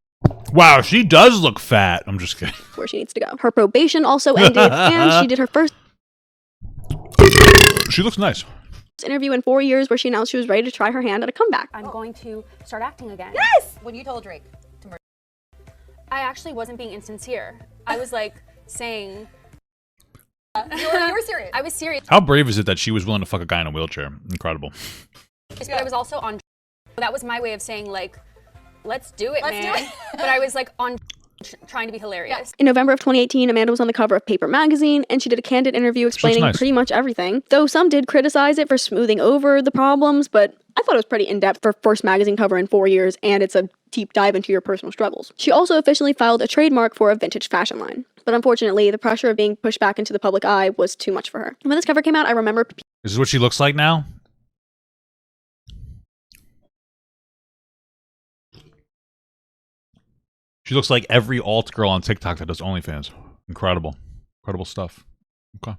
Wow, she does look fat. I'm just kidding. Where she needs to go. Her probation also ended, and she did her first She looks nice. interview in 4 years where she announced she was ready to try her hand at a comeback. I'm going to start acting again. Yes! When you told Drake to murder, I actually wasn't being insincere. I was like saying... you were serious. I was serious. How brave is it that she was willing to fuck a guy in a wheelchair? Incredible. But I was also on... That was my way of saying, like, let's do it, Let's man. do it. But I was like on... trying to be hilarious. In November of 2018, Amanda was on the cover of Paper magazine, and she did a candid interview explaining nice. pretty much everything. Though some did criticize it for smoothing over the problems, but I thought it was pretty in-depth for first magazine cover in 4 years, and it's a deep dive into your personal struggles. She also officially filed a trademark for a vintage fashion line. But unfortunately, the pressure of being pushed back into the public eye was too much for her. When this cover came out, I remember... This is what she looks like now? She looks like every alt girl on TikTok that does OnlyFans. Incredible. Incredible stuff. Okay.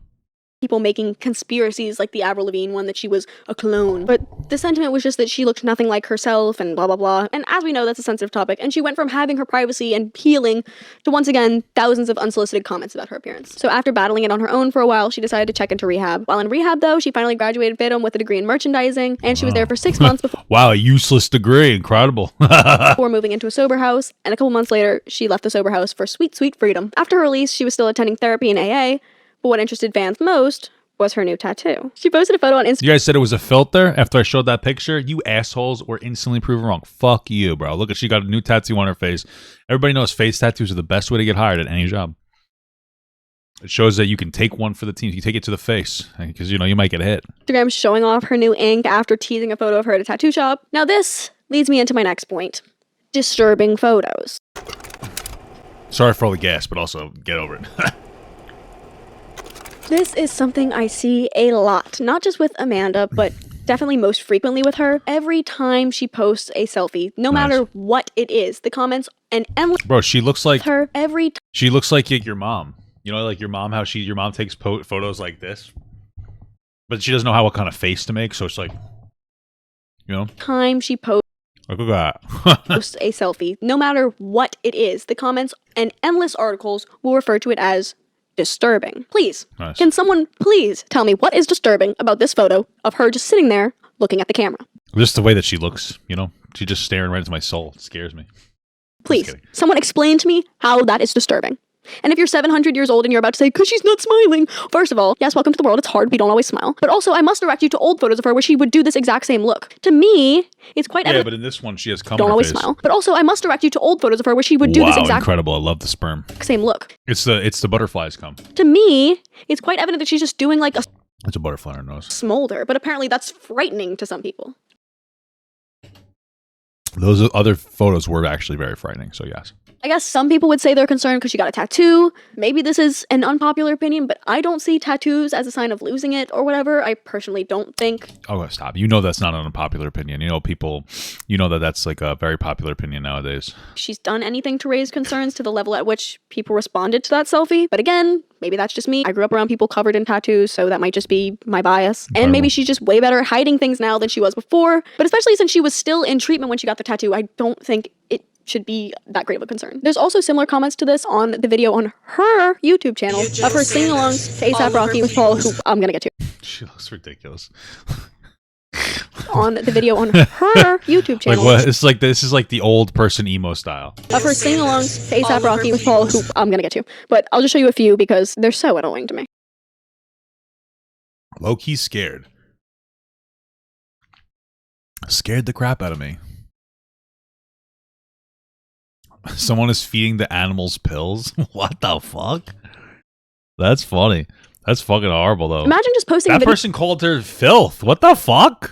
people making conspiracies like the Avril Lavigne one that she was a clone. But the sentiment was just that she looked nothing like herself and blah, blah, blah. And as we know, that's a sensitive topic. And she went from having her privacy and healing to, once again, thousands of unsolicited comments about her appearance. So after battling it on her own for a while, she decided to check into rehab. While in rehab, though, she finally graduated FITM with a degree in merchandising, and she was there for 6 months before Wow, a useless degree. Incredible. before moving into a sober house. And a couple months later, she left the sober house for sweet, sweet freedom. After her release, she was still attending therapy in AA, but what interested fans most was her new tattoo. She posted a photo on Instagram. You guys said it was a filter after I showed that picture? You assholes were instantly proven wrong. Fuck you, bro. Look, she got a new tattoo on her face. Everybody knows face tattoos are the best way to get hired at any job. It shows that you can take one for the team. You take it to the face because, you know, you might get hit. Instagram showing off her new ink after teasing a photo of her at a tattoo shop. Now this leads me into my next point. disturbing photos. Sorry for all the gas, but also get over it. This is something I see a lot, not just with Amanda, but definitely most frequently with her. Every time she posts a selfie, no matter what it is, the comments and endless. Bro, she looks like her every. She looks like your mom. You know, like your mom, how your mom takes photos like this, but she doesn't know what kind of face to make. So it's like, you know, time she posts. Look at that. Post a selfie, no matter what it is, the comments and endless articles will refer to it as disturbing. Please, can someone please tell me what is disturbing about this photo of her just sitting there looking at the camera? Just the way that she looks, you know, she's just staring right into my soul. It scares me. Please, someone explain to me how that is disturbing. And if you're 700 years old and you're about to say, "'Cause she's not smiling," first of all, yes, welcome to the world. It's hard. We don't always smile. But also, I must direct you to old photos of her where she would do this exact same look. To me, it's quite evident. Yeah, but in this one, she has cum. Don't always smile. But also, I must direct you to old photos of her where she would do this exact incredible! I love the sperm. Same look. It's the butterflies cum. To me, it's quite evident that she's just doing like a. It's a butterfly on her nose. Smolder, but apparently that's frightening to some people. Those other photos were actually very frightening. So yes. I guess some people would say they're concerned because she got a tattoo. Maybe this is an unpopular opinion, but I don't see tattoos as a sign of losing it or whatever. I personally don't think. Oh, stop. You know that's not an unpopular opinion. You know that's like a very popular opinion nowadays. She's done anything to raise concerns to the level at which people responded to that selfie. But again, maybe that's just me. I grew up around people covered in tattoos, so that might just be my bias. Incredible. And maybe she's just way better at hiding things now than she was before. But especially since she was still in treatment when she got the tattoo, I don't think it should be that great of a concern. There's also similar comments to this on the video on her YouTube channel of her singing along to A$AP Rocky with Paul, who I'm gonna get to. She looks ridiculous. On the video on her YouTube channel. Like what? It's like this is like the old person emo style. Of her singing along to A$AP Rocky with Paul, who I'm gonna get to. But I'll just show you a few because they're so annoying to me. Low-key scared. Scared the crap out of me. Someone is feeding the animals pills? What the fuck? That's funny. That's fucking horrible, though. Imagine just posting that person called her filth. What the fuck?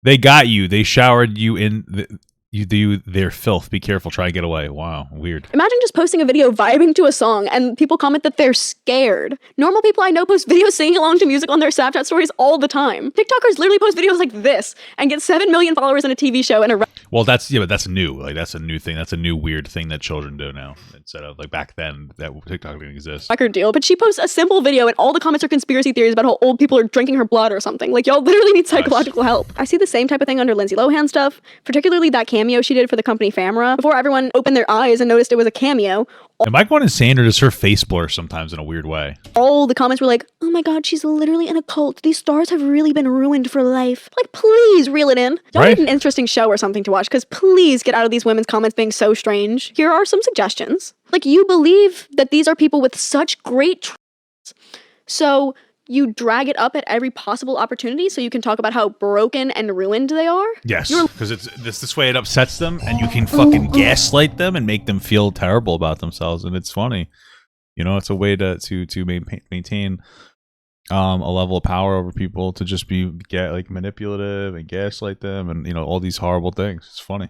They got you. They showered you in their filth. Be careful. Try and get away. Wow. Weird. Imagine just posting a video vibing to a song and people comment that they're scared. Normal people I know post videos singing along to music on their Snapchat stories all the time. TikTokers literally post videos like this and get 7 million followers in a TV show and a... Well, but that's new. Like, that's a new thing. That's a new weird thing that children do now. Instead of, like, back then, that TikTok didn't exist. Record deal. But she posts a simple video and all the comments are conspiracy theories about how old people are drinking her blood or something. Like, y'all literally need psychological help. I see the same type of thing under Lindsay Lohan stuff, particularly that cameo she did for the company Famra. Before everyone opened their eyes and noticed it was a cameo. Am I going insane, or does her face blur sometimes in a weird way? All the comments were like, "Oh my god, she's literally in a cult. These stars have really been ruined for life." Like, please reel it in. Y'all need an interesting show or something to watch, because please get out of these women's comments being so strange. Here are some suggestions. Like, you believe that these are people with such great traits, so you drag it up at every possible opportunity so you can talk about how broken and ruined they are? Yes, because it's this way it upsets them, and you can fucking gaslight them and make them feel terrible about themselves, and it's funny. You know, it's a way to maintain a level of power over people, to just get like manipulative and gaslight them, and you know, all these horrible things. It's funny.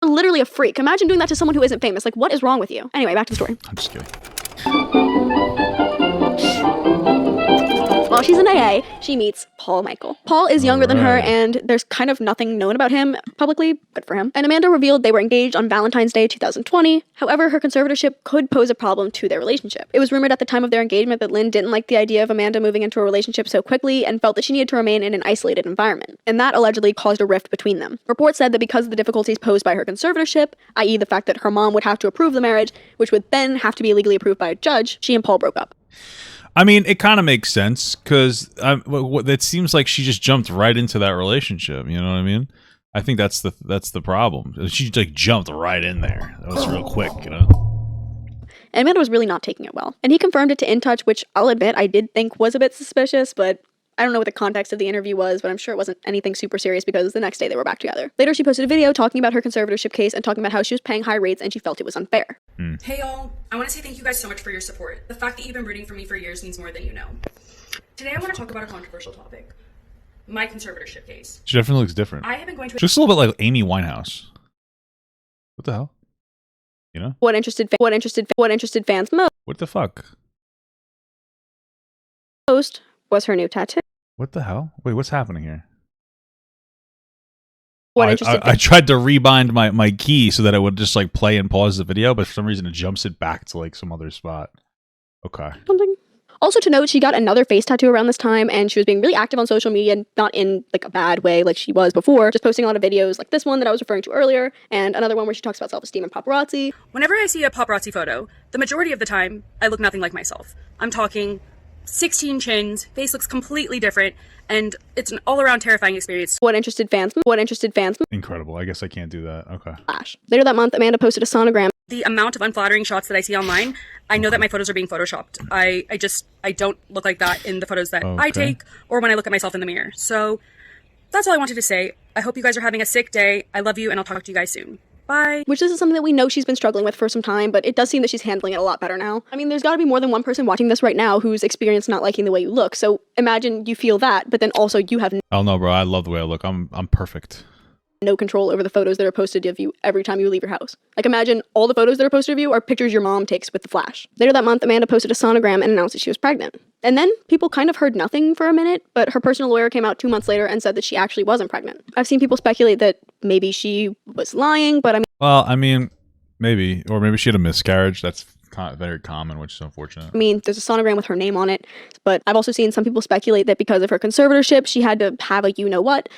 Literally a freak. Imagine doing that to someone who isn't famous. Like, what is wrong with you? Anyway, back to the story. I'm just kidding. While she's in AA, she meets Paul Michael. Paul is younger than her, and there's kind of nothing known about him publicly. Good for him. And Amanda revealed they were engaged on Valentine's Day 2020. However, her conservatorship could pose a problem to their relationship. It was rumored at the time of their engagement that Lynn didn't like the idea of Amanda moving into a relationship so quickly and felt that she needed to remain in an isolated environment. And that allegedly caused a rift between them. Reports said that because of the difficulties posed by her conservatorship, i.e. the fact that her mom would have to approve the marriage, which would then have to be legally approved by a judge, she and Paul broke up. I mean, it kind of makes sense, because it seems like she just jumped right into that relationship. You know what I mean? I think that's the problem. She like jumped right in there. That was real quick, you know? And Amanda was really not taking it well. And he confirmed it to In Touch, which I'll admit I did think was a bit suspicious, but I don't know what the context of the interview was, but I'm sure it wasn't anything super serious because the next day they were back together. Later, she posted a video talking about her conservatorship case and talking about how she was paying high rates and she felt it was unfair. Hey y'all, I want to say thank you guys so much for your support. The fact that you've been rooting for me for years means more than you know. Today I want to talk about a controversial topic. My conservatorship case. She definitely looks different. I have been going to... She looks a little bit like Amy Winehouse. What the hell? You know? What interested fans What the fuck? most was her new tattoo. What the hell? Wait, what's happening here? What I tried to rebind my key so that it would just like play and pause the video, but for some reason it jumps it back to like some other spot. Okay. Something. Also to note, she got another face tattoo around this time, and she was being really active on social media, not in like a bad way like she was before, just posting a lot of videos like this one that I was referring to earlier, and another one where she talks about self-esteem and paparazzi. Whenever I see a paparazzi photo, the majority of the time, I look nothing like myself. I'm talking 16 chins, face looks completely different, and it's an all-around terrifying experience. What interested fans. Incredible. I guess I can't do that. Okay. Flash. Later that month, Amanda posted a sonogram. The amount of unflattering shots that I see online, I know that my photos are being photoshopped. I don't look like that in the photos that I take or when I look at myself in the mirror. So that's all I wanted to say. I hope you guys are having a sick day. I love you, and I'll talk to you guys soon. Bye. Which this is something that we know she's been struggling with for some time, but it does seem that she's handling it a lot better now. I mean, there's got to be more than one person watching this right now who's experienced not liking the way you look. So imagine you feel that, but then also you have Oh no, bro. I love the way I look. I'm perfect. No control over the photos that are posted of you every time you leave your house. Like imagine all the photos that are posted of you are pictures your mom takes with the flash. Later that month, Amanda posted a sonogram and announced that she was pregnant. And then people kind of heard nothing for a minute, but her personal lawyer came out 2 months later and said that she actually wasn't pregnant. I've seen people speculate that maybe she was lying, but I mean, maybe, or maybe she had a miscarriage. That's very common, which is unfortunate. I mean, there's a sonogram with her name on it, but I've also seen some people speculate that because of her conservatorship, she had to have a you-know-what.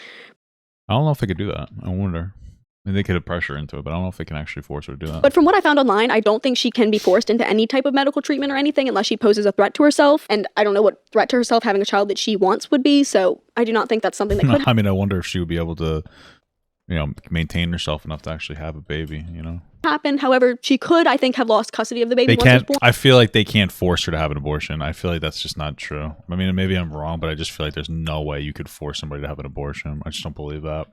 I don't know if they could do that. I wonder. I mean, they could have pressure into it, but I don't know if they can actually force her to do that. But from what I found online, I don't think she can be forced into any type of medical treatment or anything unless she poses a threat to herself. And I don't know what threat to herself having a child that she wants would be. So I do not think that's something that could I mean, I wonder if she would be able to, maintain herself enough to actually have a baby, happen. However, she could, I think, have lost custody of the baby They once can't. it's born. I feel like they can't force her to have an abortion. I feel like that's just not true. I mean, maybe I'm wrong, but I just feel like there's no way you could force somebody to have an abortion. I just don't believe that.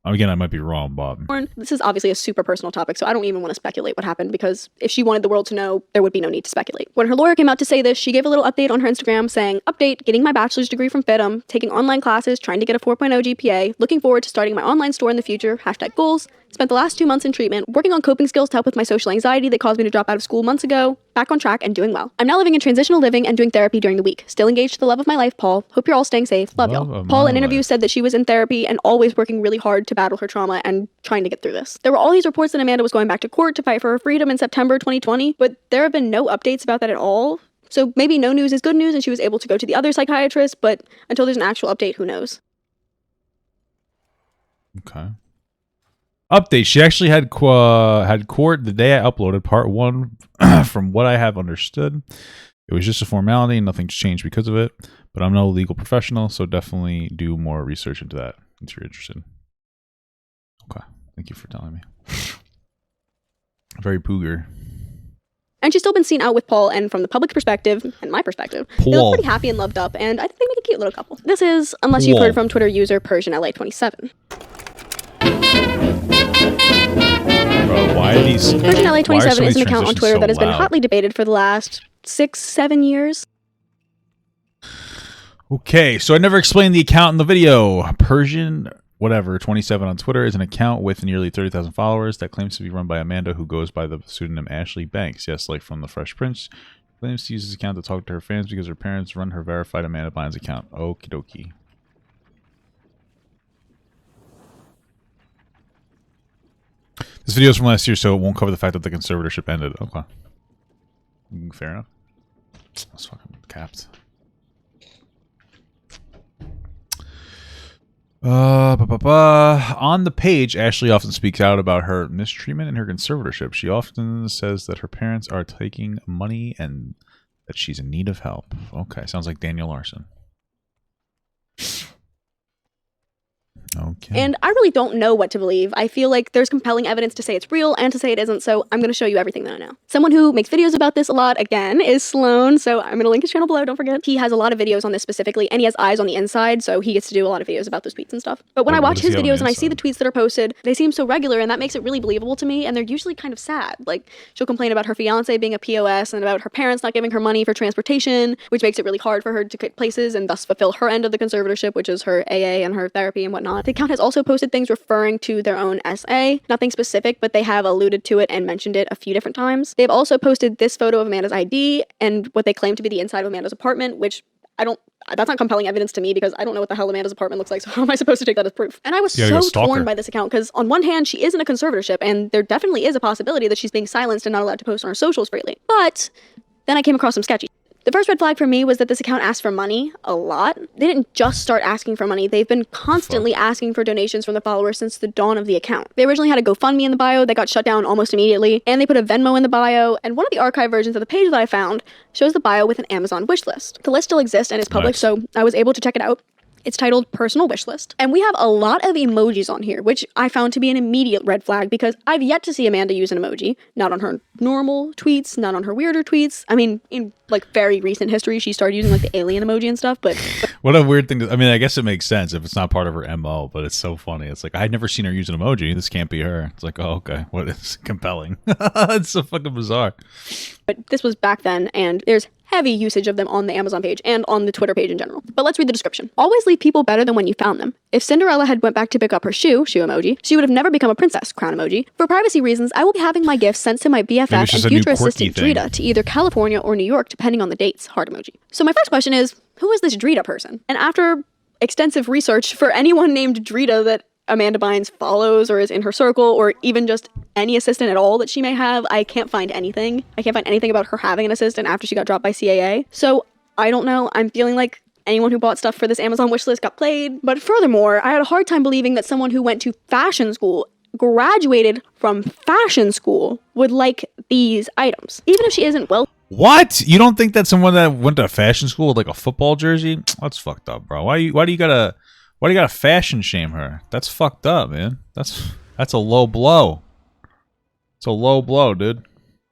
Again, I might be wrong, Bob. This is obviously a super personal topic, so I don't even want to speculate what happened, because if she wanted the world to know, there would be no need to speculate. When her lawyer came out to say this, she gave a little update on her Instagram saying, "Update, getting my bachelor's degree from FITM, taking online classes, trying to get a 4.0 GPA, looking forward to starting my online store in the future, #goals, spent the last 2 months in treatment, working on coping skills to help with my social anxiety that caused me to drop out of school months ago, back on track and doing well. I'm now living in transitional living and doing therapy during the week. Still engaged to the love of my life, Paul. Hope you're all staying safe. Love y'all." Paul in interviews said that she was in therapy and always working really hard to battle her trauma and trying to get through this. There were all these reports that Amanda was going back to court to fight for her freedom in September 2020, but there have been no updates about that at all. So maybe no news is good news and she was able to go to the other psychiatrist, but until there's an actual update, who knows? Okay. Update. She actually had court the day I uploaded part 1. From what I have understood, it was just a formality and nothing's changed because of it. But I'm no legal professional, so definitely do more research into that if you're interested. Okay. Thank you for telling me. Very pooger. And she's still been seen out with Paul, and from the public perspective, and my perspective, they look pretty happy and loved up, and I think they make a cute little couple. This is, unless you've heard from Twitter user PersianLA27. Bro, why are these... PersianLA27 is an account on Twitter so that has been loud? hotly debated for the last 6-7 years. Okay, so I never explained the account in the video. Persian... whatever, 27 on Twitter is an account with nearly 30,000 followers that claims to be run by Amanda, who goes by the pseudonym Ashley Banks. Yes, like from The Fresh Prince. Claims to use this account to talk to her fans because her parents run her verified Amanda Bynes account. Okie dokie. This video is from last year, so it won't cover the fact that the conservatorship ended. Okay. Fair enough. That's fucking capped. On the page, Ashley often speaks out about her mistreatment in her conservatorship. She often says that her parents are taking money and that she's in need of help. Okay, sounds like Daniel Larson. Okay. And I really don't know what to believe. I feel like there's compelling evidence to say it's real and to say it isn't, so I'm going to show you everything that I know. Someone who makes videos about this a lot, again, is Sloan, so I'm going to link his channel below, don't forget. He has a lot of videos on this specifically, and he has eyes on the inside, so he gets to do a lot of videos about those tweets and stuff. But when I watch his videos and I see the tweets that are posted, they seem so regular, and that makes it really believable to me, and they're usually kind of sad. Like, she'll complain about her fiance being a POS and about her parents not giving her money for transportation, which makes it really hard for her to get places and thus fulfill her end of the conservatorship, which is her AA and her therapy and whatnot. not. The account has also posted things referring to their own essay. Nothing specific, but they have alluded to it and mentioned it a few different times. They've also posted this photo of Amanda's ID and what they claim to be the inside of Amanda's apartment, which that's not compelling evidence to me because I don't know what the hell Amanda's apartment looks like, so how am I supposed to take that as proof? And I was so torn by this account because on one hand, she is in a conservatorship and there definitely is a possibility that she's being silenced and not allowed to post on her socials freely. But then I came across some sketchy. The first red flag for me was that this account asked for money a lot. They didn't just start asking for money. They've been constantly asking for donations from the followers since the dawn of the account. They originally had a GoFundMe in the bio that got shut down almost immediately, and they put a Venmo in the bio, and one of the archive versions of the page that I found shows the bio with an Amazon wish list. The list still exists and is public, so I was able to check it out. It's titled Personal Wish List. And we have a lot of emojis on here, which I found to be an immediate red flag because I've yet to see Amanda use an emoji. Not on her normal tweets, not on her weirder tweets. I mean, in like very recent history, she started using like the alien emoji and stuff, but what a weird thing to, I mean, I guess it makes sense if it's not part of her MO, but it's so funny. It's like, I'd never seen her use an emoji. This can't be her. It's like, oh, okay. What is compelling? It's so fucking bizarre. But this was back then, and there's heavy usage of them on the Amazon page and on the Twitter page in general. But let's read the description. Always leave people better than when you found them. If Cinderella had went back to pick up her shoe emoji, she would have never become a princess, crown emoji. For privacy reasons, I will be having my gifts sent to my BFF and future assistant Drita to either California or New York, depending on the dates, heart emoji. So my first question is, who is this Drita person? And after extensive research for anyone named Drita that Amanda Bynes follows or is in her circle, or even just any assistant at all that she may have, I can't find anything. I can't find anything about her having an assistant after she got dropped by CAA. So I don't know. I'm feeling like anyone who bought stuff for this Amazon wishlist got played. But furthermore, I had a hard time believing that someone who went to fashion school, graduated from fashion school, would like these items. Even if she isn't well. What? You don't think that someone that went to fashion school with like a football jersey? That's fucked up, bro. Why do you gotta fashion shame her? That's fucked up, man. That's a low blow. It's a low blow, dude.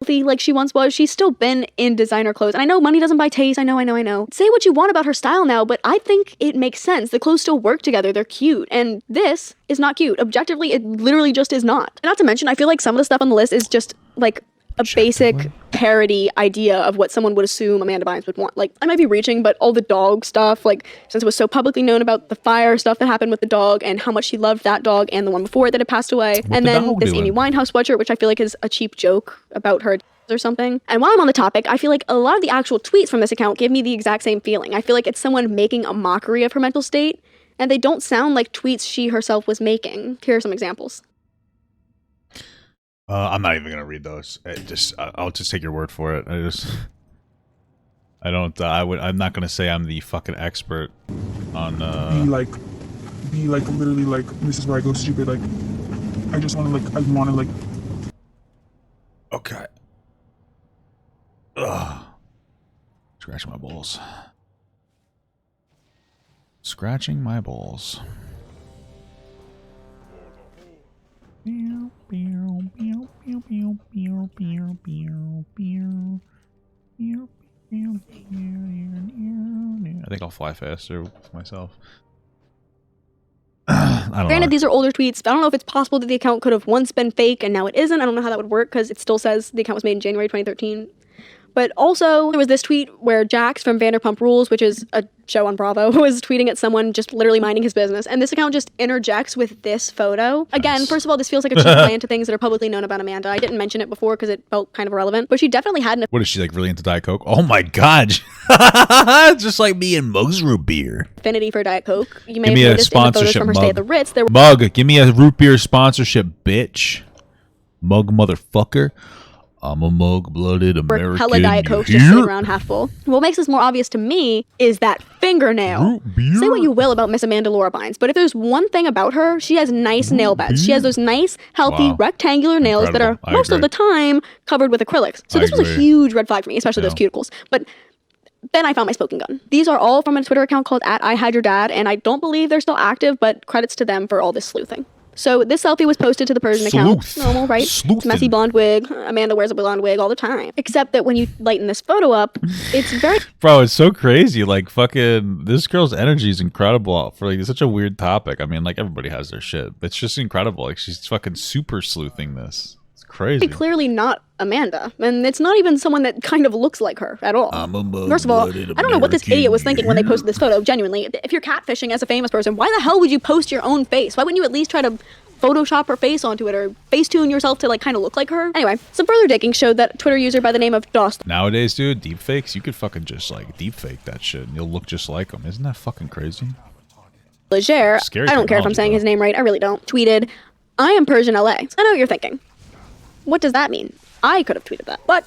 Like she once was, she's still been in designer clothes. And I know money doesn't buy taste. I know. Say what you want about her style now, but I think it makes sense. The clothes still work together. They're cute. And this is not cute. Objectively, it literally just is not. Not to mention, I feel like some of the stuff on the list is just like a basic parody idea of what someone would assume Amanda Bynes would want. Like, I might be reaching, but all the dog stuff, like, since it was so publicly known about the fire stuff that happened with the dog and how much she loved that dog and the one before it that had passed away. And then this Amy Winehouse sweatshirt, which I feel like is a cheap joke about her or something. And while I'm on the topic, I feel like a lot of the actual tweets from this account give me the exact same feeling. I feel like it's someone making a mockery of her mental state, and they don't sound like tweets she herself was making. Here are some examples. I'm not even gonna read those. I'll just take your word for it. I'm not gonna say I'm the fucking expert on. Be like literally like this is where I go stupid. Like I want to. Okay. Ugh. Scratching my balls. Scratching my balls. I think I'll fly faster with myself. Granted, these are older tweets, but I don't know if it's possible that the account could have once been fake and now it isn't. I don't know how that would work because it still says the account was made in January 2013. But also, there was this tweet where Jax from Vanderpump Rules, which is a show on Bravo, was tweeting at someone just literally minding his business. And this account just interjects with this photo. Again, first of all, this feels like a cheap play into things that are publicly known about Amanda. I didn't mention it before because it felt kind of irrelevant. But she definitely had an... What is she, like, really into Diet Coke? Oh my god! Just like me and Mug's root beer. Affinity for Diet Coke. You may give me have a noticed in the photos sponsorship from her mug. stay at the Ritz. There were... Mug, give me a root beer sponsorship, bitch. Mug motherfucker. I'm a mug-blooded American. Hella Diet Coke just sitting around half full. What makes this more obvious to me is that fingernail. Say what you will about Miss Amanda Laura Bynes, but if there's one thing about her, she has nice nail beds. She has those nice, healthy, rectangular nails that are most of the time covered with acrylics. So this was a huge red flag for me, especially those cuticles. But then I found my smoking gun. These are all from a Twitter account called @IHideYourDad, and I don't believe they're still active, but credits to them for all this sleuthing. So this selfie was posted to the Persian account. Normal, right? It's messy blonde wig. Amanda wears a blonde wig all the time. Except that when you lighten this photo up, it's very... Bro, it's so crazy. Like, fucking, this girl's energy is incredible for, like, such a weird topic. I mean, like, everybody has their shit. But it's just incredible. Like, she's fucking super sleuthing this. It's crazy. Clearly not Amanda, and it's not even someone that kind of looks like her at all. First of all, I don't know what this idiot was thinking when they posted this photo, genuinely. If you're catfishing as a famous person, why the hell would you post your own face? Why wouldn't you at least try to Photoshop her face onto it or Facetune yourself to like kind of look like her? Anyway, some further digging showed that Twitter user by the name of Dost. Nowadays, dude, deepfakes, you could fucking just like deepfake that shit and you'll look just like them. Isn't that fucking crazy? Leger, Scary I don't care if I'm saying his name right, I really don't, tweeted, "I am Persian LA." I know what you're thinking. What does that mean? I could have tweeted that. But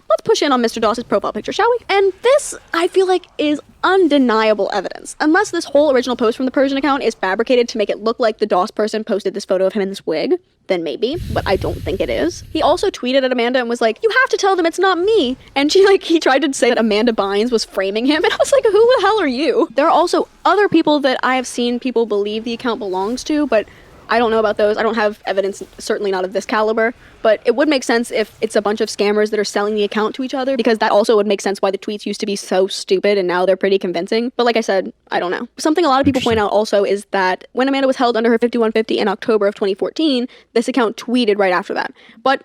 let's push in on Mr. Doss's profile picture, shall we? And this, I feel like, is undeniable evidence. Unless this whole original post from the Persian account is fabricated to make it look like the Doss person posted this photo of him in this wig, then maybe, but I don't think it is. He also tweeted at Amanda and was like, "You have to tell them it's not me." And he tried to say that Amanda Bynes was framing him, and I was like, who the hell are you? There are also other people that I have seen people believe the account belongs to, but I don't know about those. I don't have evidence, certainly not of this caliber, but it would make sense if it's a bunch of scammers that are selling the account to each other, because that also would make sense why the tweets used to be so stupid and now they're pretty convincing. But like I said, I don't know. Something a lot of people point out also is that when Amanda was held under her 5150 in October of 2014, this account tweeted right after that. But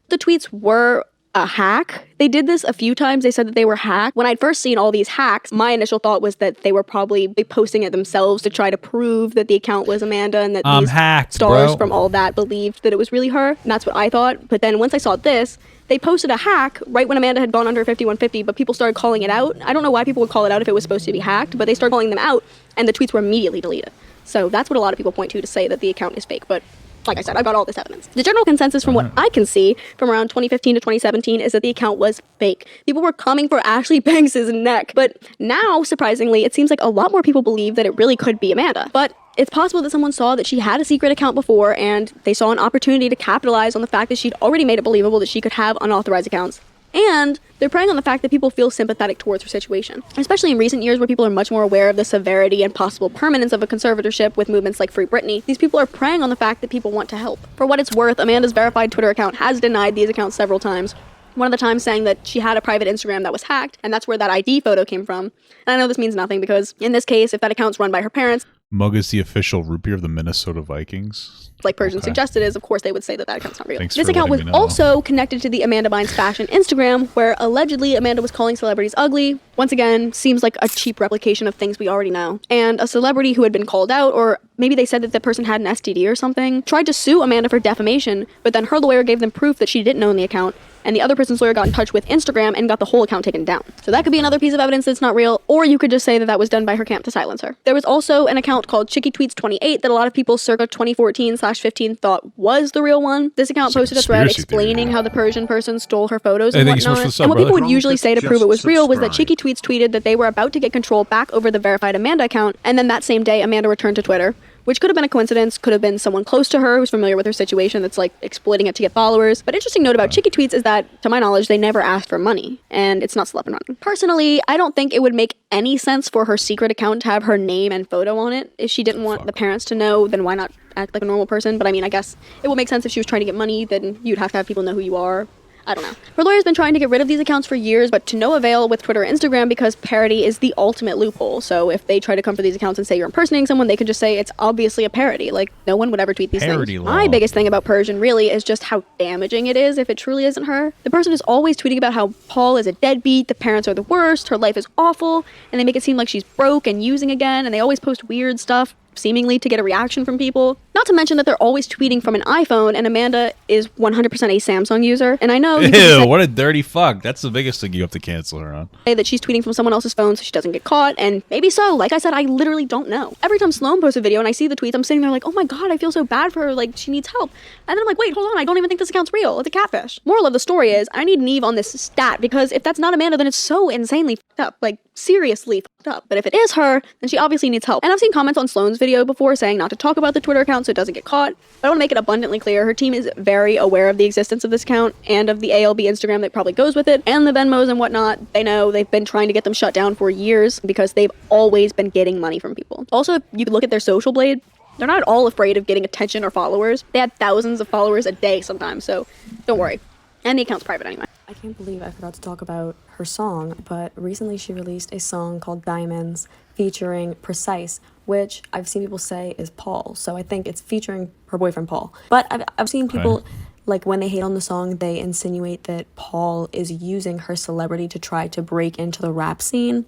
the tweets were a hack. They did this a few times. They said that they were hacked. When I'd first seen all these hacks, my initial thought was that they were probably posting it themselves to try to prove that the account was Amanda and that these hacked, stars bro. from all that believed that it was really her. And that's what I thought. But then once I saw this, they posted a hack right when Amanda had gone under 5150, but people started calling it out. I don't know why people would call it out if it was supposed to be hacked, but they started calling them out and the tweets were immediately deleted. So that's what a lot of people point to say that the account is fake. But like I said, I got all this evidence. The general consensus from what I can see from around 2015 to 2017 is that the account was fake. People were coming for Ashley Banks' neck. But now, surprisingly, it seems like a lot more people believe that it really could be Amanda. But it's possible that someone saw that she had a secret account before and they saw an opportunity to capitalize on the fact that she'd already made it believable that she could have unauthorized accounts. And they're preying on the fact that people feel sympathetic towards her situation, especially in recent years where people are much more aware of the severity and possible permanence of a conservatorship with movements like Free Britney. These people are preying on the fact that people want to help. For what it's worth, Amanda's verified Twitter account has denied these accounts several times. One of the times saying that she had a private Instagram that was hacked, and that's where that ID photo came from. And I know this means nothing because, in this case, if that account's run by her parents, Mug is the official root beer of the Minnesota Vikings. like Persian suggested is, of course they would say that that account's not real. Thanks This for account was letting me know. also connected to the Amanda Bynes Fashion Instagram, where allegedly Amanda was calling celebrities ugly. Once again, seems like a cheap replication of things we already know. And a celebrity who had been called out, or maybe they said that the person had an STD or something, tried to sue Amanda for defamation, but then her lawyer gave them proof that she didn't own the account, and the other person's lawyer got in touch with Instagram and got the whole account taken down. So that could be another piece of evidence that's not real, or you could just say that that was done by her camp to silence her. There was also an account called Chicky Tweets 28 that a lot of people circa 2014/15 thought was the real one. This account posted a thread explaining how the Persian person stole her photos and whatnot. And what people would usually say to prove it was real was that Chicky Tweets tweeted that they were about to get control back over the verified Amanda account, and then that same day Amanda returned to Twitter, which could have been a coincidence, could have been someone close to her who's familiar with her situation that's like exploiting it to get followers. But interesting note about Chicky Tweets is that, to my knowledge, they never asked for money, and it's not slept running. Personally, I don't think it would make any sense for her secret account to have her name and photo on it. If she didn't want the parents to know, then why not act like a normal person? But I mean, I guess it would make sense if she was trying to get money, then you'd have to have people know who you are. I don't know. Her lawyer's been trying to get rid of these accounts for years, but to no avail with Twitter or Instagram because parody is the ultimate loophole. So if they try to come for these accounts and say you're impersonating someone, they could just say it's obviously a parody. Like, no one would ever tweet these Parody things. law. My biggest thing about Persian really is just how damaging it is if it truly isn't her. The person is always tweeting about how Paul is a deadbeat, the parents are the worst, her life is awful, and they make it seem like she's broke and using again, and they always post weird stuff, seemingly to get a reaction from people. Not to mention that they're always tweeting from an iPhone, and Amanda is 100% a Samsung user. And I know you Ew, what a dirty fuck. That's the biggest thing you have to cancel her on. say that she's tweeting from someone else's phone so she doesn't get caught, and maybe so. Like I said, I literally don't know. Every time Sloan posts a video and I see the tweets, I'm sitting there like, oh my god, I feel so bad for her, like she needs help. And then I'm like, wait, hold on, I don't even think this account's real. It's a catfish. Moral of the story is, I need Neve on this stat, because if that's not Amanda, then it's so insanely fucked up. Like, seriously fucked up. But if it is her, then she obviously needs help. And I've seen comments on Sloan's video before saying not to talk about the Twitter account so it doesn't get caught. But I want to make it abundantly clear, her team is very aware of the existence of this account and of the ALB Instagram that probably goes with it, and the Venmos and whatnot. They know they've been trying to get them shut down for years because they've always been getting money from people. Also, if you could look at their social blade, they're not at all afraid of getting attention or followers. They had thousands of followers a day sometimes, so don't worry. And the account's private anyway. I can't believe I forgot to talk about her song, but recently she released a song called Diamonds featuring Precise, which I've seen people say is Paul, so I think it's featuring her boyfriend Paul. But I've seen people Like, when they hate on the song, they insinuate that Paul is using her celebrity to try to break into the rap scene.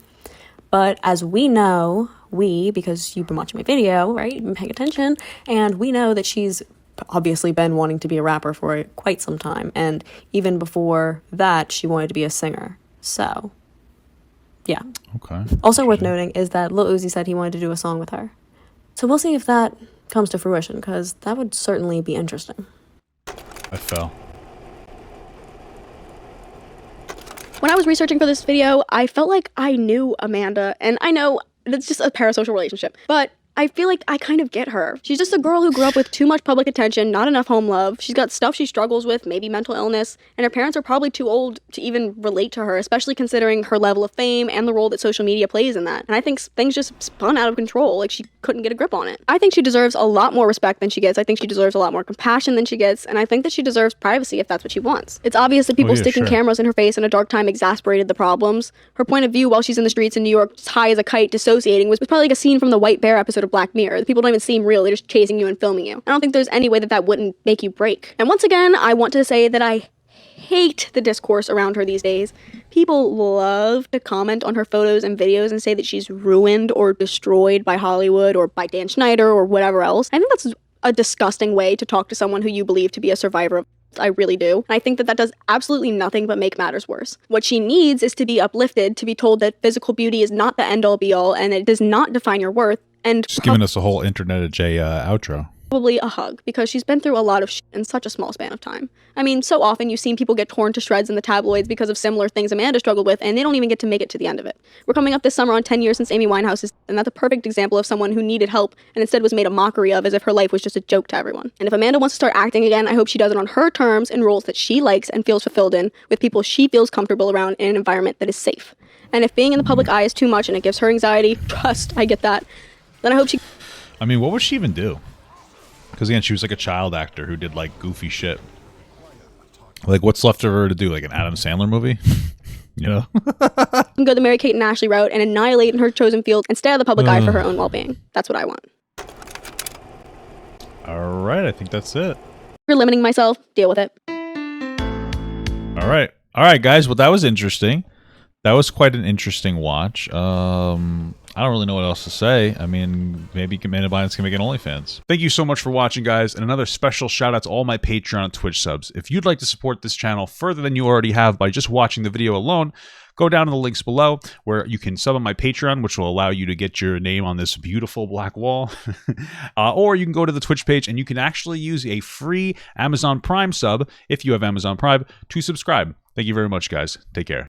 But as we know, because you've been watching my video, right? You've been paying attention, and we know that she's obviously been wanting to be a rapper for quite some time. And even before that, she wanted to be a singer. So, yeah. Okay. Also worth noting is that Lil Uzi said he wanted to do a song with her. So we'll see if that comes to fruition, because that would certainly be interesting. I fell. When I was researching for this video, I felt like I knew Amanda, and I know that's just a parasocial relationship, but I feel like I kind of get her. She's just a girl who grew up with too much public attention, not enough home love. She's got stuff she struggles with, maybe mental illness, and her parents are probably too old to even relate to her, especially considering her level of fame and the role that social media plays in that. And I think things just spun out of control, like she couldn't get a grip on it. I think she deserves a lot more respect than she gets. I think she deserves a lot more compassion than she gets, and I think that she deserves privacy if that's what she wants. It's obvious that people sticking cameras in her face in a dark time exasperated the problems. Her point of view while she's in the streets in New York, high as a kite, dissociating, was probably like a scene from the White Bear episode of Black Mirror. The people don't even seem real, they're just chasing you and filming you. I don't think there's any way that that wouldn't make you break. And once again, I want to say that I hate the discourse around her these days. People love to comment on her photos and videos and say that she's ruined or destroyed by Hollywood or by Dan Schneider or whatever else. I think that's a disgusting way to talk to someone who you believe to be a survivor of. I really do. And I think that that does absolutely nothing but make matters worse. What she needs is to be uplifted, to be told that physical beauty is not the end-all be-all and it does not define your worth. And just giving us a whole Internet J outro. Probably a hug, because she's been through a lot of shit in such a small span of time. I mean, so often you've seen people get torn to shreds in the tabloids because of similar things Amanda struggled with, and they don't even get to make it to the end of it. We're coming up this summer on 10 years since Amy Winehouse, and that's a perfect example of someone who needed help and instead was made a mockery of as if her life was just a joke to everyone. And if Amanda wants to start acting again, I hope she does it on her terms in roles that she likes and feels fulfilled in, with people she feels comfortable around in an environment that is safe. And if being in the public eye is too much and it gives her anxiety, trust, I get that, then I hope she... I mean, what would she even do? Because again, she was like a child actor who did like goofy shit. Like, what's left of her to do? Like an Adam Sandler movie? You know? can go the Mary-Kate and Ashley route and annihilate in her chosen field and stay out of the public eye for her own well-being. That's what I want. All right, I think that's it. You're limiting myself. Deal with it. All right, guys. Well, that was interesting. That was quite an interesting watch. I don't really know what else to say. I mean, maybe Amanda Bynes can make an OnlyFans. Thank you so much for watching, guys. And another special shout out to all my Patreon and Twitch subs. If you'd like to support this channel further than you already have by just watching the video alone, go down to the links below where you can sub on my Patreon, which will allow you to get your name on this beautiful black wall. Or you can go to the Twitch page and you can actually use a free Amazon Prime sub, if you have Amazon Prime, to subscribe. Thank you very much, guys. Take care.